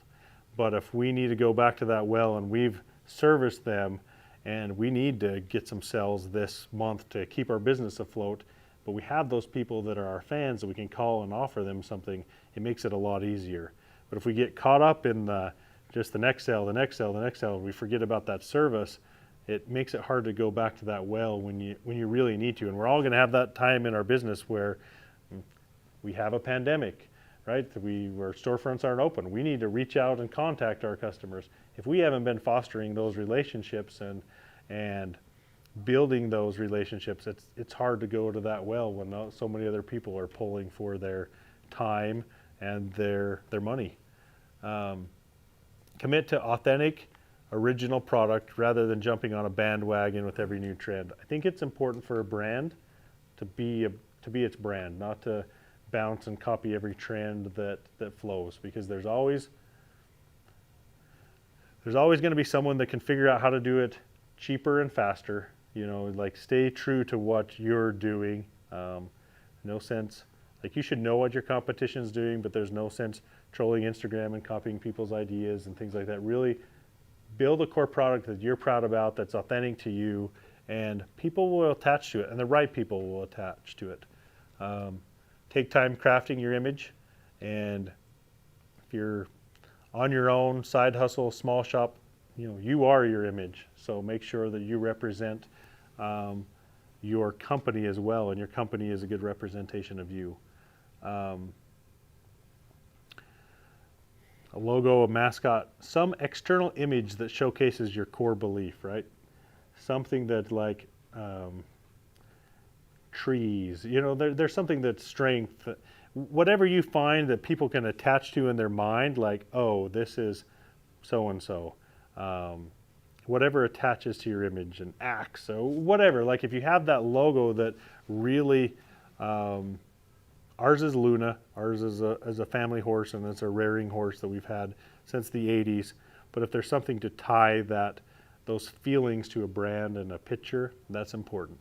But if we need to go back to that well and we've serviced them and we need to get some sales this month to keep our business afloat, but we have those people that are our fans that we can call and offer them something, it makes it a lot easier. But if we get caught up in just the next sale, we forget about that service, it makes it hard to go back to that well when you really need to. And we're all going to have that time in our business where we have a pandemic, right? Where storefronts aren't open. We need to reach out and contact our customers. If we haven't been fostering those relationships and building those relationships, it's hard to go to that well when so many other people are pulling for their time and their money. Commit to authentic, original product rather than jumping on a bandwagon with every new trend. I think it's important for a brand to be its brand, not to bounce and copy every trend that flows, because there's always going to be someone that can figure out how to do it cheaper and faster. Like stay true to what you're doing. No sense, like you should know what your competition's doing, but there's no sense trolling Instagram and copying people's ideas and things like that. Really build a core product that you're proud about, that's authentic to you, and people will attach to it, and the right people will attach to it. Take time crafting your image, and if you're on your own, side hustle, small shop, you are your image. So make sure that you represent your company as well, and your company is a good representation of you. A logo, a mascot, some external image that showcases your core belief, right? Something that like trees, there's something that's strength. Whatever you find that people can attach to in their mind, like, oh, this is so-and-so. Whatever attaches to your image, an axe, so whatever. Like if you have that logo that really, ours is Luna. Ours is a family horse, and it's a rearing horse that we've had since the 80s. But if there's something to tie those feelings to a brand and a picture, that's important.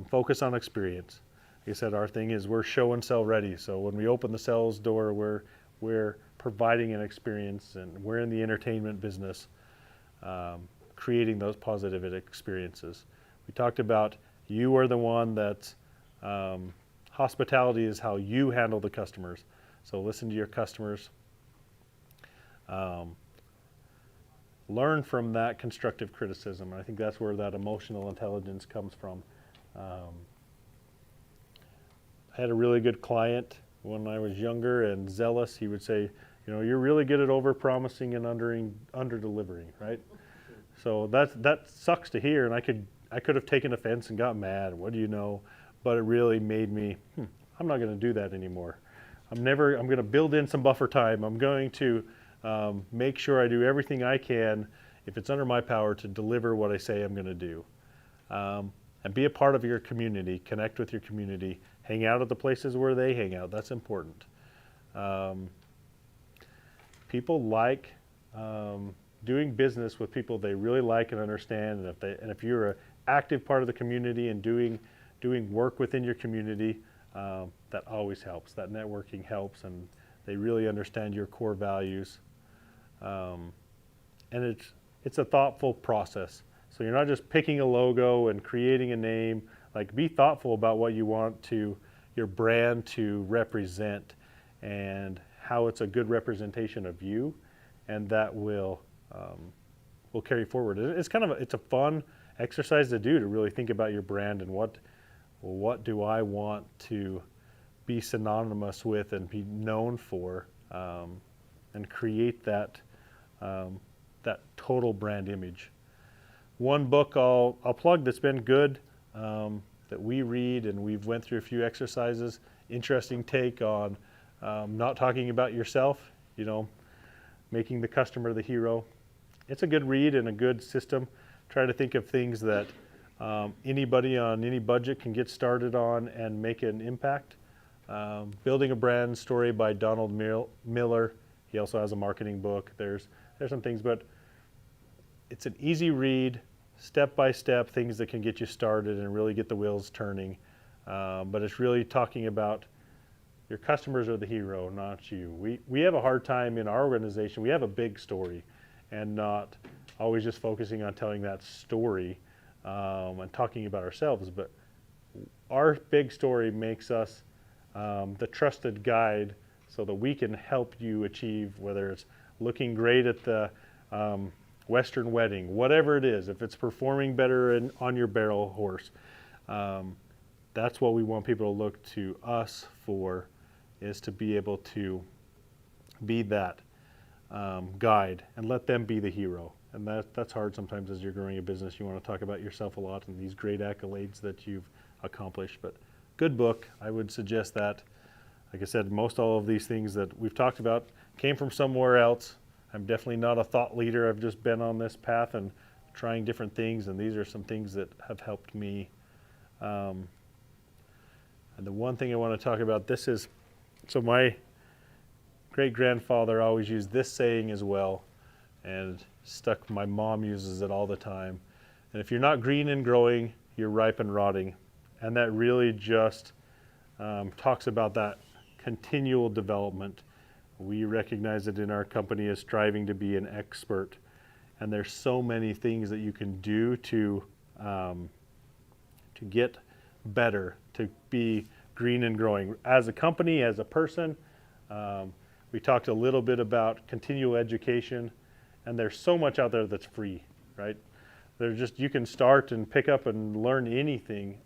Focus on experience. Like I said, our thing is we're show and sell ready. So when we open the sales door, we're providing an experience, and we're in the entertainment business, creating those positive experiences. We talked about you are the one that's hospitality is how you handle the customers. So listen to your customers. Learn from that constructive criticism. I think that's where that emotional intelligence comes from. I had a really good client when I was younger and zealous. He would say, you're really good at over-promising and under-delivering, right? So that sucks to hear, and I could have taken offense and got mad. What do you know? But it really made me, I'm not going to do that anymore. I'm going to build in some buffer time. I'm going to make sure I do everything I can, if it's under my power, to deliver what I say I'm going to do. And be a part of your community, connect with your community, hang out at the places where they hang out. That's important. People like doing business with people they really like and understand, and if you're an active part of the community and doing work within your community, that always helps. That networking helps, and they really understand your core values. And it's a thoughtful process. So you're not just picking a logo and creating a name. Like, be thoughtful about what you want your brand to represent, and how it's a good representation of you, and that will will carry forward. It's it's a fun exercise to do, to really think about your brand and what do I want to be synonymous with and be known for, and create that total brand image. One book I'll plug that's been good, that we read, and we've went through a few exercises. Interesting take on not talking about yourself, making the customer the hero. It's a good read and a good system. Try to think of things that anybody on any budget can get started on and make an impact. Building a Brand Story by Donald Miller. He also has a marketing book. There's some things, but it's an easy read, step-by-step things that can get you started and really get the wheels turning. But it's really talking about your customers are the hero, not you. We have a hard time in our organization. We have a big story and not always just focusing on telling that story and talking about ourselves. But our big story makes us the trusted guide so that we can help you achieve, whether it's looking great at the Western wedding, whatever it is, if it's performing better on your barrel horse. That's what we want people to look to us for, is to be able to be that guide and let them be the hero. And that's hard sometimes as you're growing a business. You want to talk about yourself a lot and these great accolades that you've accomplished. But good book. I would suggest that. Like I said, most all of these things that we've talked about came from somewhere else. I'm definitely not a thought leader. I've just been on this path and trying different things, and these are some things that have helped me. And the one thing I want to talk about, so my great-grandfather always used this saying as well, and my mom uses it all the time. And if you're not green and growing, you're ripe and rotting. And that really just talks about that continual development. We recognize it in our company as striving to be an expert. And there's so many things that you can do to get better, to be green and growing. As a company, as a person, we talked a little bit about continual education, and there's so much out there that's free, right? You can start and pick up and learn anything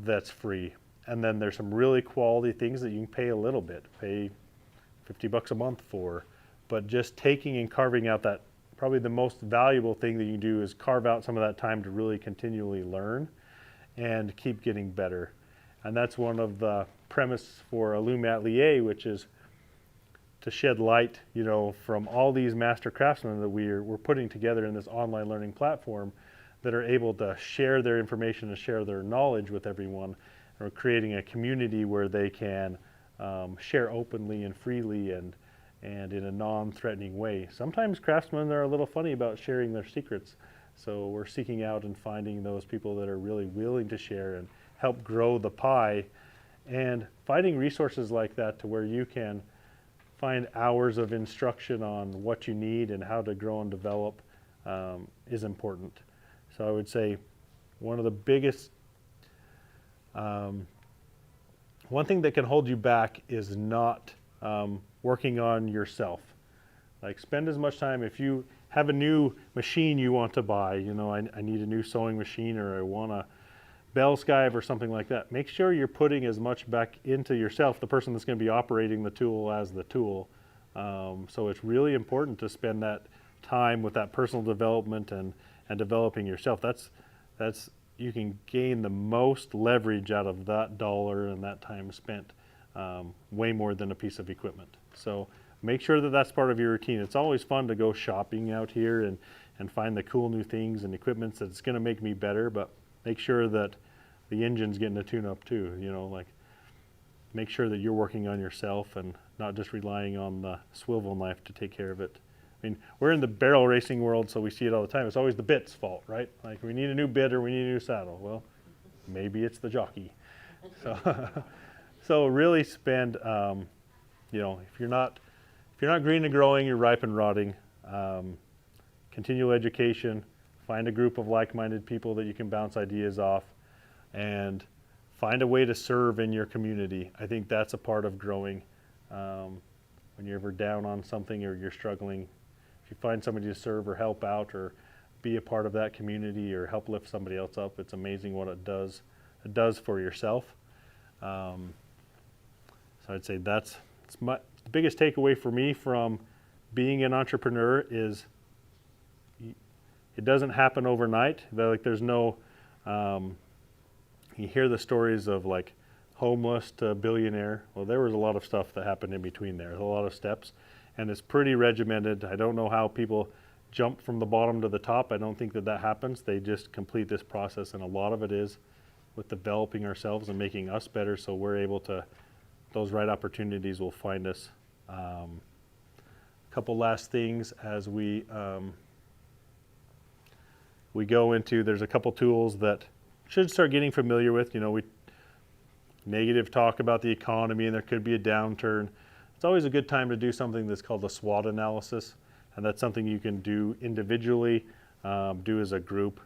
that's free. And then there's some really quality things that you can pay a little bit, pay $50 a month for. But just taking and carving out that, probably the most valuable thing that you can do is carve out some of that time to really continually learn and keep getting better. And that's one of the premise for Illum Atelier, which is to shed light, from all these master craftsmen that we're putting together in this online learning platform that are able to share their information and share their knowledge with everyone. And we're creating a community where they can share openly and freely and in a non-threatening way. Sometimes craftsmen are a little funny about sharing their secrets, so we're seeking out and finding those people that are really willing to share and help grow the pie, and finding resources like that to where you can find hours of instruction on what you need and how to grow and develop is important. So I would say one of the biggest, one thing that can hold you back is not working on yourself. Like, spend as much time, if you have a new machine you want to buy, I need a new sewing machine, or I want a bell skive or something like that. Make sure you're putting as much back into yourself, the person that's going to be operating the tool, as the tool. So it's really important to spend that time with that personal development and developing yourself. That's you can gain the most leverage out of that dollar and that time spent, way more than a piece of equipment. So make sure that that's part of your routine. It's always fun to go shopping out here and find the cool new things and equipment that's going to make me better, but make sure that the engine's getting a tune-up too. Make sure that you're working on yourself and not just relying on the swivel knife to take care of it. I mean, we're in the barrel racing world, so we see it all the time. It's always the bit's fault, right? Like, we need a new bit or we need a new saddle. Well, maybe it's the jockey. So really spend, if you're not green and growing, you're ripe and rotting. Continual education. Find a group of like-minded people that you can bounce ideas off, and find a way to serve in your community. I think that's a part of growing. When you're ever down on something or you're struggling, If you find somebody to serve or help out or be a part of that community or help lift somebody else up, it's amazing what it does. It does for yourself. So I'd say that's the biggest takeaway for me from being an entrepreneur is it doesn't happen overnight. Like there's no, you hear the stories of like homeless to billionaire. Well, there was a lot of stuff that happened in between there. There's a lot of steps, and it's pretty regimented. I don't know how people jump from the bottom to the top. I don't think that happens. They just complete this process, and a lot of it is with developing ourselves and making us better so we're able to, those right opportunities will find us. A couple last things as we go into, there's a couple tools that should start getting familiar with. You know, we negative talk about the economy and there could be a downturn. It's always a good time to do something that's called a SWOT analysis, and that's something you can do individually, do as a group.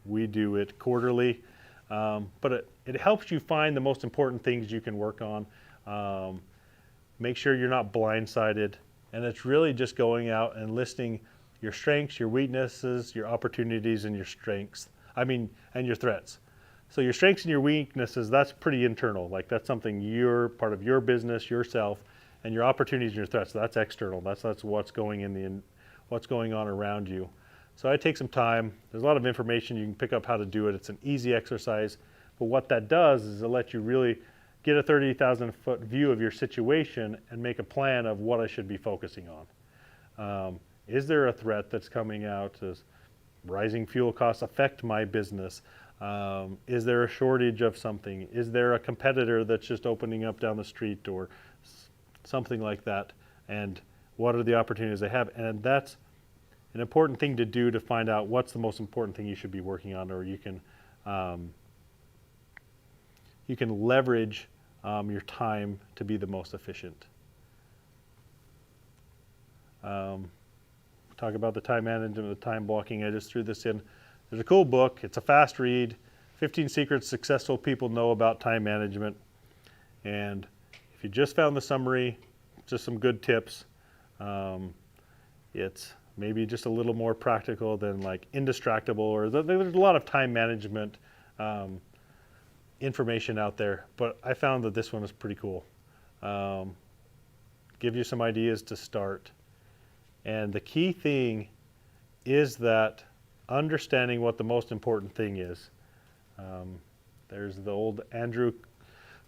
We do it quarterly, but it helps you find the most important things you can work on. Make sure you're not blindsided, and it's really just going out and listing your strengths, your weaknesses, your opportunities, and your strengths. And your threats. So your strengths and your weaknesses, that's pretty internal. Like that's something you're part of your business, yourself, and your opportunities and your threats, that's external. That's what's going what's going on around you. So I take some time. There's a lot of information. You can pick up how to do it. It's an easy exercise. But what that does is it lets you really get a 30,000-foot view of your situation and make a plan of what I should be focusing on. Is there a threat that's coming out? Does rising fuel costs affect my business? Is there a shortage of something? Is there a competitor that's just opening up down the street or something like that? And what are the opportunities they have? And that's an important thing to do to find out what's the most important thing you should be working on, or you can leverage your time to be the most efficient. Talk about the time management, the time blocking. I just threw this in. There's a cool book. It's a fast read. 15 Secrets Successful People Know About Time Management. And if you just found the summary, just some good tips. It's maybe just a little more practical than like Indistractable, or there's a lot of time management information out there. But I found that this one is pretty cool. Give you some ideas to start. And the key thing is that understanding what the most important thing is. There's the old Andrew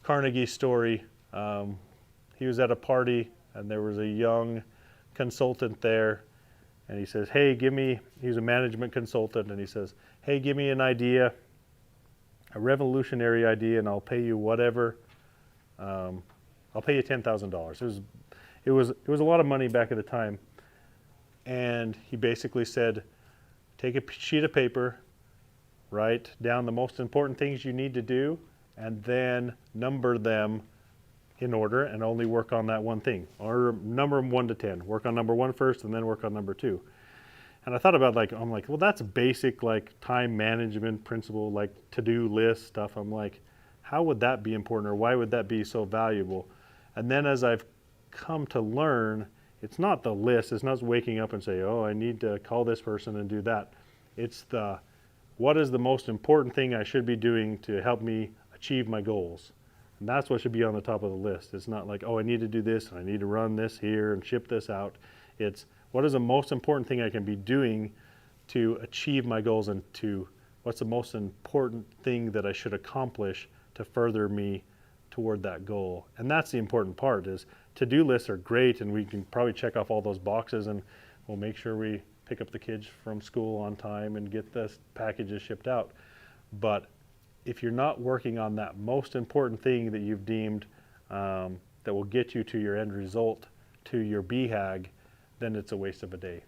Carnegie story. He was at a party and there was a young consultant there, and he says, hey, he's a management consultant, and he says, hey, give me an idea, a revolutionary idea, and I'll pay you whatever. I'll pay you $10,000. It was a lot of money back at the time. And he basically said, take a sheet of paper, write down the most important things you need to do, and then number them in order and only work on that one thing. Or number them 1 to 10. Work on number 1 first and then work on number 2. And I thought about I'm like, well, that's basic like time management principle, like to-do list stuff. I'm like, how would that be important, or why would that be so valuable? And then as I've come to learn, it's not the list. It's not waking up and say, oh, I need to call this person and do that. It's what is the most important thing I should be doing to help me achieve my goals? And that's what should be on the top of the list. It's not like, oh, I need to do this, and I need to run this here and ship this out. It's what is the most important thing I can be doing to achieve my goals, and what's the most important thing that I should accomplish to further me toward that goal. And that's the important part. Is to-do lists are great, and we can probably check off all those boxes, and we'll make sure we pick up the kids from school on time and get the packages shipped out. But if you're not working on that most important thing that you've deemed that will get you to your end result, to your BHAG, then it's a waste of a day.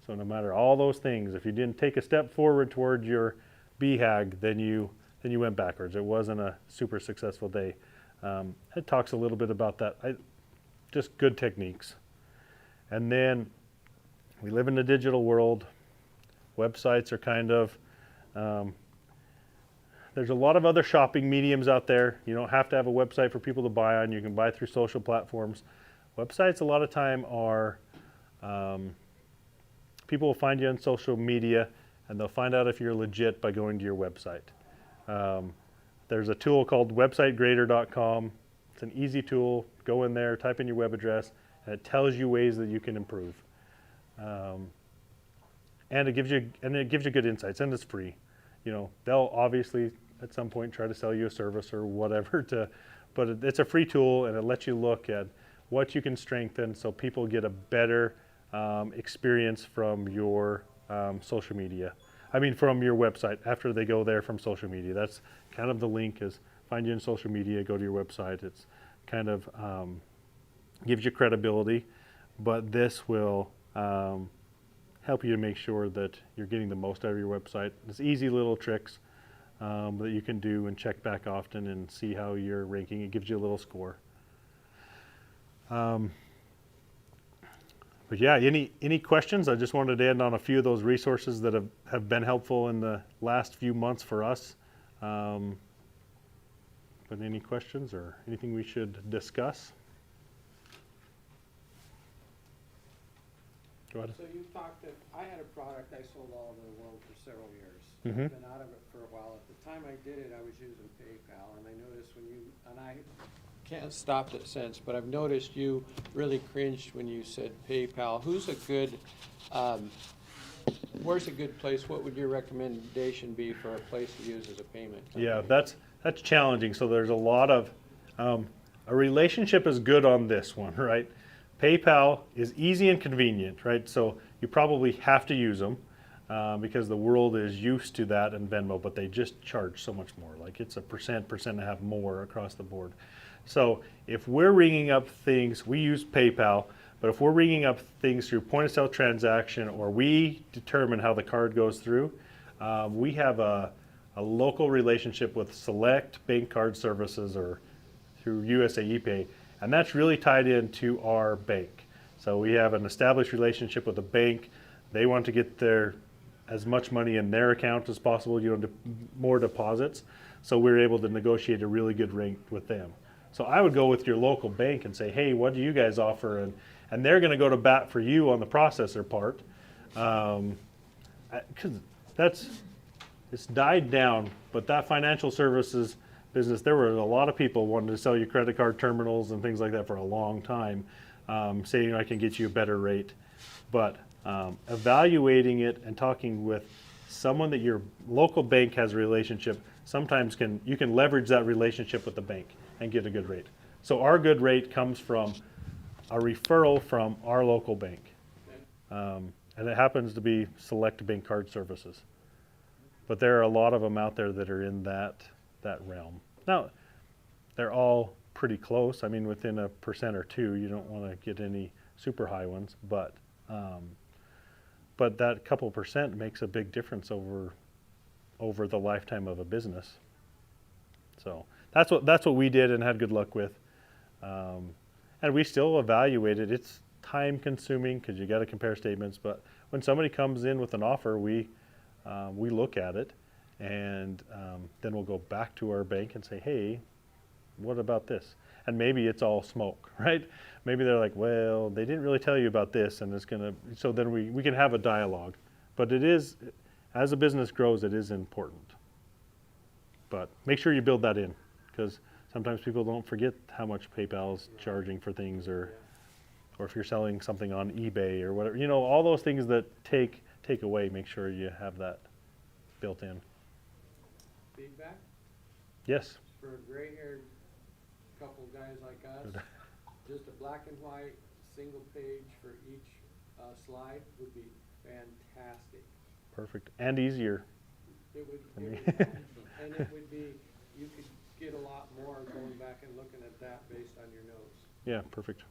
So no matter all those things, if you didn't take a step forward toward your BHAG, then you went backwards. It wasn't a super successful day. It talks a little bit about that. Just good techniques. And then we live in a digital world. Websites are kind of, there's a lot of other shopping mediums out there. You don't have to have a website for people to buy on. You can buy through social platforms. Websites a lot of time are people will find you on social media, and they'll find out if you're legit by going to your website. There's a tool called websitegrader.com. It's an easy tool. Go in there, type in your web address, and it tells you ways that you can improve. And it gives you good insights, and it's free. You know, they'll obviously at some point try to sell you a service or whatever but it's a free tool, and it lets you look at what you can strengthen so people get a better experience from your social media. I mean, from your website after they go there from social media. That's kind of the link, is find you in social media, go to your website. It's kind of gives you credibility, but this will help you to make sure that you're getting the most out of your website. It's easy little tricks that you can do and check back often and see how you're ranking. It gives you a little score. But yeah, any questions? I just wanted to end on a few of those resources that have been helpful in the last few months for us. But any questions or anything we should discuss? Go ahead. So you talked that I had a product I sold all over the world for several years. Mhm. I've been out of it for a while. At the time I did it, I was using PayPal, and I noticed and I can't stop it since, but I've noticed you really cringed when you said PayPal. Who's a good, where's a good place? What would your recommendation be for a place to use as a payment company? Yeah, that's challenging. So there's a lot of, a relationship is good on this one, right? PayPal is easy and convenient, right? So you probably have to use them because the world is used to that and Venmo, but they just charge so much more. Like it's a percent and a half more across the board. So if we're ringing up things, we use PayPal, but if we're ringing up things through point of sale transaction, or we determine how the card goes through, we have a local relationship with Select Bank Card Services or through USAE Pay, and that's really tied into our bank. So we have an established relationship with the bank. They want to get as much money in their account as possible, more deposits. So we're able to negotiate a really good rate with them. So I would go with your local bank and say, hey, what do you guys offer? And they're going to go to bat for you on the processor part. Because it's died down, but that financial services business, there were a lot of people wanting to sell you credit card terminals and things like that for a long time, saying I can get you a better rate. But evaluating it and talking with someone that your local bank has a relationship, sometimes you can leverage that relationship with the bank and get a good rate. So our good rate comes from a referral from our local bank. And it happens to be Select Bank Card Services. But there are a lot of them out there that are in that realm. Now, they're all pretty close. I mean, within 1% or 2%, you don't want to get any super high ones, but that couple percent makes a big difference over the lifetime of a business. So that's what we did and had good luck with. And we still evaluate it. It's time consuming because you got to compare statements. But when somebody comes in with an offer, we look at it, and then we'll go back to our bank and say, hey, what about this? And maybe it's all smoke, right? Maybe they're like, well, they didn't really tell you about this, and so then we can have a dialogue. But it is, as a business grows, it is important. But make sure you build that in, because sometimes people don't forget how much PayPal's charging for things, or if you're selling something on eBay or whatever. You know, all those things that take away, make sure you have that built in. Feedback? Yes. For a gray-haired couple guys like us, just a black and white single page for each slide would be fantastic. Perfect. And easier. It would, and it would be, you could get a lot more going back and looking at that based on your notes. Yeah, perfect.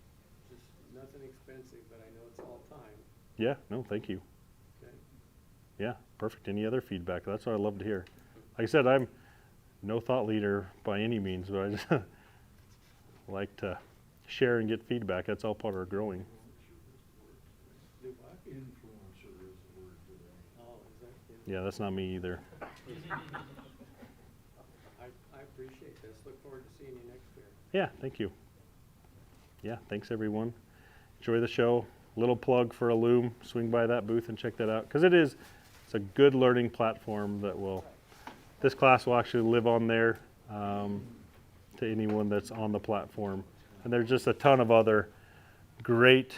Just nothing expensive, but I know it's all time. Yeah, no, thank you. Okay. Yeah, perfect. Any other feedback? That's what I love to hear. Like I said, I'm no thought leader by any means, but I just like to share and get feedback. That's all part of our growing. Do what? Influencer is the word today. Oh, is that? Yeah, that's not me either. I appreciate this. Look forward to seeing you next year. Yeah, thank you. Yeah, thanks everyone. Enjoy the show. little plug for Illum. Swing by that booth and check that out, because it's a good learning platform that this class will actually live on there to anyone that's on the platform. And there's just a ton of other great